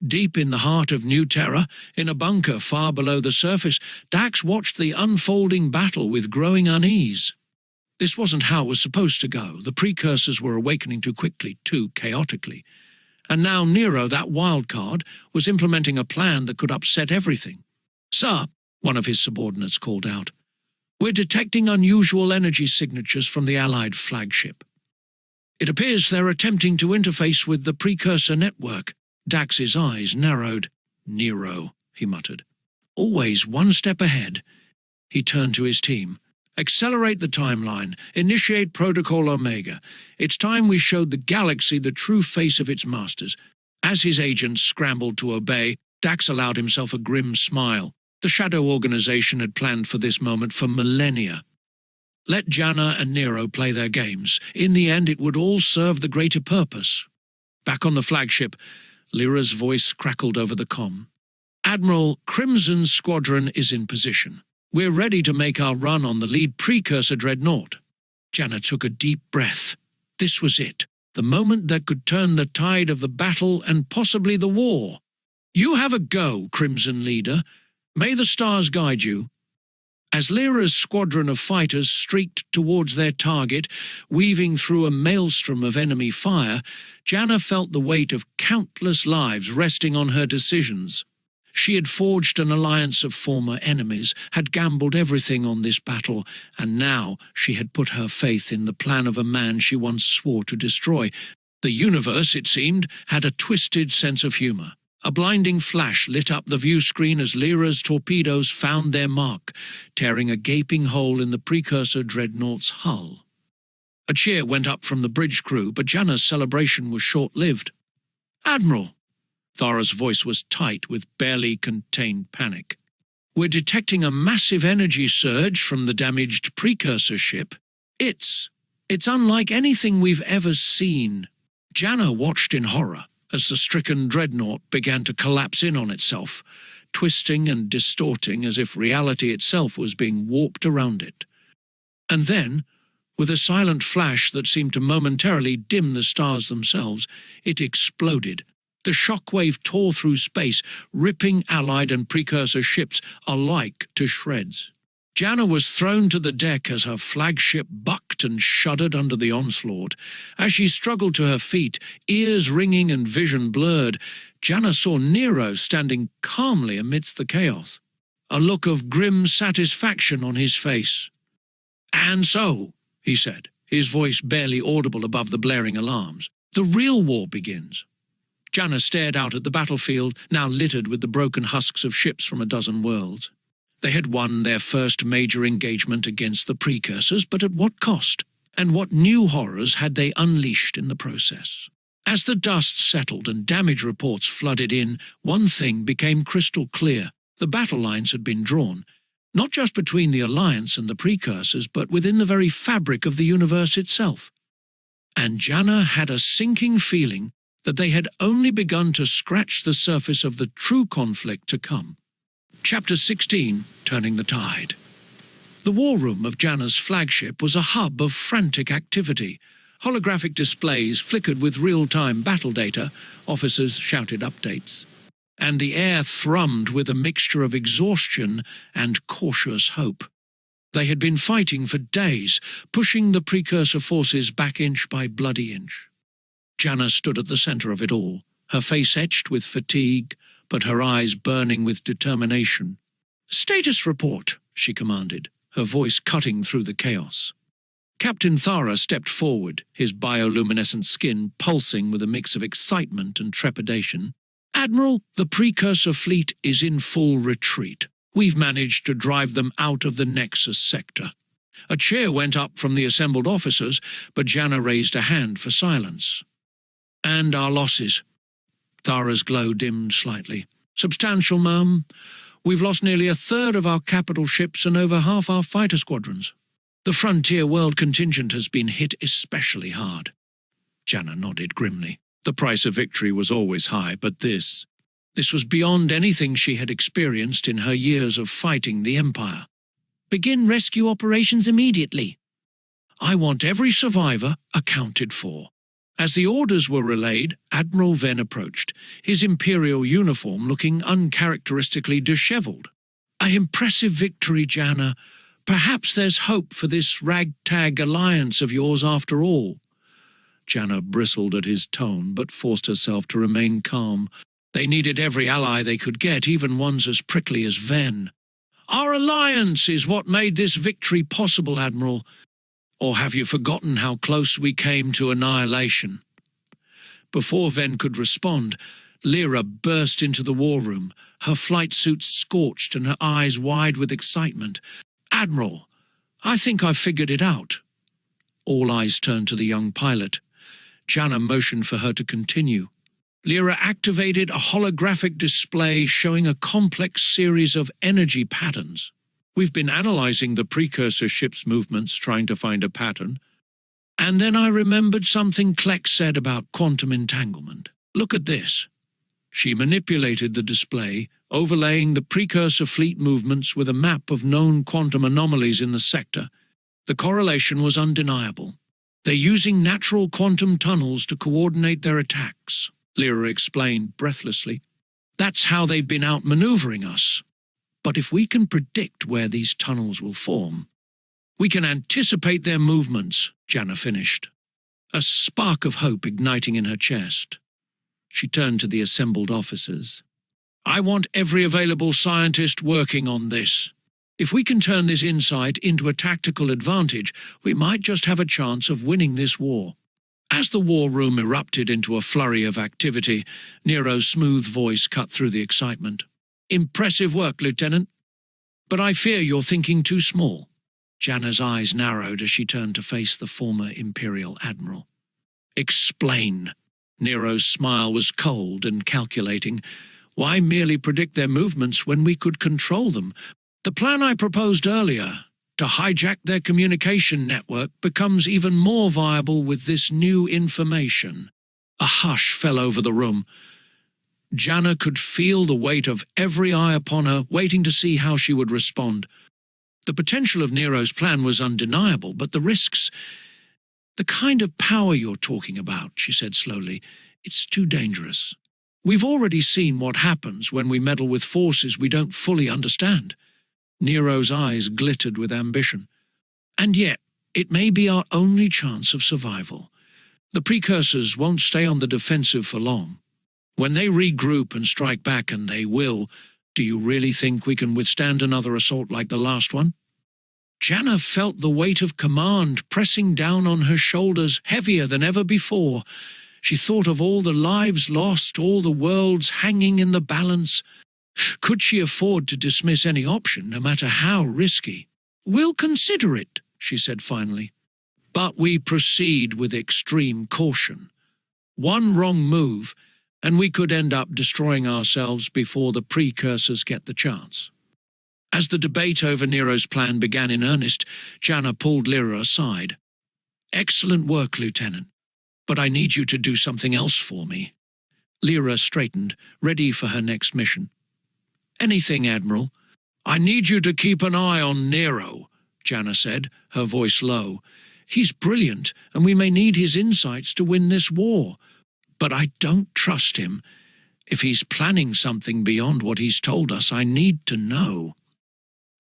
Deep in the heart of New Terra, in a bunker far below the surface, Dax watched the unfolding battle with growing unease. This wasn't how it was supposed to go. The Precursors were awakening too quickly, too chaotically. And now Nero, that wild card, was implementing a plan that could upset everything. "Sir," one of his subordinates called out, "we're detecting unusual energy signatures from the Allied flagship. It appears they're attempting to interface with the Precursor network." Dax's eyes narrowed. "Nero," he muttered. "Always one step ahead." He turned to his team. "Accelerate the timeline. Initiate Protocol Omega. It's time we showed the galaxy the true face of its masters." As his agents scrambled to obey, Dax allowed himself a grim smile. The Shadow Organization had planned for this moment for millennia. Let Janna and Nero play their games. In the end, it would all serve the greater purpose. Back on the flagship, Lyra's voice crackled over the comm. "Admiral, Crimson's squadron is in position. We're ready to make our run on the lead Precursor dreadnought." Janna took a deep breath. This was it, the moment that could turn the tide of the battle and possibly the war. "You have a go, Crimson leader. May the stars guide you." As Lyra's squadron of fighters streaked towards their target, weaving through a maelstrom of enemy fire, Janna felt the weight of countless lives resting on her decisions. She had forged an alliance of former enemies, had gambled everything on this battle, and now she had put her faith in the plan of a man she once swore to destroy. The universe, it seemed, had a twisted sense of humour. A blinding flash lit up the view screen as Lyra's torpedoes found their mark, tearing a gaping hole in the Precursor dreadnought's hull. A cheer went up from the bridge crew, but Janna's celebration was short-lived. "Admiral!" Thara's voice was tight with barely contained panic. "We're detecting a massive energy surge from the damaged Precursor ship. It's unlike anything we've ever seen." Janna watched in horror as the stricken dreadnought began to collapse in on itself, twisting and distorting as if reality itself was being warped around it. And then, with a silent flash that seemed to momentarily dim the stars themselves, it exploded. The shockwave tore through space, ripping Allied and Precursor ships alike to shreds. Janna was thrown to the deck as her flagship bucked and shuddered under the onslaught. As she struggled to her feet, ears ringing and vision blurred, Janna saw Nero standing calmly amidst the chaos, a look of grim satisfaction on his face. "And so," he said, his voice barely audible above the blaring alarms, "the real war begins." Janna stared out at the battlefield, now littered with the broken husks of ships from a dozen worlds. They had won their first major engagement against the Precursors, but at what cost? And what new horrors had they unleashed in the process? As the dust settled and damage reports flooded in, one thing became crystal clear. The battle lines had been drawn, not just between the Alliance and the Precursors, but within the very fabric of the universe itself. And Janna had a sinking feeling that they had only begun to scratch the surface of the true conflict to come. Chapter 16, Turning the Tide. The war room of Janna's flagship was a hub of frantic activity. Holographic displays flickered with real-time battle data, officers shouted updates, and the air thrummed with a mixture of exhaustion and cautious hope. They had been fighting for days, pushing the Precursor forces back inch by bloody inch. Janna stood at the centre of it all, her face etched with fatigue, but her eyes burning with determination. "Status report," she commanded, her voice cutting through the chaos. Captain Thara stepped forward, his bioluminescent skin pulsing with a mix of excitement and trepidation. "Admiral, the Precursor fleet is in full retreat. We've managed to drive them out of the Nexus sector." A cheer went up from the assembled officers, but Janna raised a hand for silence. "And our losses?" Thara's glow dimmed slightly. "Substantial, ma'am. We've lost nearly a third of our capital ships and over half our fighter squadrons. The frontier world contingent has been hit especially hard." Janna nodded grimly. The price of victory was always high, but this was beyond anything she had experienced in her years of fighting the Empire. "Begin rescue operations immediately. I want every survivor accounted for." As the orders were relayed, Admiral Venn approached, his Imperial uniform looking uncharacteristically dishevelled. "An impressive victory, Janna. Perhaps there's hope for this ragtag alliance of yours after all." Janna bristled at his tone, but forced herself to remain calm. They needed every ally they could get, even ones as prickly as Venn. "Our alliance is what made this victory possible, Admiral. Or have you forgotten how close we came to annihilation?" Before Venn could respond, Lyra burst into the war room, her flight suit scorched and her eyes wide with excitement. "Admiral, I think I've figured it out." All eyes turned to the young pilot. Janna motioned for her to continue. Lyra activated a holographic display showing a complex series of energy patterns. "We've been analyzing the Precursor ship's movements, trying to find a pattern. And then I remembered something Kleck said about quantum entanglement. Look at this." She manipulated the display, overlaying the Precursor fleet movements with a map of known quantum anomalies in the sector. The correlation was undeniable. "They're using natural quantum tunnels to coordinate their attacks," Lyra explained breathlessly. "That's how they've been outmaneuvering us." But if we can predict where these tunnels will form, we can anticipate their movements, Janna finished, a spark of hope igniting in her chest. She turned to the assembled officers. I want every available scientist working on this. If we can turn this insight into a tactical advantage, we might just have a chance of winning this war. As the war room erupted into a flurry of activity, Nero's smooth voice cut through the excitement. Impressive work, Lieutenant. But I fear you're thinking too small. Janna's eyes narrowed as she turned to face the former Imperial Admiral. Explain. Nero's smile was cold and calculating. Why merely predict their movements when we could control them? The plan I proposed earlier, to hijack their communication network, becomes even more viable with this new information. A hush fell over the room. Janna could feel the weight of every eye upon her, waiting to see how she would respond. The potential of Nero's plan was undeniable, but the risks... The kind of power you're talking about, she said slowly, it's too dangerous. We've already seen what happens when we meddle with forces we don't fully understand. Nero's eyes glittered with ambition. And yet, it may be our only chance of survival. The Precursors won't stay on the defensive for long. When they regroup and strike back, and they will, do you really think we can withstand another assault like the last one? Janna felt the weight of command pressing down on her shoulders, heavier than ever before. She thought of all the lives lost, all the worlds hanging in the balance. Could she afford to dismiss any option, no matter how risky? We'll consider it, she said finally. But we proceed with extreme caution. One wrong move, and we could end up destroying ourselves before the Precursors get the chance. As the debate over Nero's plan began in earnest, Janna pulled Lyra aside. Excellent work, Lieutenant, but I need you to do something else for me. Lyra straightened, ready for her next mission. Anything, Admiral. I need you to keep an eye on Nero, Janna said, her voice low. He's brilliant, and we may need his insights to win this war. But I don't trust him. If he's planning something beyond what he's told us, I need to know.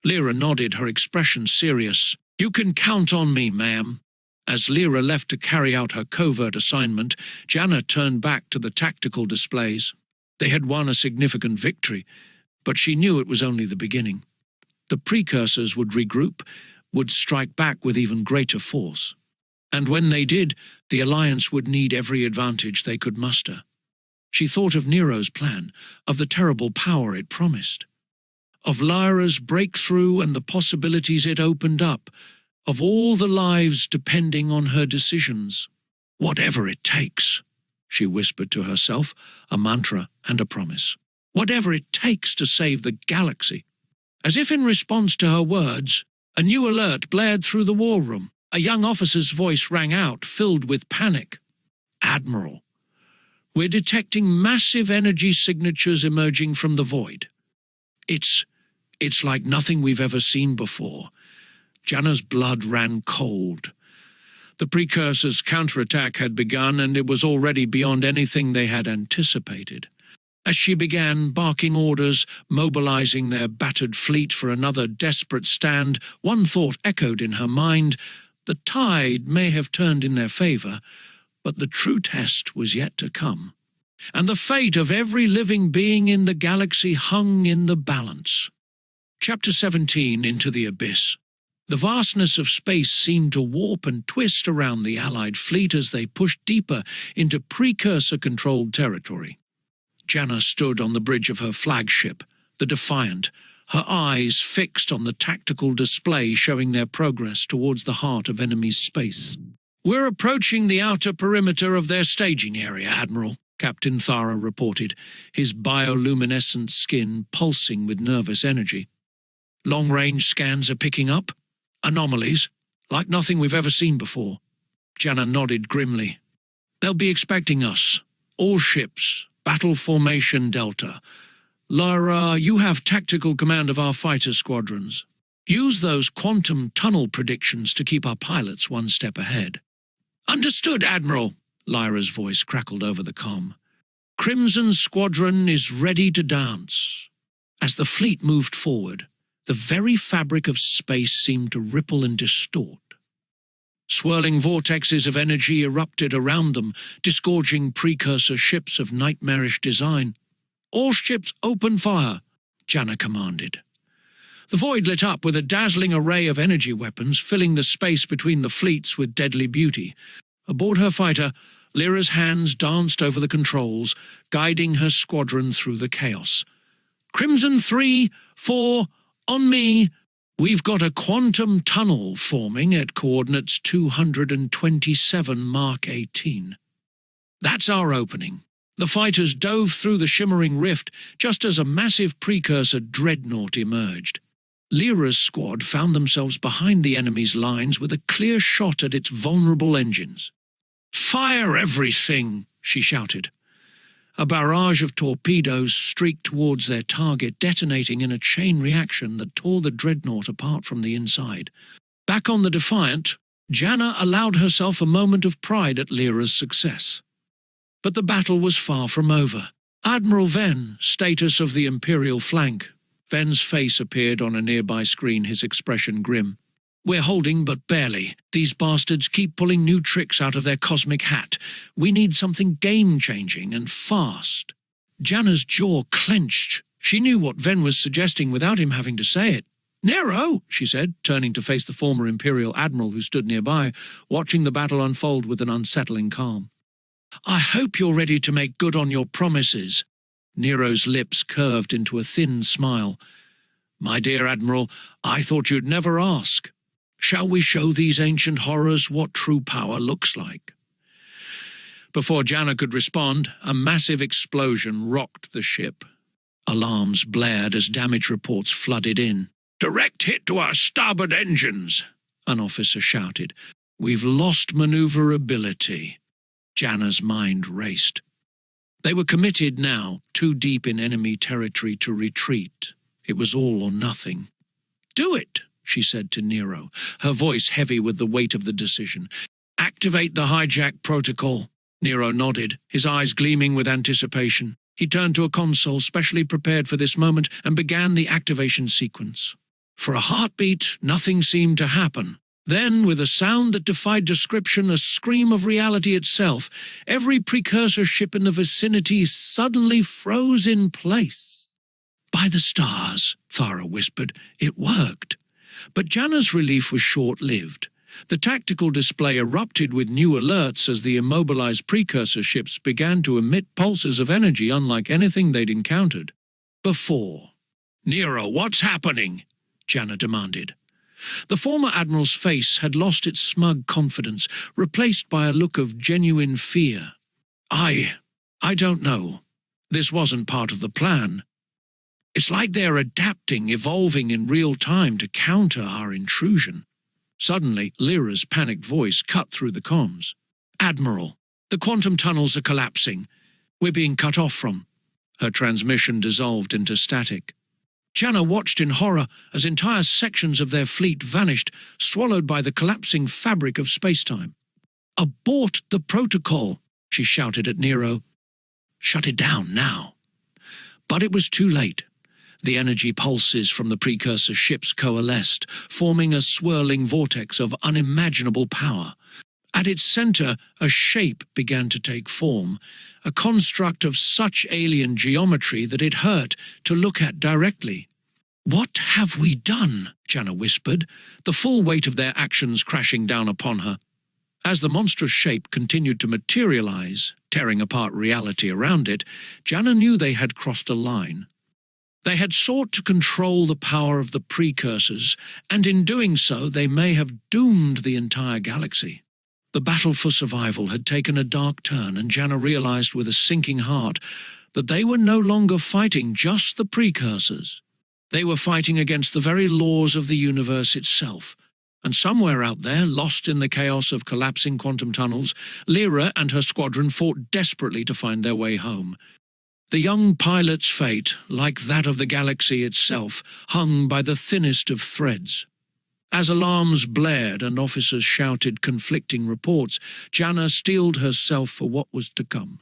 Lyra nodded, her expression serious. You can count on me, ma'am. As Lyra left to carry out her covert assignment, Janna turned back to the tactical displays. They had won a significant victory, but she knew it was only the beginning. The Precursors would regroup, would strike back with even greater force. And when they did, the Alliance would need every advantage they could muster. She thought of Nero's plan, of the terrible power it promised, of Lyra's breakthrough and the possibilities it opened up, of all the lives depending on her decisions. Whatever it takes, she whispered to herself, a mantra and a promise. Whatever it takes to save the galaxy. As if in response to her words, a new alert blared through the war room. A young officer's voice rang out, filled with panic. Admiral, we're detecting massive energy signatures emerging from the void. It's like nothing we've ever seen before. Janna's blood ran cold. The Precursors' counterattack had begun, and it was already beyond anything they had anticipated. As she began barking orders, mobilizing their battered fleet for another desperate stand, one thought echoed in her mind. The tide may have turned in their favor, but the true test was yet to come. And the fate of every living being in the galaxy hung in the balance. Chapter 17, Into the Abyss. The vastness of space seemed to warp and twist around the Allied fleet as they pushed deeper into Precursor-controlled territory. Janna stood on the bridge of her flagship, the Defiant, her eyes fixed on the tactical display showing their progress towards the heart of enemy space. We're approaching the outer perimeter of their staging area, Admiral, Captain Thara reported, his bioluminescent skin pulsing with nervous energy. Long-range scans are picking up. Anomalies, like nothing we've ever seen before. Janna nodded grimly. They'll be expecting us. All ships, battle formation Delta. Lyra, you have tactical command of our fighter squadrons. Use those quantum tunnel predictions to keep our pilots one step ahead. Understood, Admiral, Lyra's voice crackled over the comm. Crimson Squadron is ready to dance. As the fleet moved forward, the very fabric of space seemed to ripple and distort. Swirling vortexes of energy erupted around them, disgorging precursor ships of nightmarish design. "All ships open fire," Janna commanded. The void lit up with a dazzling array of energy weapons, filling the space between the fleets with deadly beauty. Aboard her fighter, Lyra's hands danced over the controls, guiding her squadron through the chaos. "Crimson 3, 4, on me! We've got a quantum tunnel forming at coordinates 227 Mark 18. That's our opening." The fighters dove through the shimmering rift just as a massive precursor dreadnought emerged. Lyra's squad found themselves behind the enemy's lines with a clear shot at its vulnerable engines. "Fire everything!" she shouted. A barrage of torpedoes streaked towards their target, detonating in a chain reaction that tore the dreadnought apart from the inside. Back on the Defiant, Janna allowed herself a moment of pride at Lyra's success. But the battle was far from over. "Admiral Ven, status of the Imperial flank." Ven's face appeared on a nearby screen, his expression grim. "We're holding, but barely. These bastards keep pulling new tricks out of their cosmic hat. We need something game-changing and fast." Janna's jaw clenched. She knew what Ven was suggesting without him having to say it. "Nero," she said, turning to face the former Imperial Admiral who stood nearby, watching the battle unfold with an unsettling calm. "I hope you're ready to make good on your promises." Nero's lips curved into a thin smile. "My dear Admiral, I thought you'd never ask. Shall we show these ancient horrors what true power looks like?" Before Janna could respond, a massive explosion rocked the ship. Alarms blared as damage reports flooded in. "Direct hit to our starboard engines," an officer shouted. "We've lost maneuverability." Janna's mind raced. They were committed now, too deep in enemy territory to retreat. It was all or nothing. "Do it," she said to Nero, her voice heavy with the weight of the decision. "Activate the hijack protocol." Nero nodded, his eyes gleaming with anticipation. He turned to a console specially prepared for this moment and began the activation sequence. For a heartbeat, nothing seemed to happen. Then, with a sound that defied description, a scream of reality itself, every precursor ship in the vicinity suddenly froze in place. "By the stars," Thara whispered, "it worked." But Janna's relief was short-lived. The tactical display erupted with new alerts as the immobilized precursor ships began to emit pulses of energy unlike anything they'd encountered before. "Nero, what's happening?" Janna demanded. The former Admiral's face had lost its smug confidence, replaced by a look of genuine fear. I don't know. This wasn't part of the plan. It's like they're adapting, evolving in real time to counter our intrusion." Suddenly, Lyra's panicked voice cut through the comms. "Admiral, the quantum tunnels are collapsing. We're being cut off from." Her transmission dissolved into static. Janna watched in horror as entire sections of their fleet vanished, swallowed by the collapsing fabric of spacetime. "Abort the protocol," she shouted at Nero. "Shut it down now." But it was too late. The energy pulses from the precursor ships coalesced, forming a swirling vortex of unimaginable power. At its center, a shape began to take form, a construct of such alien geometry that it hurt to look at directly. "What have we done?" Janna whispered, the full weight of their actions crashing down upon her. As the monstrous shape continued to materialize, tearing apart reality around it, Janna knew they had crossed a line. They had sought to control the power of the precursors, and in doing so they may have doomed the entire galaxy. The battle for survival had taken a dark turn, and Janna realized with a sinking heart that they were no longer fighting just the precursors. They were fighting against the very laws of the universe itself. And somewhere out there, lost in the chaos of collapsing quantum tunnels, Lyra and her squadron fought desperately to find their way home. The young pilot's fate, like that of the galaxy itself, hung by the thinnest of threads. As alarms blared and officers shouted conflicting reports, Janna steeled herself for what was to come.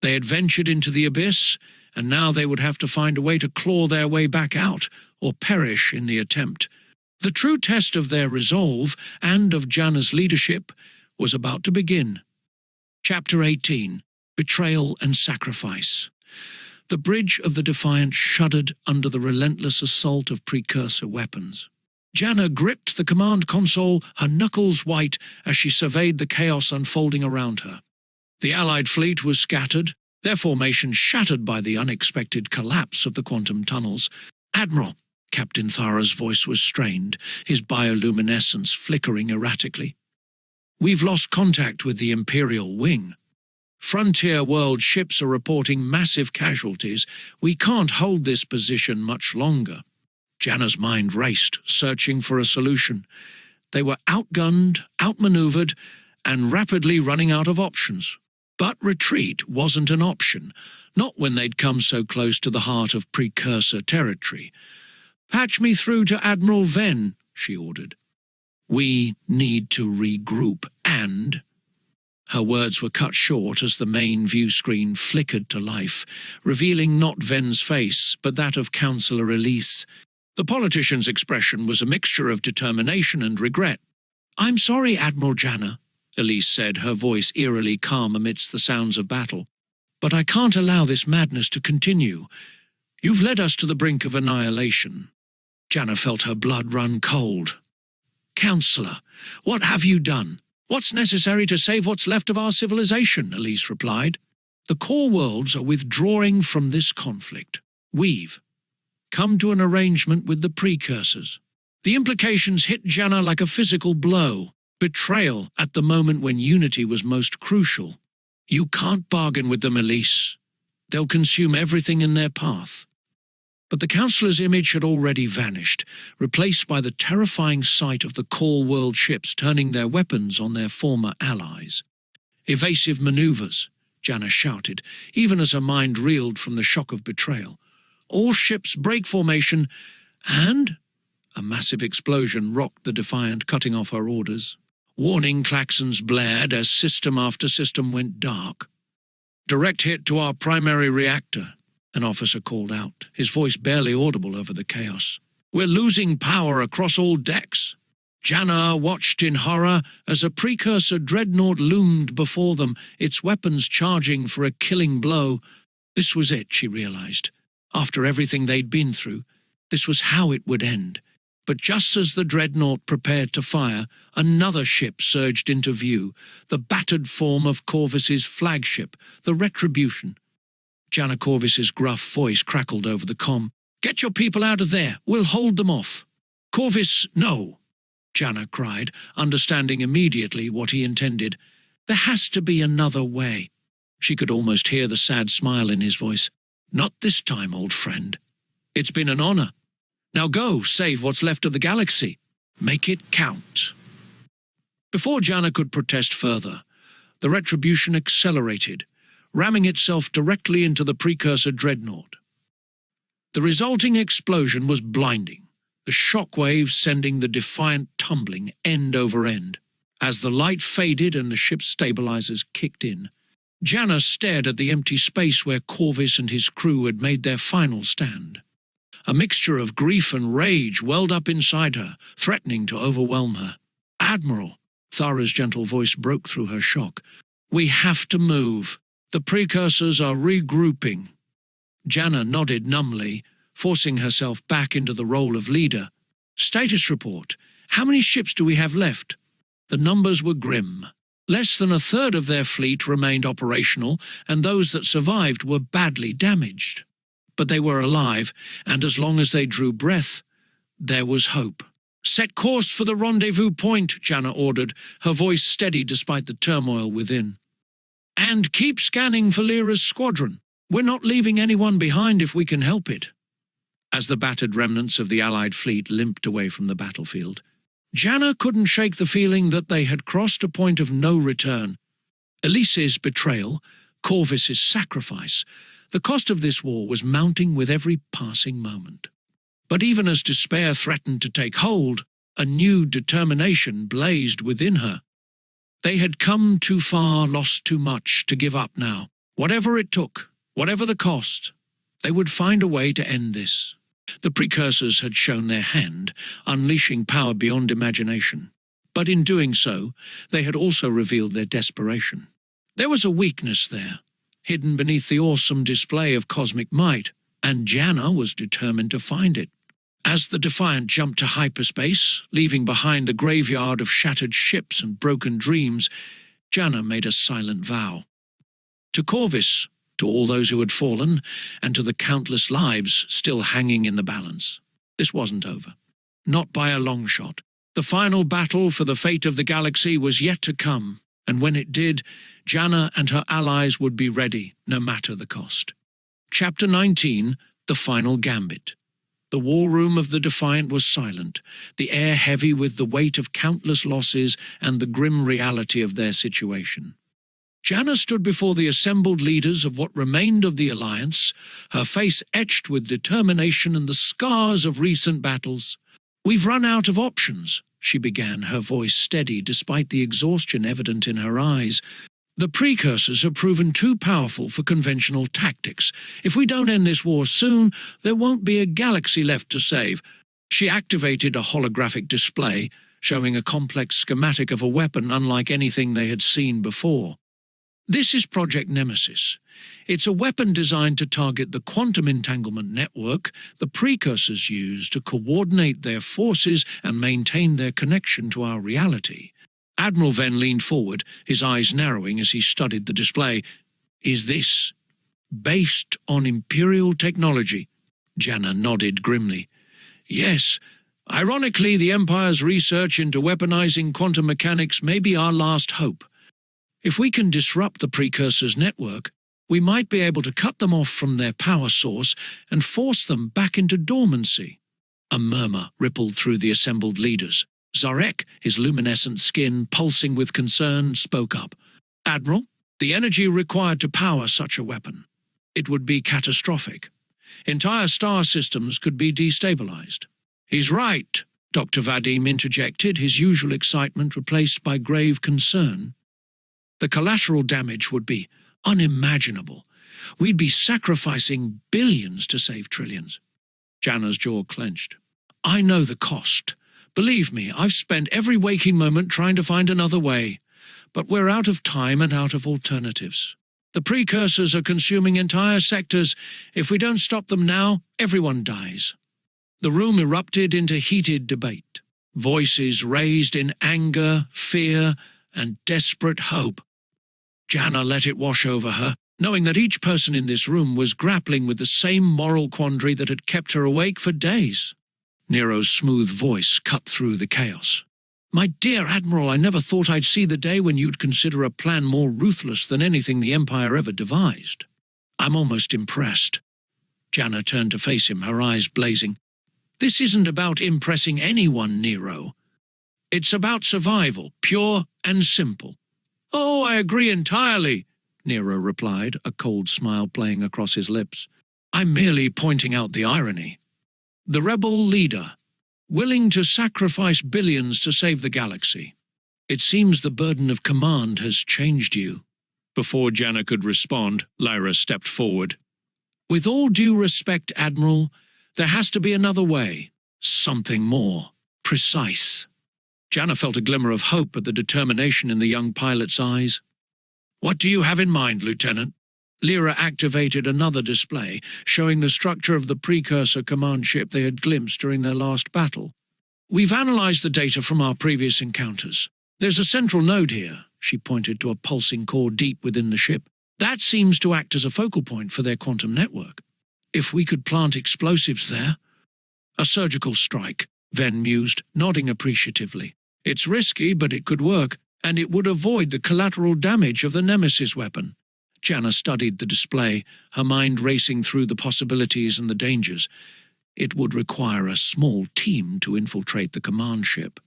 They had ventured into the abyss, and now they would have to find a way to claw their way back out, or perish in the attempt. The true test of their resolve, and of Janna's leadership, was about to begin. Chapter 18. Betrayal and Sacrifice. The bridge of the Defiance shuddered under the relentless assault of precursor weapons. Janna gripped the command console, her knuckles white, as she surveyed the chaos unfolding around her. The Allied fleet was scattered, their formation shattered by the unexpected collapse of the quantum tunnels. "Admiral," Captain Thara's voice was strained, his bioluminescence flickering erratically. "We've lost contact with the Imperial wing. Frontier world ships are reporting massive casualties. We can't hold this position much longer." Janna's mind raced, searching for a solution. They were outgunned, outmaneuvered, and rapidly running out of options. But retreat wasn't an option, not when they'd come so close to the heart of Precursor territory. "Patch me through to Admiral Venn," she ordered. "We need to regroup and—" Her words were cut short as the main view screen flickered to life, revealing not Venn's face, but that of Councillor Elise. The politician's expression was a mixture of determination and regret. "I'm sorry, Admiral Janna," Elise said, her voice eerily calm amidst the sounds of battle. "But I can't allow this madness to continue. You've led us to the brink of annihilation." Janna felt her blood run cold. "Counselor, what have you done? What's necessary to save what's left of our civilization?" Elise replied. "The core worlds are withdrawing from this conflict. We've come to an arrangement with the Precursors." The implications hit Janna like a physical blow. Betrayal at the moment when unity was most crucial. "You can't bargain with them, Elise. They'll consume everything in their path." But the Councillor's image had already vanished, replaced by the terrifying sight of the core world ships turning their weapons on their former allies. "Evasive maneuvers," Janna shouted, even as her mind reeled from the shock of betrayal. "All ships break formation," and a massive explosion rocked the Defiant, cutting off her orders. Warning klaxons blared as system after system went dark. "Direct hit to our primary reactor," an officer called out, his voice barely audible over the chaos. "We're losing power across all decks." Janna watched in horror as a Precursor dreadnought loomed before them, its weapons charging for a killing blow. This was it, she realized. After everything they'd been through, this was how it would end. But just as the dreadnought prepared to fire, another ship surged into view, the battered form of Corvus's flagship, the Retribution. Janna Corvus's gruff voice crackled over the comm. "Get your people out of there. We'll hold them off." "Corvus, no," Janna cried, understanding immediately what he intended. "There has to be another way." She could almost hear the sad smile in his voice. "Not this time, old friend. It's been an honor. Now go, save what's left of the galaxy. Make it count." Before Janna could protest further, the Retribution accelerated, ramming itself directly into the Precursor dreadnought. The resulting explosion was blinding, the shock waves sending the Defiant tumbling end over end. As the light faded and the ship's stabilizers kicked in, Janna stared at the empty space where Corvus and his crew had made their final stand. A mixture of grief and rage welled up inside her, threatening to overwhelm her. "Admiral," Thara's gentle voice broke through her shock, "we have to move. The Precursors are regrouping." Janna nodded numbly, forcing herself back into the role of leader. "Status report. How many ships do we have left?" The numbers were grim. Less than a third of their fleet remained operational, and those that survived were badly damaged. But they were alive, and as long as they drew breath, there was hope. "Set course for the rendezvous point," Janna ordered, her voice steady despite the turmoil within. "And keep scanning for Lyra's squadron. We're not leaving anyone behind if we can help it." As the battered remnants of the Allied fleet limped away from the battlefield, Janna couldn't shake the feeling that they had crossed a point of no return. Elise's betrayal, Corvus's sacrifice, the cost of this war was mounting with every passing moment. But even as despair threatened to take hold, a new determination blazed within her. They had come too far, lost too much, to give up now. Whatever it took, whatever the cost, They would find a way to end this. The Precursors had shown their hand, unleashing power beyond imagination. But in doing so, they had also revealed their desperation. There was a weakness there, hidden beneath the awesome display of cosmic might, and Janna was determined to find it. As the Defiant jumped to hyperspace, leaving behind a graveyard of shattered ships and broken dreams, Janna made a silent vow. To Corvus, to all those who had fallen, and to the countless lives still hanging in the balance, this wasn't over. Not by a long shot. The final battle for the fate of the galaxy was yet to come, and when it did, Janna and her allies would be ready, no matter the cost. Chapter 19, The Final Gambit. The war room of the Defiant was silent, the air heavy with the weight of countless losses and the grim reality of their situation. Janna stood before the assembled leaders of what remained of the Alliance, her face etched with determination and the scars of recent battles. "We've run out of options," she began, her voice steady despite the exhaustion evident in her eyes. "The Precursors have proven too powerful for conventional tactics. If we don't end this war soon, there won't be a galaxy left to save." She activated a holographic display, showing a complex schematic of a weapon unlike anything they had seen before. "This is Project Nemesis. It's a weapon designed to target the quantum entanglement network the Precursors use to coordinate their forces and maintain their connection to our reality." Admiral Venn leaned forward, his eyes narrowing as he studied the display. "Is this based on Imperial technology?" Janna nodded grimly. "Yes. Ironically, the Empire's research into weaponizing quantum mechanics may be our last hope. If we can disrupt the Precursors' network, we might be able to cut them off from their power source and force them back into dormancy." A murmur rippled through the assembled leaders. Zarek, his luminescent skin pulsing with concern, spoke up. "Admiral, the energy required to power such a weapon. It would be catastrophic. Entire star systems could be destabilized." "He's right," Dr. Vadim interjected, his usual excitement replaced by grave concern. "The collateral damage would be unimaginable. We'd be sacrificing billions to save trillions." Janna's jaw clenched. "I know the cost. Believe me, I've spent every waking moment trying to find another way. But we're out of time and out of alternatives. The Precursors are consuming entire sectors. If we don't stop them now, everyone dies." The room erupted into heated debate. Voices raised in anger, fear, and desperate hope. Janna let it wash over her, knowing that each person in this room was grappling with the same moral quandary that had kept her awake for days. Nero's smooth voice cut through the chaos. "My dear Admiral, I never thought I'd see the day when you'd consider a plan more ruthless than anything the Empire ever devised. I'm almost impressed." Janna turned to face him, her eyes blazing. "This isn't about impressing anyone, Nero. It's about survival, pure and simple." "Oh, I agree entirely," Nero replied, a cold smile playing across his lips. "I'm merely pointing out the irony. The rebel leader, willing to sacrifice billions to save the galaxy. It seems the burden of command has changed you." Before Janna could respond, Lyra stepped forward. "With all due respect, Admiral, there has to be another way. Something more precise." Janna felt a glimmer of hope at the determination in the young pilot's eyes. "What do you have in mind, Lieutenant?" Lyra activated another display, showing the structure of the Precursor command ship they had glimpsed during their last battle. "We've analyzed the data from our previous encounters. There's a central node here," she pointed to a pulsing core deep within the ship. "That seems to act as a focal point for their quantum network. If we could plant explosives there—" "A surgical strike," Venn mused, nodding appreciatively. "It's risky, but it could work, and it would avoid the collateral damage of the Nemesis weapon." Janna studied the display, her mind racing through the possibilities and the dangers. It would require a small team to infiltrate the command ship.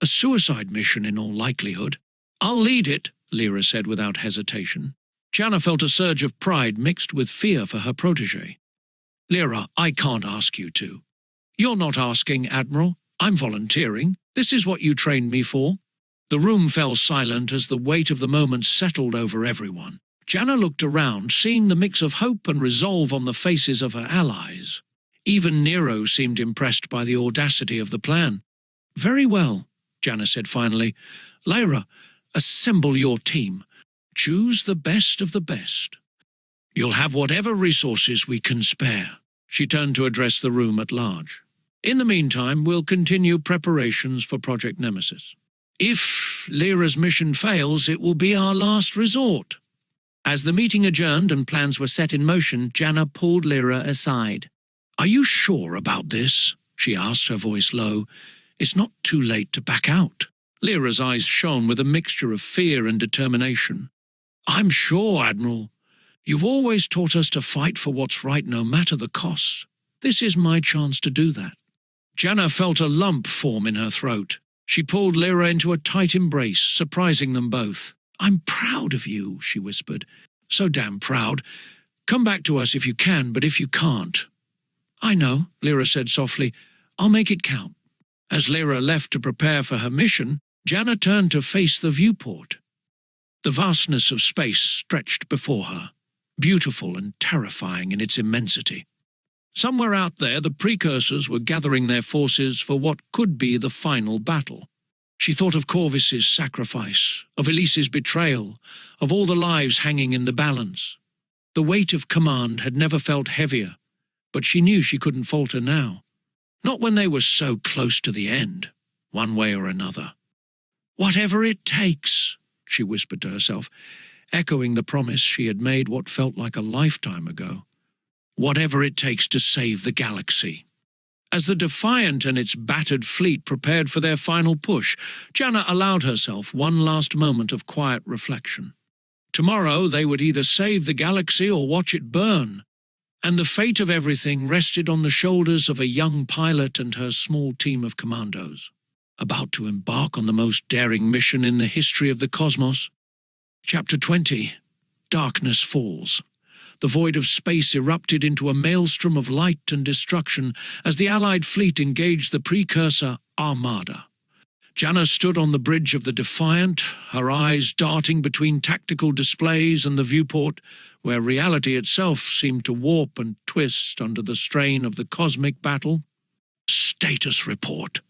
"A suicide mission in all likelihood." "I'll lead it," Lyra said without hesitation. Janna felt a surge of pride mixed with fear for her protégé. "Lyra, I can't ask you to." "You're not asking, Admiral. I'm volunteering. This is what you trained me for." The room fell silent as the weight of the moment settled over everyone. Janna looked around, seeing the mix of hope and resolve on the faces of her allies. Even Nero seemed impressed by the audacity of the plan. "Very well," Janna said finally. "Lyra, assemble your team. Choose the best of the best. You'll have whatever resources we can spare." She turned to address the room at large. "In the meantime, we'll continue preparations for Project Nemesis. If Lyra's mission fails, it will be our last resort." As the meeting adjourned and plans were set in motion, Janna pulled Lyra aside. "Are you sure about this?" she asked, her voice low. "It's not too late to back out." Lyra's eyes shone with a mixture of fear and determination. "I'm sure, Admiral. You've always taught us to fight for what's right no matter the cost. This is my chance to do that." Janna felt a lump form in her throat. She pulled Lyra into a tight embrace, surprising them both. "I'm proud of you," she whispered. "So damn proud. Come back to us if you can, but if you can't—" "I know," Lyra said softly. "I'll make it count." As Lyra left to prepare for her mission, Janna turned to face the viewport. The vastness of space stretched before her, beautiful and terrifying in its immensity. Somewhere out there, the Precursors were gathering their forces for what could be the final battle. She thought of Corvus's sacrifice, of Elise's betrayal, of all the lives hanging in the balance. The weight of command had never felt heavier, but she knew she couldn't falter now. Not when they were so close to the end, one way or another. "Whatever it takes," she whispered to herself, echoing the promise she had made what felt like a lifetime ago. "Whatever it takes to save the galaxy." As the Defiant and its battered fleet prepared for their final push, Janna allowed herself one last moment of quiet reflection. Tomorrow they would either save the galaxy or watch it burn, and the fate of everything rested on the shoulders of a young pilot and her small team of commandos, about to embark on the most daring mission in the history of the cosmos. Chapter 20. Darkness Falls. The void of space erupted into a maelstrom of light and destruction as the Allied fleet engaged the Precursor Armada. Janna stood on the bridge of the Defiant, her eyes darting between tactical displays and the viewport, where reality itself seemed to warp and twist under the strain of the cosmic battle. "Status report,"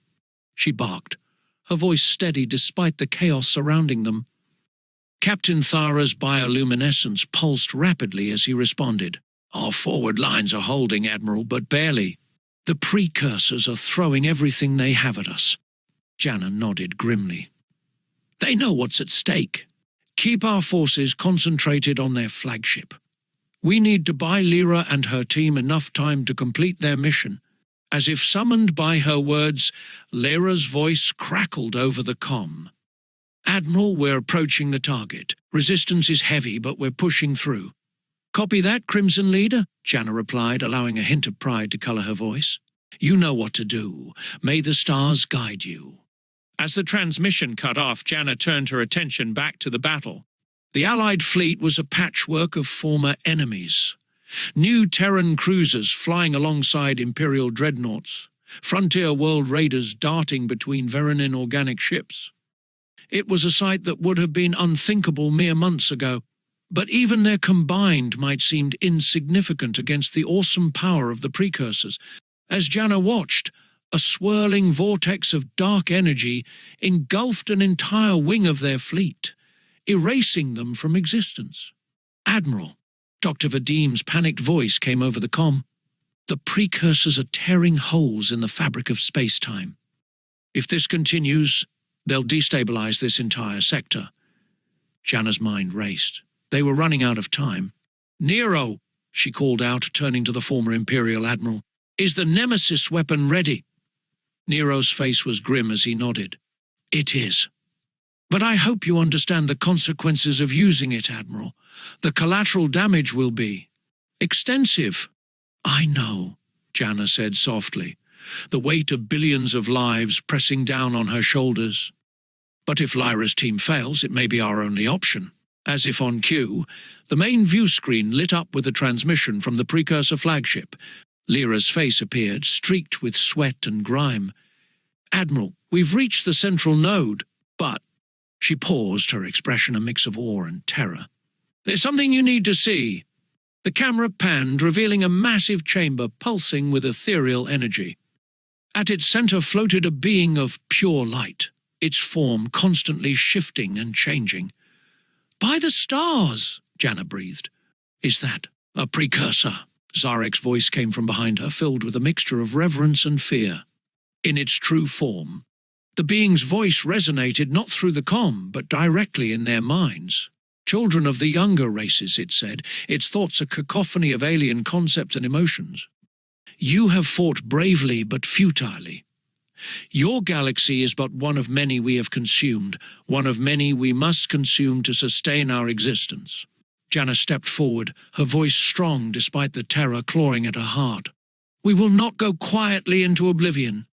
she barked, her voice steady despite the chaos surrounding them. Captain Thara's bioluminescence pulsed rapidly as he responded. "Our forward lines are holding, Admiral, but barely. The Precursors are throwing everything they have at us." Janna nodded grimly. "They know what's at stake. Keep our forces concentrated on their flagship. We need to buy Lyra and her team enough time to complete their mission." As if summoned by her words, Lyra's voice crackled over the comm. "Admiral, we're approaching the target. Resistance is heavy, but we're pushing through." "Copy that, Crimson Leader," Janna replied, allowing a hint of pride to colour her voice. "You know what to do. May the stars guide you." As the transmission cut off, Janna turned her attention back to the battle. The Allied fleet was a patchwork of former enemies. New Terran cruisers flying alongside Imperial dreadnoughts, frontier world raiders darting between Veranin organic ships. It was a sight that would have been unthinkable mere months ago, but even their combined might seem insignificant against the awesome power of the Precursors. As Janna watched, a swirling vortex of dark energy engulfed an entire wing of their fleet, erasing them from existence. "Admiral," Dr. Vadim's panicked voice came over the comm. "The Precursors are tearing holes in the fabric of space-time. If this continues, they'll destabilize this entire sector." Janna's mind raced. They were running out of time. "Nero," she called out, turning to the former Imperial Admiral, "is the Nemesis weapon ready?" Nero's face was grim as he nodded. "It is. But I hope you understand the consequences of using it, Admiral. The collateral damage will be extensive." "I know," Janna said softly, the weight of billions of lives pressing down on her shoulders. "But if Lyra's team fails, it may be our only option." As if on cue, the main view screen lit up with a transmission from the Precursor flagship. Lyra's face appeared, streaked with sweat and grime. "Admiral, we've reached the central node, but—" She paused, her expression a mix of awe and terror. There's something you need to see. The camera panned, revealing a massive chamber pulsing with ethereal energy. At its center floated a being of pure light, its form constantly shifting and changing. "By the stars," Janna breathed. "Is that a precursor?" Zarek's voice came from behind her, filled with a mixture of reverence and fear. In its true form, the being's voice resonated not through the comm, but directly in their minds. Children of the younger races, it said, its thoughts a cacophony of alien concepts and emotions. You have fought bravely but futilely. Your galaxy is but one of many we have consumed, one of many we must consume to sustain our existence. Janna stepped forward, her voice strong despite the terror clawing at her heart. We will not go quietly into oblivion.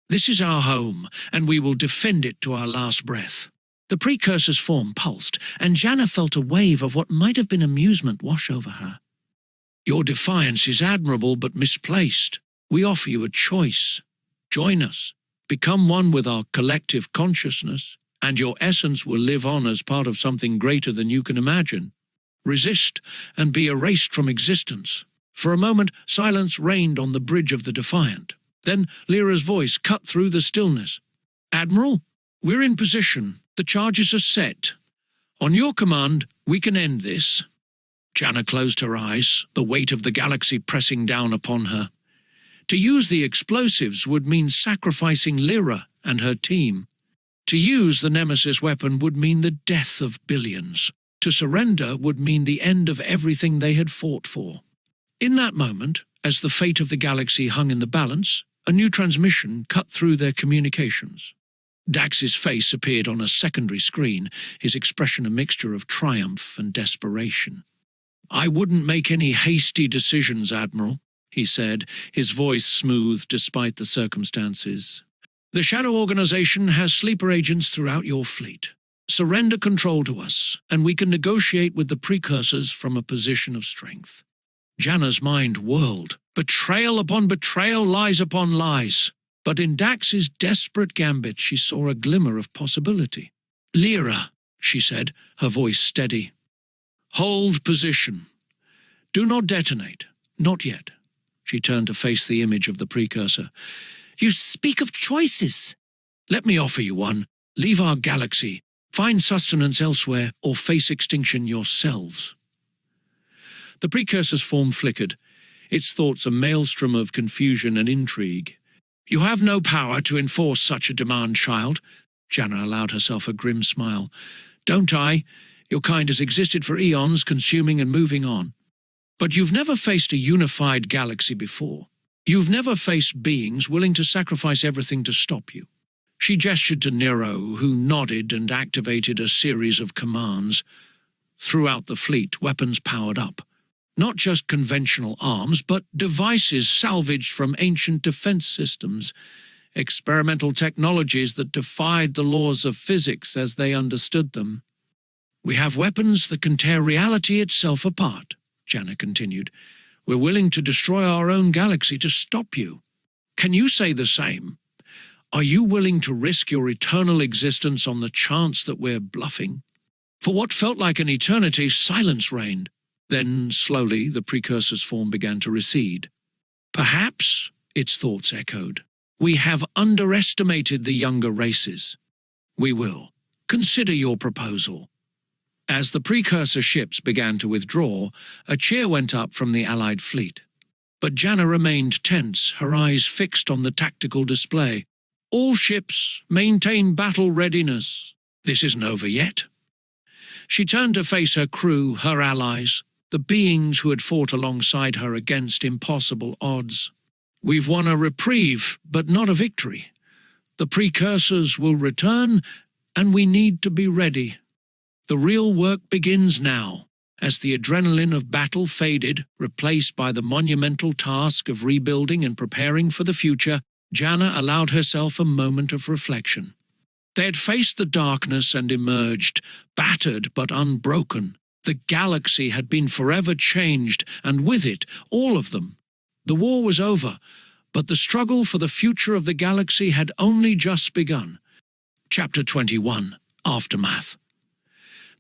This is our home, and we will defend it to our last breath. The Precursor's form pulsed, and Janna felt a wave of what might have been amusement wash over her. Your defiance is admirable but misplaced. We offer you a choice. Join us. Become one with our collective consciousness, and your essence will live on as part of something greater than you can imagine. Resist and be erased from existence. For a moment, silence reigned on the bridge of the Defiant. Then Lyra's voice cut through the stillness. Admiral, we're in position. The charges are set. On your command, we can end this. Janna closed her eyes, the weight of the galaxy pressing down upon her. To use the explosives would mean sacrificing Lyra and her team. To use the Nemesis weapon would mean the death of billions. To surrender would mean the end of everything they had fought for. In that moment, as the fate of the galaxy hung in the balance, a new transmission cut through their communications. Dax's face appeared on a secondary screen, his expression a mixture of triumph and desperation. I wouldn't make any hasty decisions, Admiral, he said, his voice smooth despite the circumstances. The Shadow Organization has sleeper agents throughout your fleet. Surrender control to us, and we can negotiate with the Precursors from a position of strength. Janna's mind whirled. Betrayal upon betrayal, lies upon lies. But in Dax's desperate gambit she saw a glimmer of possibility. Lyra, she said, her voice steady. Hold position. Do not detonate. Not yet. She turned to face the image of the Precursor. You speak of choices. Let me offer you one. Leave our galaxy. Find sustenance elsewhere or face extinction yourselves. The Precursor's form flickered, its thoughts a maelstrom of confusion and intrigue. You have no power to enforce such a demand, child. Janna allowed herself a grim smile. Don't I? Your kind has existed for eons, consuming and moving on. But you've never faced a unified galaxy before. You've never faced beings willing to sacrifice everything to stop you. She gestured to Nero, who nodded and activated a series of commands. Throughout the fleet, weapons powered up. Not just conventional arms, but devices salvaged from ancient defense systems, experimental technologies that defied the laws of physics as they understood them. We have weapons that can tear reality itself apart, Janna continued. We're willing to destroy our own galaxy to stop you. Can you say the same? Are you willing to risk your eternal existence on the chance that we're bluffing? For what felt like an eternity, silence reigned. Then, slowly, the Precursor's form began to recede. Perhaps, its thoughts echoed, we have underestimated the younger races. We will. Consider your proposal. As the Precursor ships began to withdraw, a cheer went up from the Allied fleet. But Janna remained tense, her eyes fixed on the tactical display. All ships maintain battle readiness. This isn't over yet. She turned to face her crew, her allies, the beings who had fought alongside her against impossible odds. We've won a reprieve, but not a victory. The Precursors will return, and we need to be ready. The real work begins now, as the adrenaline of battle faded, replaced by the monumental task of rebuilding and preparing for the future. Janna allowed herself a moment of reflection. They had faced the darkness and emerged, battered but unbroken. The galaxy had been forever changed, and with it, all of them. The war was over, but the struggle for the future of the galaxy had only just begun. Chapter 21, Aftermath.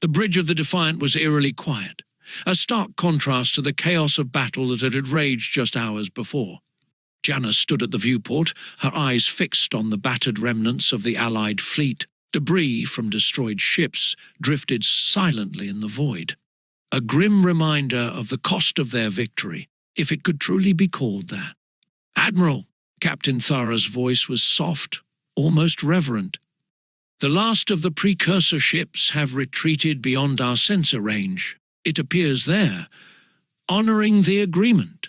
The bridge of the Defiant was eerily quiet. a stark contrast to the chaos of battle that had raged just hours before. Janna stood at the viewport, her eyes fixed on the battered remnants of the Allied fleet. Debris from destroyed ships drifted silently in the void. A grim reminder of the cost of their victory, if it could truly be called that. "Admiral," Captain Thara's voice was soft, almost reverent. "The last of the Precursor ships have retreated beyond our sensor range. It appears there, honoring the agreement."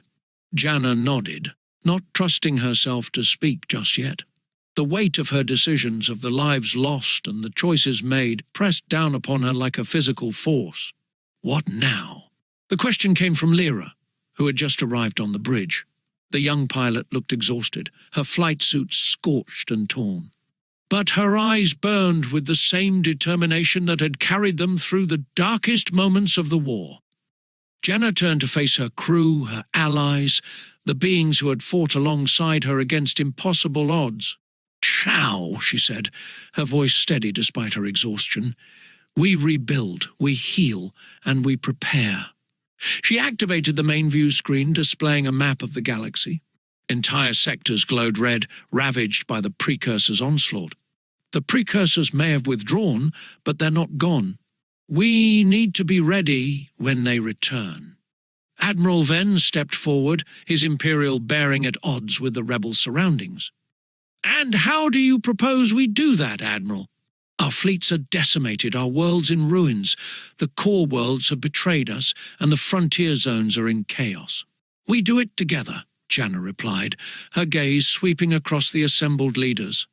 Janna nodded, not trusting herself to speak just yet. The weight of her decisions, of the lives lost and the choices made, pressed down upon her like a physical force. What now? The question came from Lyra, who had just arrived on the bridge. The young pilot looked exhausted, her flight suit scorched and torn. But her eyes burned with the same determination that had carried them through the darkest moments of the war. Janna turned to face her crew, her allies, the beings who had fought alongside her against impossible odds. "Chow," she said, her voice steady despite her exhaustion. "We rebuild, we heal, and we prepare." She activated the main view screen, displaying a map of the galaxy. Entire sectors glowed red, ravaged by the Precursors' onslaught. The Precursors may have withdrawn, but they're not gone. We need to be ready when they return. Admiral Ven stepped forward, his Imperial bearing at odds with the rebel surroundings. "And how do you propose we do that, Admiral? Our fleets are decimated, our world's in ruins. The core worlds have betrayed us, and the frontier zones are in chaos." "We do it together," Janna replied, her gaze sweeping across the assembled leaders.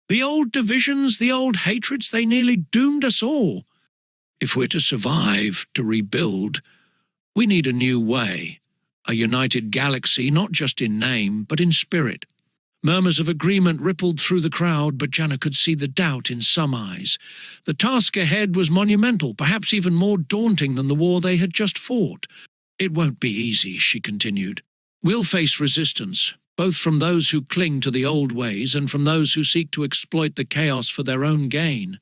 "The old divisions, the old hatreds, they nearly doomed us all. If we're to survive, to rebuild, we need a new way, a united galaxy, not just in name, but in spirit." Murmurs of agreement rippled through the crowd, but Janna could see the doubt in some eyes. The task ahead was monumental, perhaps even more daunting than the war they had just fought. "It won't be easy," she continued. "We'll face resistance, both from those who cling to the old ways and from those who seek to exploit the chaos for their own gain.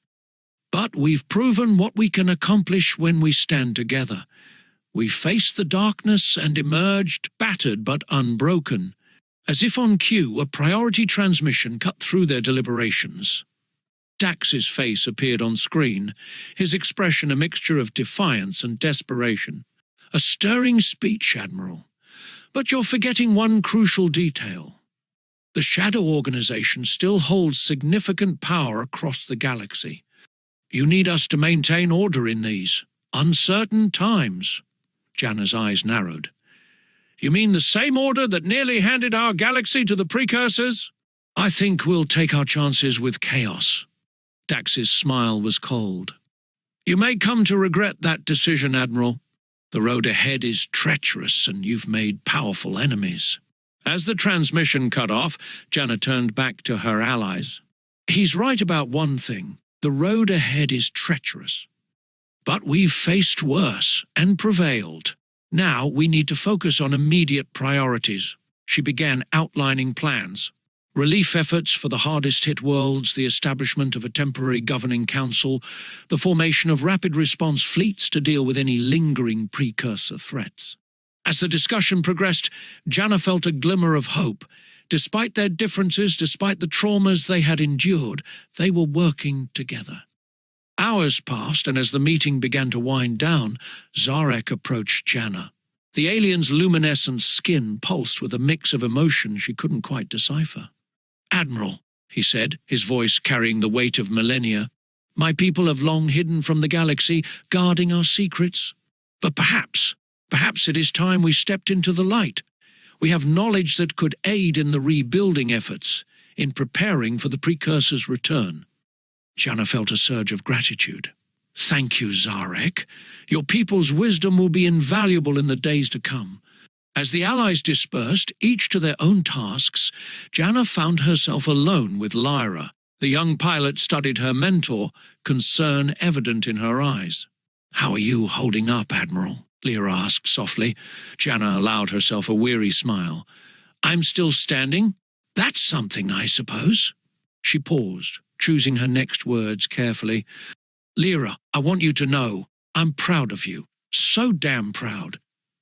But we've proven what we can accomplish when we stand together. We faced the darkness and emerged battered but unbroken." As if on cue, a priority transmission cut through their deliberations. Dax's face appeared on screen, his expression a mixture of defiance and desperation. "A stirring speech, Admiral. But you're forgetting one crucial detail. The Shadow Organization still holds significant power across the galaxy. You need us to maintain order in these uncertain times." Janna's eyes narrowed. "You mean the same order that nearly handed our galaxy to the Precursors?" "I think we'll take our chances with chaos." Dax's smile was cold. "You may come to regret that decision, Admiral. The road ahead is treacherous and you've made powerful enemies." As the transmission cut off, Janna turned back to her allies. "He's right about one thing. The road ahead is treacherous. But we've faced worse and prevailed. Now we need to focus on immediate priorities." She began outlining plans. Relief efforts for the hardest-hit worlds, the establishment of a temporary governing council, the formation of rapid response fleets to deal with any lingering precursor threats. As the discussion progressed, Janna felt a glimmer of hope. Despite their differences, despite the traumas they had endured, they were working together. Hours passed, and as the meeting began to wind down, Zarek approached Janna. The alien's luminescent skin pulsed with a mix of emotion she couldn't quite decipher. "Admiral," he said, his voice carrying the weight of millennia, "my people have long hidden from the galaxy, guarding our secrets. But perhaps it is time we stepped into the light. We have knowledge that could aid in the rebuilding efforts, in preparing for the Precursor's return." Janna felt a surge of gratitude. "Thank you, Zarek. Your people's wisdom will be invaluable in the days to come." As the allies dispersed, each to their own tasks, Janna found herself alone with Lyra. The young pilot studied her mentor, concern evident in her eyes. "How are you holding up, Admiral?" Lyra asked softly. Janna allowed herself a weary smile. "I'm still standing? That's something, I suppose." She paused, choosing her next words carefully. "Lyra, I want you to know, I'm proud of you. So damn proud.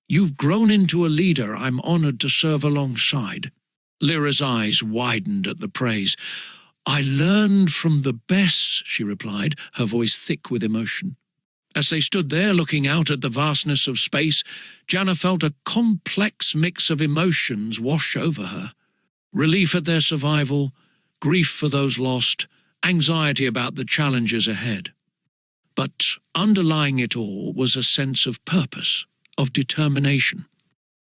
You've grown into a leader I'm honored to serve alongside." Lyra's eyes widened at the praise. "I learned from the best," she replied, her voice thick with emotion. As they stood there looking out at the vastness of space, Janna felt a complex mix of emotions wash over her. Relief at their survival, grief for those lost, anxiety about the challenges ahead. But underlying it all was a sense of purpose, of determination.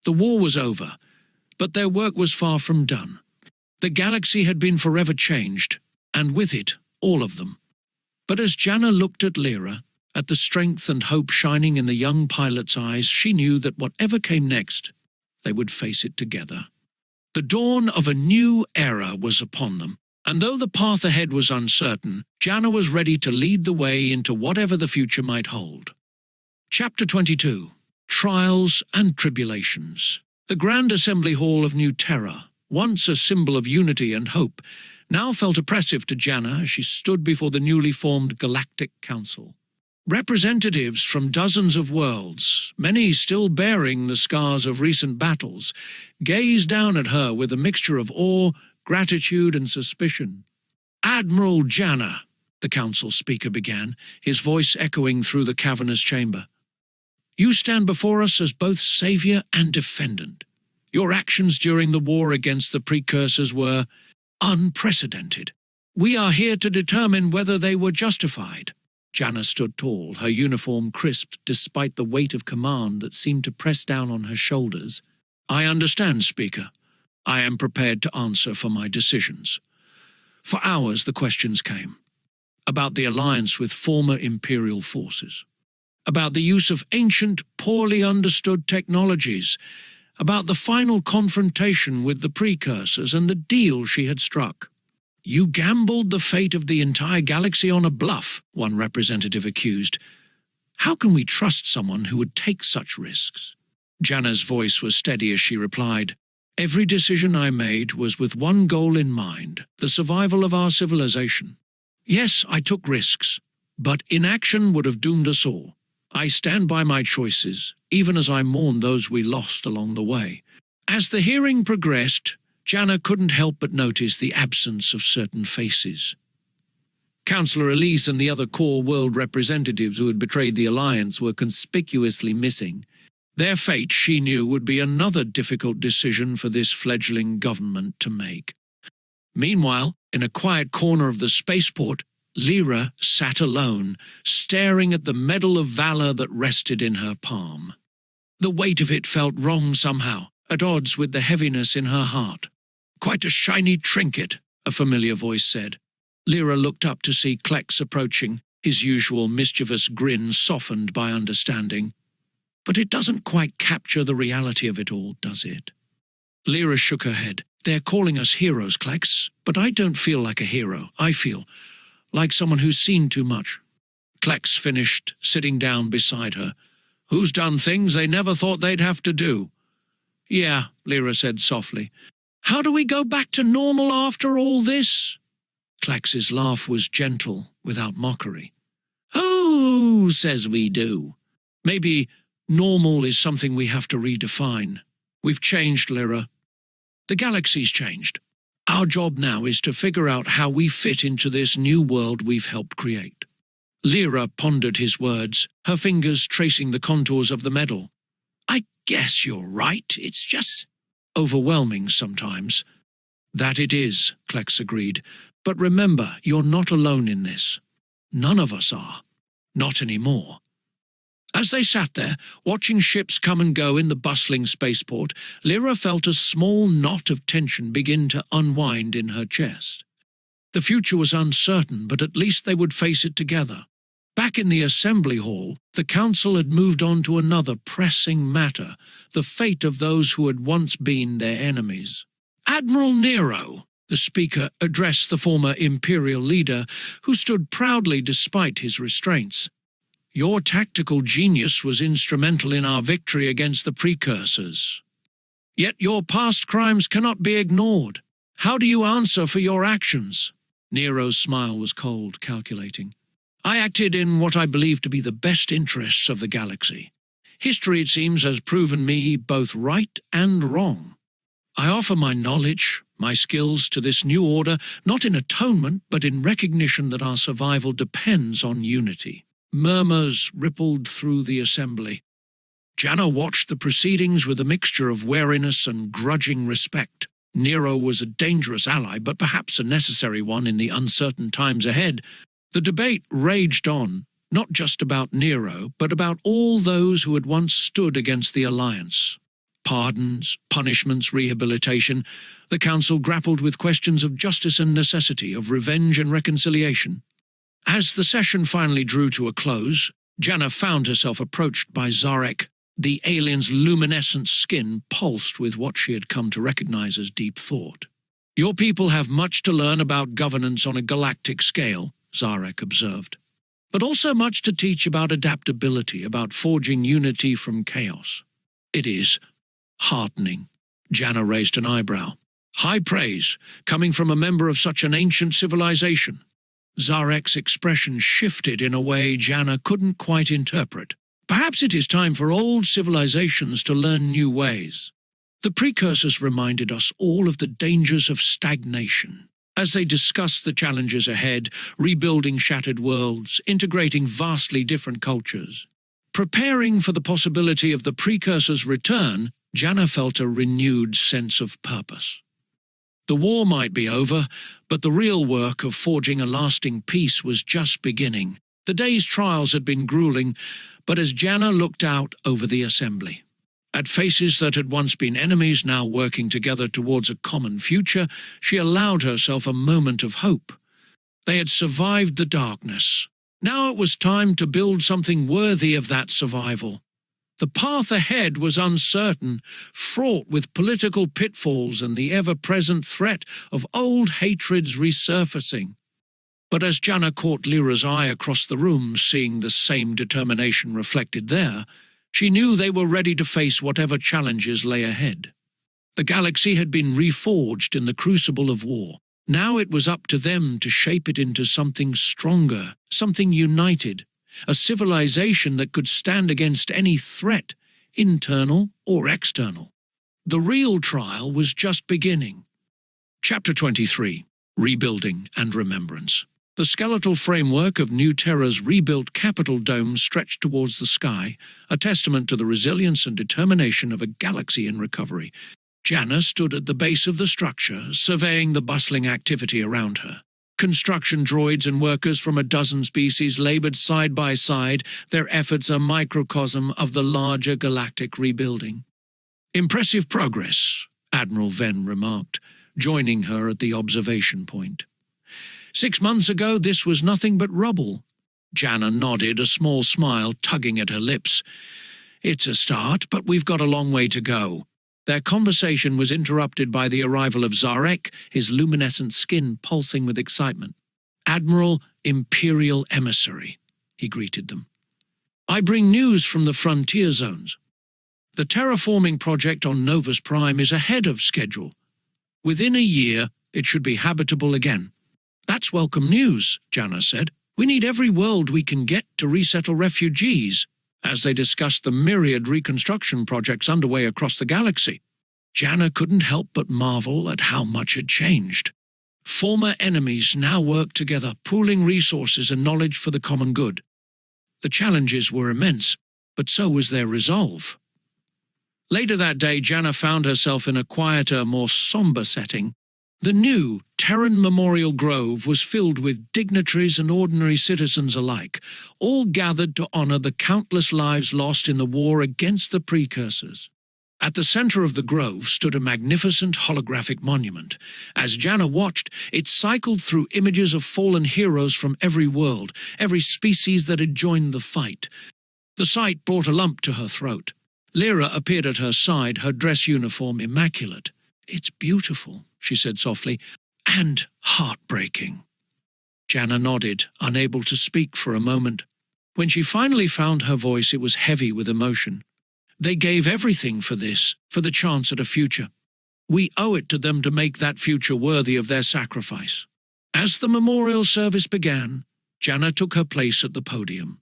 The war was over, but their work was far from done. The galaxy had been forever changed, and with it, all of them. But as Janna looked at Lyra, at the strength and hope shining in the young pilot's eyes, she knew that whatever came next, they would face it together. The dawn of a new era was upon them, and though the path ahead was uncertain, Janna was ready to lead the way into whatever the future might hold. Chapter 22. Trials and Tribulations. The Grand Assembly Hall of New Terra, once a symbol of unity and hope, now felt oppressive to Janna as she stood before the newly formed Galactic Council. Representatives from dozens of worlds, many still bearing the scars of recent battles, gazed down at her with a mixture of awe, gratitude, and suspicion. "Admiral Janna," the council speaker began, his voice echoing through the cavernous chamber. "You stand before us as both savior and defendant. Your actions during the war against the Precursors were unprecedented. We are here to determine whether they were justified." Janna stood tall, her uniform crisp despite the weight of command that seemed to press down on her shoulders. "I understand, Speaker. I am prepared to answer for my decisions." For hours the questions came. About the alliance with former Imperial forces. About the use of ancient, poorly understood technologies. About the final confrontation with the Precursors and the deal she had struck. "You gambled the fate of the entire galaxy on a bluff," one representative accused. "How can we trust someone who would take such risks?" Janna's voice was steady as she replied, "Every decision I made was with one goal in mind, the survival of our civilization. Yes, I took risks, but inaction would have doomed us all. I stand by my choices, even as I mourn those we lost along the way." As the hearing progressed, Janna couldn't help but notice the absence of certain faces. Councillor Elise and the other core world representatives who had betrayed the alliance were conspicuously missing. Their fate, she knew, would be another difficult decision for this fledgling government to make. Meanwhile, in a quiet corner of the spaceport, Lyra sat alone, staring at the Medal of Valor that rested in her palm. The weight of it felt wrong somehow, at odds with the heaviness in her heart. "Quite a shiny trinket," a familiar voice said. Lyra looked up to see Klex approaching, his usual mischievous grin softened by understanding. "But it doesn't quite capture the reality of it all, does it?" Lyra shook her head. "They're calling us heroes, Klex, but I don't feel like a hero. I feel like someone who's seen too much." Klex finished, sitting down beside her. "Who's done things they never thought they'd have to do?" "Yeah," Lyra said softly. "How do we go back to normal after all this?" Klex's laugh was gentle, without mockery. "Who says we do? Maybe normal is something we have to redefine. We've changed, Lyra. The galaxy's changed. Our job now is to figure out how we fit into this new world we've helped create." Lyra pondered his words, her fingers tracing the contours of the medal. "I guess you're right. It's just overwhelming sometimes." "That it is," Klex agreed. "But remember, you're not alone in this. None of us are. Not anymore." As they sat there, watching ships come and go in the bustling spaceport, Lyra felt a small knot of tension begin to unwind in her chest. The future was uncertain, but at least they would face it together. Back in the assembly hall, the council had moved on to another pressing matter, the fate of those who had once been their enemies. "Admiral Nero," the speaker addressed the former Imperial leader, who stood proudly despite his restraints. "Your tactical genius was instrumental in our victory against the Precursors. Yet your past crimes cannot be ignored. How do you answer for your actions?" Nero's smile was cold, calculating. "I acted in what I believe to be the best interests of the galaxy. History, it seems, has proven me both right and wrong. I offer my knowledge, my skills to this new order, not in atonement, but in recognition that our survival depends on unity. Murmurs rippled through the assembly. Janna watched the proceedings with a mixture of wariness and grudging respect. Nero was a dangerous ally, but perhaps a necessary one in the uncertain times ahead. The debate raged on, not just about Nero, but about all those who had once stood against the alliance. Pardons, punishments, rehabilitation. The council grappled with questions of justice and necessity, of revenge and reconciliation. As the session finally drew to a close, Janna found herself approached by Zarek. The alien's luminescent skin pulsed with what she had come to recognize as deep thought. "Your people have much to learn about governance on a galactic scale," Zarek observed, "but also much to teach about adaptability, about forging unity from chaos." "It is heartening." Janna raised an eyebrow. "High praise, coming from a member of such an ancient civilization." Zarek's expression shifted in a way Janna couldn't quite interpret. "Perhaps it is time for old civilizations to learn new ways." The Precursors reminded us all of the dangers of stagnation. As they discussed the challenges ahead, rebuilding shattered worlds, integrating vastly different cultures. Preparing for the possibility of the Precursors' return, Janna felt a renewed sense of purpose. The war might be over, but the real work of forging a lasting peace was just beginning. The day's trials had been grueling, but as Janna looked out over the assembly, at faces that had once been enemies now working together towards a common future, she allowed herself a moment of hope. They had survived the darkness. Now it was time to build something worthy of that survival. The path ahead was uncertain, fraught with political pitfalls and the ever-present threat of old hatreds resurfacing. But as Janna caught Lyra's eye across the room, seeing the same determination reflected there, she knew they were ready to face whatever challenges lay ahead. The galaxy had been reforged in the crucible of war. Now it was up to them to shape it into something stronger, something united, a civilization that could stand against any threat, internal or external. The real trial was just beginning. Chapter 23. Rebuilding and Remembrance. The skeletal framework of New Terra's rebuilt Capitol dome stretched towards the sky, a testament to the resilience and determination of a galaxy in recovery. Janna stood at the base of the structure, surveying the bustling activity around her. Construction droids and workers from a dozen species labored side by side, their efforts a microcosm of the larger galactic rebuilding. "Impressive progress," Admiral Ven remarked, joining her at the observation point. 6 months ago this was nothing but rubble." Janna nodded, a small smile tugging at her lips. "It's a start, but we've got a long way to go." Their conversation was interrupted by the arrival of Zarek, his luminescent skin pulsing with excitement. "Admiral, Imperial Emissary," he greeted them. "I bring news from the frontier zones. The terraforming project on Novus Prime is ahead of schedule. Within a year, it should be habitable again." "That's welcome news," Janna said. "We need every world we can get to resettle refugees," as they discussed the myriad reconstruction projects underway across the galaxy. Janna couldn't help but marvel at how much had changed. Former enemies now worked together, pooling resources and knowledge for the common good. The challenges were immense, but so was their resolve. Later that day, Janna found herself in a quieter, more somber setting. The new Terran Memorial Grove was filled with dignitaries and ordinary citizens alike, all gathered to honor the countless lives lost in the war against the Precursors. At the center of the grove stood a magnificent holographic monument. As Janna watched, it cycled through images of fallen heroes from every world, every species that had joined the fight. The sight brought a lump to her throat. Lyra appeared at her side, her dress uniform immaculate. "It's beautiful," she said softly, "and heartbreaking." Janna nodded, unable to speak for a moment. When she finally found her voice, it was heavy with emotion. "They gave everything for this, for the chance at a future. We owe it to them to make that future worthy of their sacrifice." As the memorial service began, Janna took her place at the podium.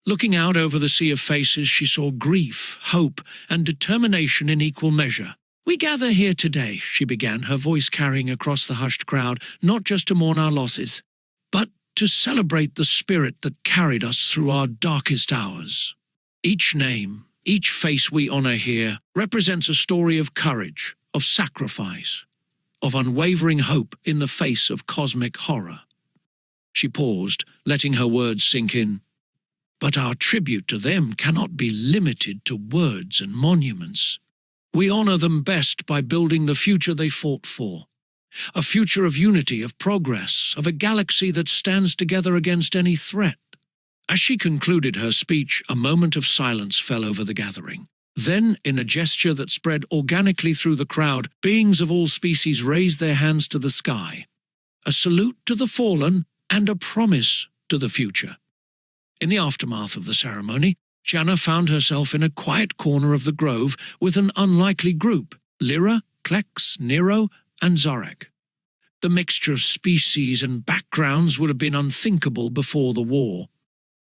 Looking out over the sea of faces, she saw grief, hope, and determination in equal measure. "We gather here today," she began, her voice carrying across the hushed crowd, "not just to mourn our losses, but to celebrate the spirit that carried us through our darkest hours. Each name, each face we honor here, represents a story of courage, of sacrifice, of unwavering hope in the face of cosmic horror." She paused, letting her words sink in. "But our tribute to them cannot be limited to words and monuments. We honor them best by building the future they fought for. A future of unity, of progress, of a galaxy that stands together against any threat." As she concluded her speech, a moment of silence fell over the gathering. Then, in a gesture that spread organically through the crowd, beings of all species raised their hands to the sky. A salute to the fallen and a promise to the future. In the aftermath of the ceremony, Janna found herself in a quiet corner of the grove with an unlikely group: Lyra, Klex, Nero, and Zarek. The mixture of species and backgrounds would have been unthinkable before the war.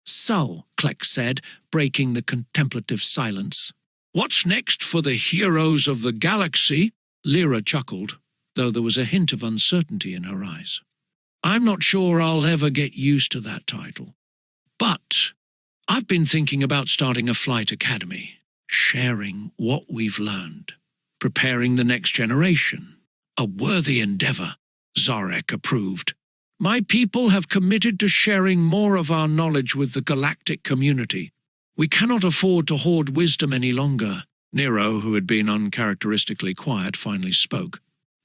"So," Klex said, breaking the contemplative silence. "What's next for the heroes of the galaxy?" Lyra chuckled, though there was a hint of uncertainty in her eyes. "I'm not sure I'll ever get used to that title. But I've been thinking about starting a flight academy, sharing what we've learned, preparing the next generation. A worthy endeavor," Zarek approved. "My people have committed to sharing more of our knowledge with the galactic community. We cannot afford to hoard wisdom any longer." Nero, who had been uncharacteristically quiet, finally spoke.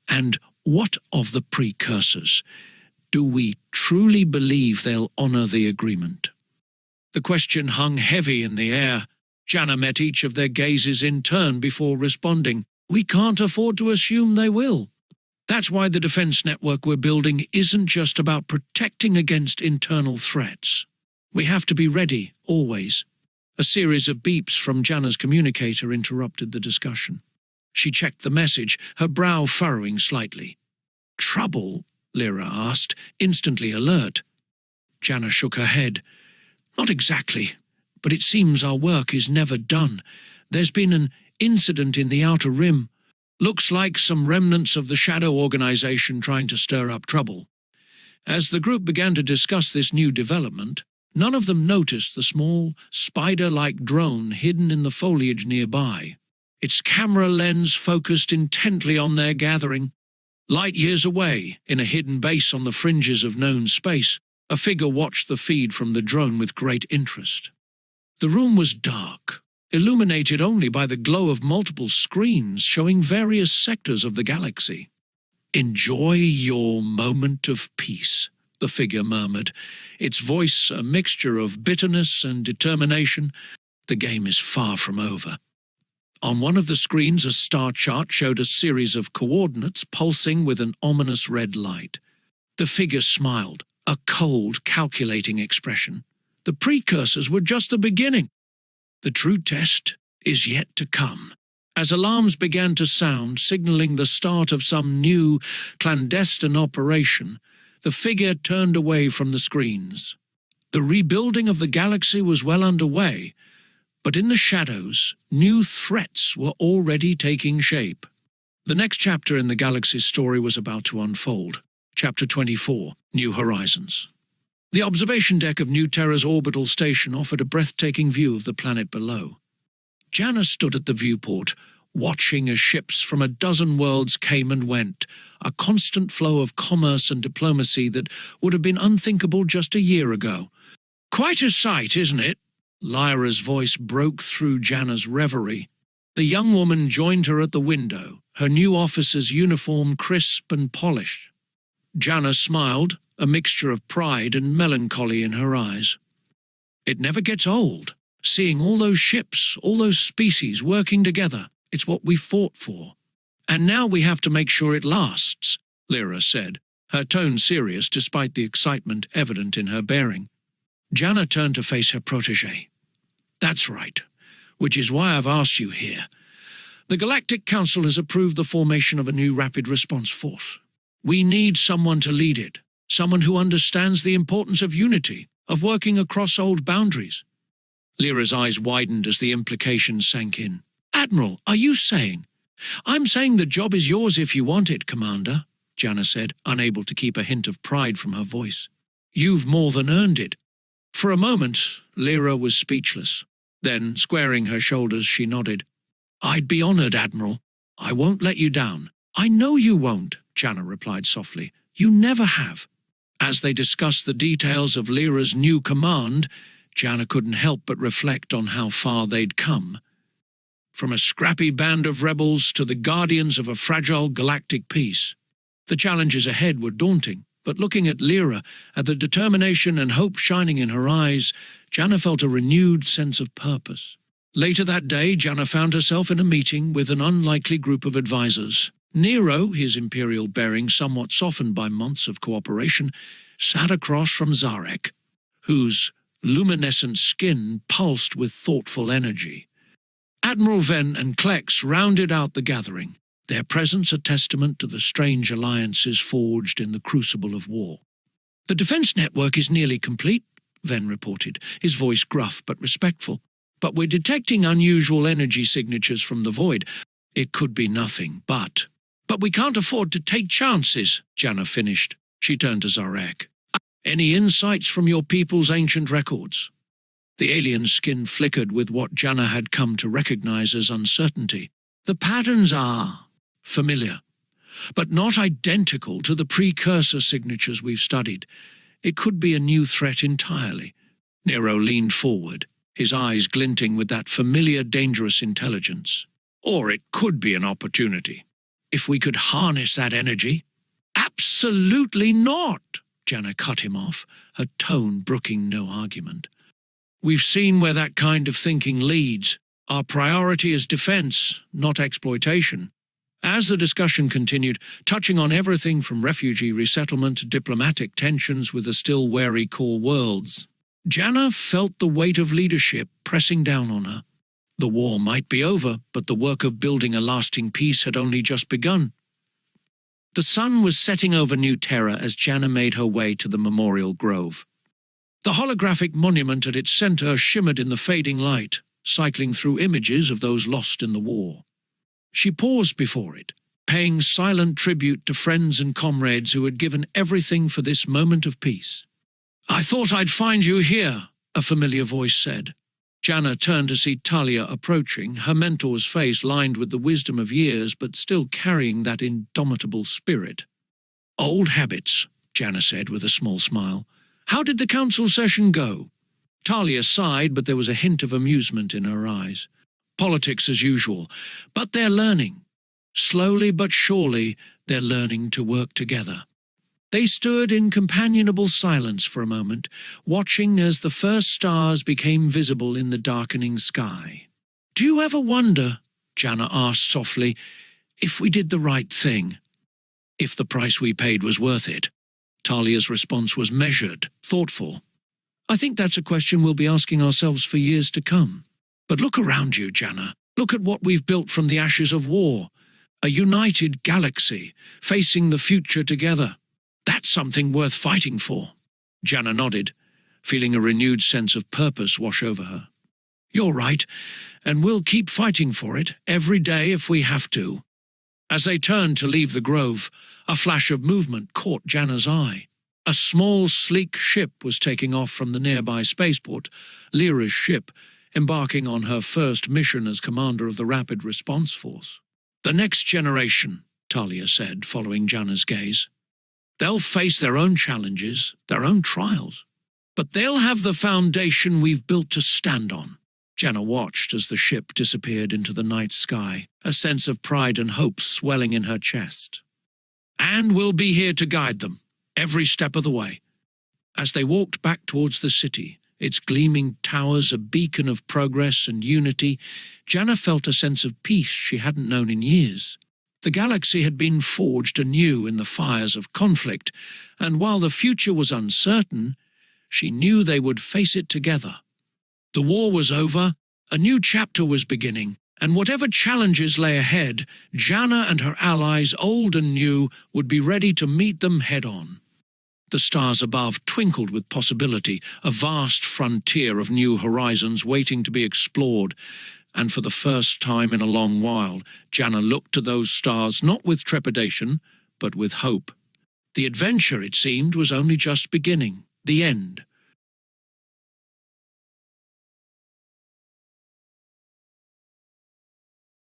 "And what of the Precursors? Do we truly believe they'll honor the agreement?" The question hung heavy in the air. Janna met each of their gazes in turn before responding. "We can't afford to assume they will. That's why the defense network we're building isn't just about protecting against internal threats. We have to be ready, always." A series of beeps from Janna's communicator interrupted the discussion. She checked the message, her brow furrowing slightly. "Trouble?" Lyra asked, instantly alert. Janna shook her head. "Not exactly, but it seems our work is never done. There's been an incident in the Outer Rim. Looks like some remnants of the Shadow Organization trying to stir up trouble." As the group began to discuss this new development, none of them noticed the small, spider-like drone hidden in the foliage nearby. Its camera lens focused intently on their gathering. Light years away, in a hidden base on the fringes of known space, a figure watched the feed from the drone with great interest. The room was dark, illuminated only by the glow of multiple screens showing various sectors of the galaxy. "Enjoy your moment of peace," the figure murmured, its voice a mixture of bitterness and determination. "The game is far from over." On one of the screens, a star chart showed a series of coordinates pulsing with an ominous red light. The figure smiled, a cold, calculating expression. The Precursors were just the beginning. The true test is yet to come. As alarms began to sound, signaling the start of some new, clandestine operation, the figure turned away from the screens. The rebuilding of the galaxy was well underway, but in the shadows, new threats were already taking shape. The next chapter in the galaxy's story was about to unfold. Chapter 24, New Horizons. The observation deck of New Terra's orbital station offered a breathtaking view of the planet below. Janna stood at the viewport, watching as ships from a dozen worlds came and went, a constant flow of commerce and diplomacy that would have been unthinkable just a year ago. "Quite a sight, isn't it?" Lyra's voice broke through Janna's reverie. The young woman joined her at the window, her new officer's uniform crisp and polished. Janna smiled, a mixture of pride and melancholy in her eyes. "It never gets old, seeing all those ships, all those species working together. It's what we fought for. And now we have to make sure it lasts," Lyra said, her tone serious despite the excitement evident in her bearing. Janna turned to face her protégé. "That's right, which is why I've asked you here. The Galactic Council has approved the formation of a new rapid response force. We need someone to lead it, someone who understands the importance of unity, of working across old boundaries. Lyra's eyes widened as the implication sank in. "Admiral, are you saying—" "I'm saying the job is yours if you want it, Commander," Janna said, unable to keep a hint of pride from her voice. "You've more than earned it." For a moment, Lyra was speechless. Then, squaring her shoulders, she nodded. "I'd be honored, Admiral. I won't let you down." "I know you won't," Janna replied softly. "You never have." As they discussed the details of Lyra's new command, Janna couldn't help but reflect on how far they'd come. From a scrappy band of rebels to the guardians of a fragile galactic peace. The challenges ahead were daunting, but looking at Lyra, at the determination and hope shining in her eyes, Janna felt a renewed sense of purpose. Later that day, Janna found herself in a meeting with an unlikely group of advisors. Nero, his imperial bearing somewhat softened by months of cooperation, sat across from Zarek, whose luminescent skin pulsed with thoughtful energy. Admiral Ven and Klex rounded out the gathering, their presence a testament to the strange alliances forged in the crucible of war. "The defense network is nearly complete," Ven reported, his voice gruff but respectful. "But we're detecting unusual energy signatures from the void. It could be nothing, but we can't afford to take chances," Janna finished. She turned to Zarek. "Any insights from your people's ancient records?" The alien's skin flickered with what Janna had come to recognize as uncertainty. "The patterns are familiar, but not identical to the precursor signatures we've studied. It could be a new threat entirely." Nero leaned forward, his eyes glinting with that familiar, dangerous intelligence. "Or it could be an opportunity. If we could harness that energy." "Absolutely not," Janna cut him off, her tone brooking no argument. "We've seen where that kind of thinking leads. Our priority is defense, not exploitation." As the discussion continued, touching on everything from refugee resettlement to diplomatic tensions with the still wary core worlds, Janna felt the weight of leadership pressing down on her. The war might be over, but the work of building a lasting peace had only just begun. The sun was setting over New Terra as Janna made her way to the memorial grove. The holographic monument at its center shimmered in the fading light, cycling through images of those lost in the war. She paused before it, paying silent tribute to friends and comrades who had given everything for this moment of peace. "I thought I'd find you here," a familiar voice said. Janna turned to see Talia approaching, her mentor's face lined with the wisdom of years but still carrying that indomitable spirit. "Old habits," Janna said with a small smile. "How did the council session go?" Talia sighed, but there was a hint of amusement in her eyes. "Politics as usual, but they're learning. Slowly but surely, they're learning to work together." They stood in companionable silence for a moment, watching as the first stars became visible in the darkening sky. "Do you ever wonder," Janna asked softly, "if we did the right thing? If the price we paid was worth it?" Talia's response was measured, thoughtful. "I think that's a question we'll be asking ourselves for years to come. But look around you, Janna. Look at what we've built from the ashes of war. A united galaxy, facing the future together. That's something worth fighting for." Janna nodded, feeling a renewed sense of purpose wash over her. "You're right, and we'll keep fighting for it, every day if we have to." As they turned to leave the grove, a flash of movement caught Janna's eye. A small, sleek ship was taking off from the nearby spaceport, Lyra's ship, embarking on her first mission as commander of the Rapid Response Force. "The next generation," Talia said, following Janna's gaze. "They'll face their own challenges, their own trials, but they'll have the foundation we've built to stand on." Janna watched as the ship disappeared into the night sky, a sense of pride and hope swelling in her chest. "And we'll be here to guide them, every step of the way." As they walked back towards the city, its gleaming towers a beacon of progress and unity, Janna felt a sense of peace she hadn't known in years. The galaxy had been forged anew in the fires of conflict, and while the future was uncertain, she knew they would face it together. The war was over, a new chapter was beginning, and whatever challenges lay ahead, Janna and her allies, old and new, would be ready to meet them head-on. The stars above twinkled with possibility, a vast frontier of new horizons waiting to be explored, and for the first time in a long while, Janna looked to those stars not with trepidation, but with hope. The adventure, it seemed, was only just beginning, the end,